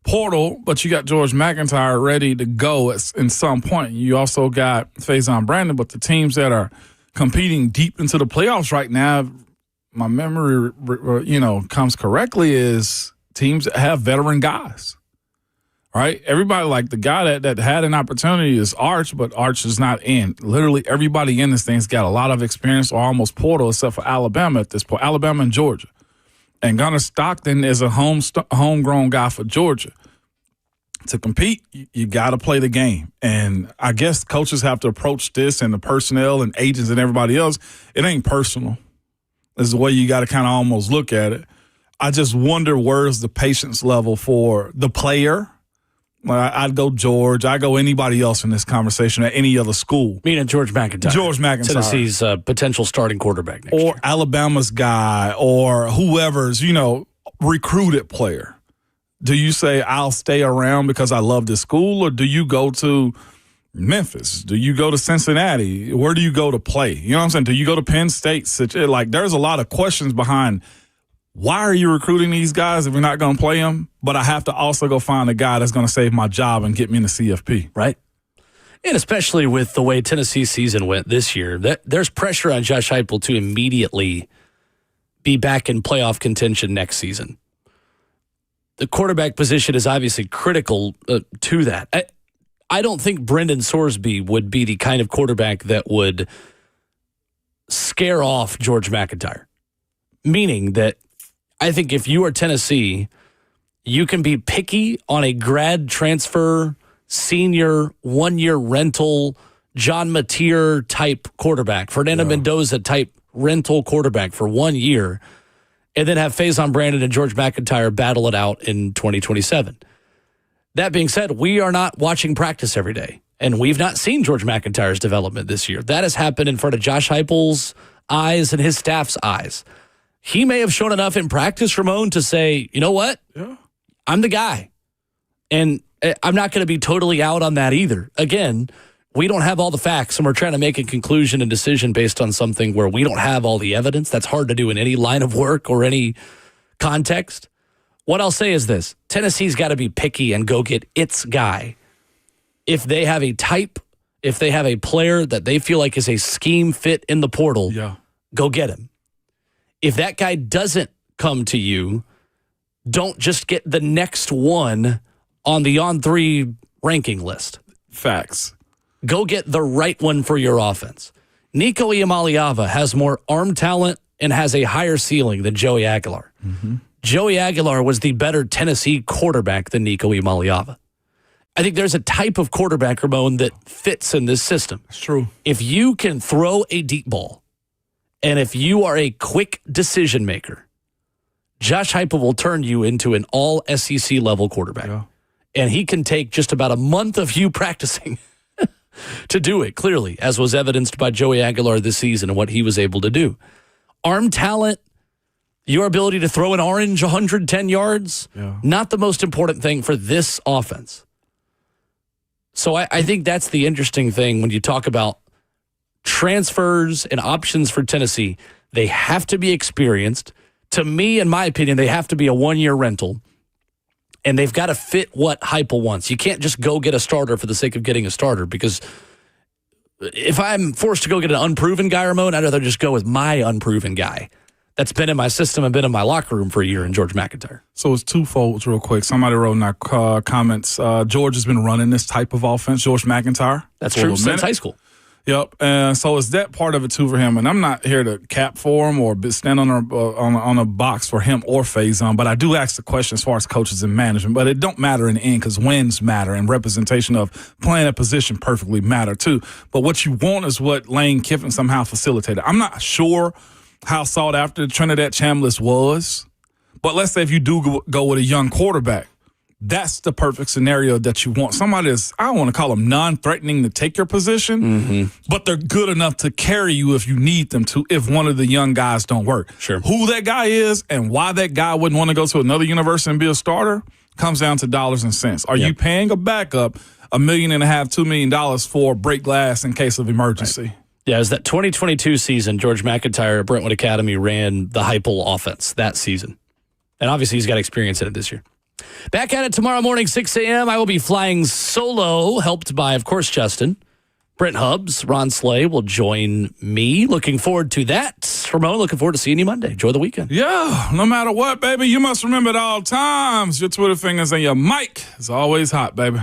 portal, but you got George McIntyre ready to go in some point. You also got Faison Brandon, but the teams that are competing deep into the playoffs right now, my memory, comes correctly, is teams that have veteran guys. Right? Everybody, like the guy that had an opportunity is Arch, but Arch is not in. Literally everybody in this thing's got a lot of experience or almost portal, except for Alabama at this point. Alabama and Georgia. And Gunnar Stockton is a homegrown guy for Georgia. To compete, you got to play the game. And I guess coaches have to approach this, and the personnel and agents and everybody else, it ain't personal. It's the way you got to kind of almost look at it. I just wonder where's the patience level for the player. I'd go George. I'd go anybody else in this conversation at any other school. Meaning George McIntyre. George McIntyre. Tennessee's potential starting quarterback next year. Or Alabama's guy or whoever's, recruited player. Do you say, I'll stay around because I love this school, or do you go to Memphis? Do you go to Cincinnati? Where do you go to play? You know what I'm saying? Do you go to Penn State? Like, there's a lot of questions behind why are you recruiting these guys if you're not going to play them? But I have to also go find a guy that's going to save my job and get me in the CFP. Right. And especially with the way Tennessee's season went this year, there's pressure on Josh Heupel to immediately be back in playoff contention next season. The quarterback position is obviously critical to that. I don't think Brendan Sorsby would be the kind of quarterback that would scare off George McIntyre. Meaning that I think if you are Tennessee, you can be picky on a grad transfer, senior, one-year rental, John Mateer type quarterback, Fernando Mendoza type rental quarterback for 1 year, and then have Faison Brandon and George McIntyre battle it out in 2027. That being said, we are not watching practice every day, and we've not seen George McIntyre's development this year. That has happened in front of Josh Heupel's eyes and his staff's eyes. He may have shown enough in practice, Ramon, to say, you know what? Yeah. I'm the guy. And I'm not going to be totally out on that either. Again, we don't have all the facts, and we're trying to make a conclusion and decision based on something where we don't have all the evidence. That's hard to do in any line of work or any context. What I'll say is this. Tennessee's got to be picky and go get its guy. If they have a type, if they have a player that they feel like is a scheme fit in the portal, go get him. If that guy doesn't come to you, don't just get the next one on the On3 ranking list. Facts. Go get the right one for your offense. Nico Iamaleava has more arm talent and has a higher ceiling than Joey Aguilar. Mm-hmm. Joey Aguilar was the better Tennessee quarterback than Nico Iamaleava. I think there's a type of quarterback, Ramon, that fits in this system. That's true. If you can throw a deep ball, and if you are a quick decision maker, Josh Heupel will turn you into an all SEC level quarterback. Yeah. And he can take just about a month of you practicing to do it, clearly, as was evidenced by Joey Aguilar this season and what he was able to do. Arm talent, your ability to throw an orange 110 yards, not the most important thing for this offense. So I think that's the interesting thing when you talk about transfers and options for Tennessee. They have to be experienced. To me, in my opinion, they have to be a one-year rental, and they've got to fit what Heupel wants. You can't just go get a starter for the sake of getting a starter, because if I'm forced to go get an unproven guy, Ramon, I'd rather just go with my unproven guy that's been in my system and been in my locker room for a year in George McIntyre. So it's twofold real quick. Somebody wrote in our comments, George has been running this type of offense, George McIntyre. That's true, since high school. Yep, and so it's that part of it too for him. And I'm not here to cap for him or stand on a box for him or Faison, but I do ask the question as far as coaches and management. But it don't matter in the end because wins matter and representation of playing a position perfectly matter too. But what you want is what Lane Kiffin somehow facilitated. I'm not sure how sought after Trinidad Chambliss was, but let's say if you do go with a young quarterback, that's the perfect scenario that you want. Somebody that's, I don't want to call them non-threatening to take your position, but they're good enough to carry you if you need them to, if one of the young guys don't work. Sure. Who that guy is and why that guy wouldn't want to go to another university and be a starter comes down to dollars and cents. Are you paying a backup $1.5 million, $2 million for break glass in case of emergency? Right. Yeah, it was that 2022 season, George McIntyre at Brentwood Academy ran the Heupel offense that season. And obviously he's got experience in it this year. Back at it tomorrow morning, 6 a.m. I will be flying solo, helped by, of course, Justin. Brent Hubbs, Ron Slay will join me. Looking forward to that. Ramon, looking forward to seeing you Monday. Enjoy the weekend. Yeah, no matter what, baby, you must remember at all times, your Twitter fingers and your mic is always hot, baby.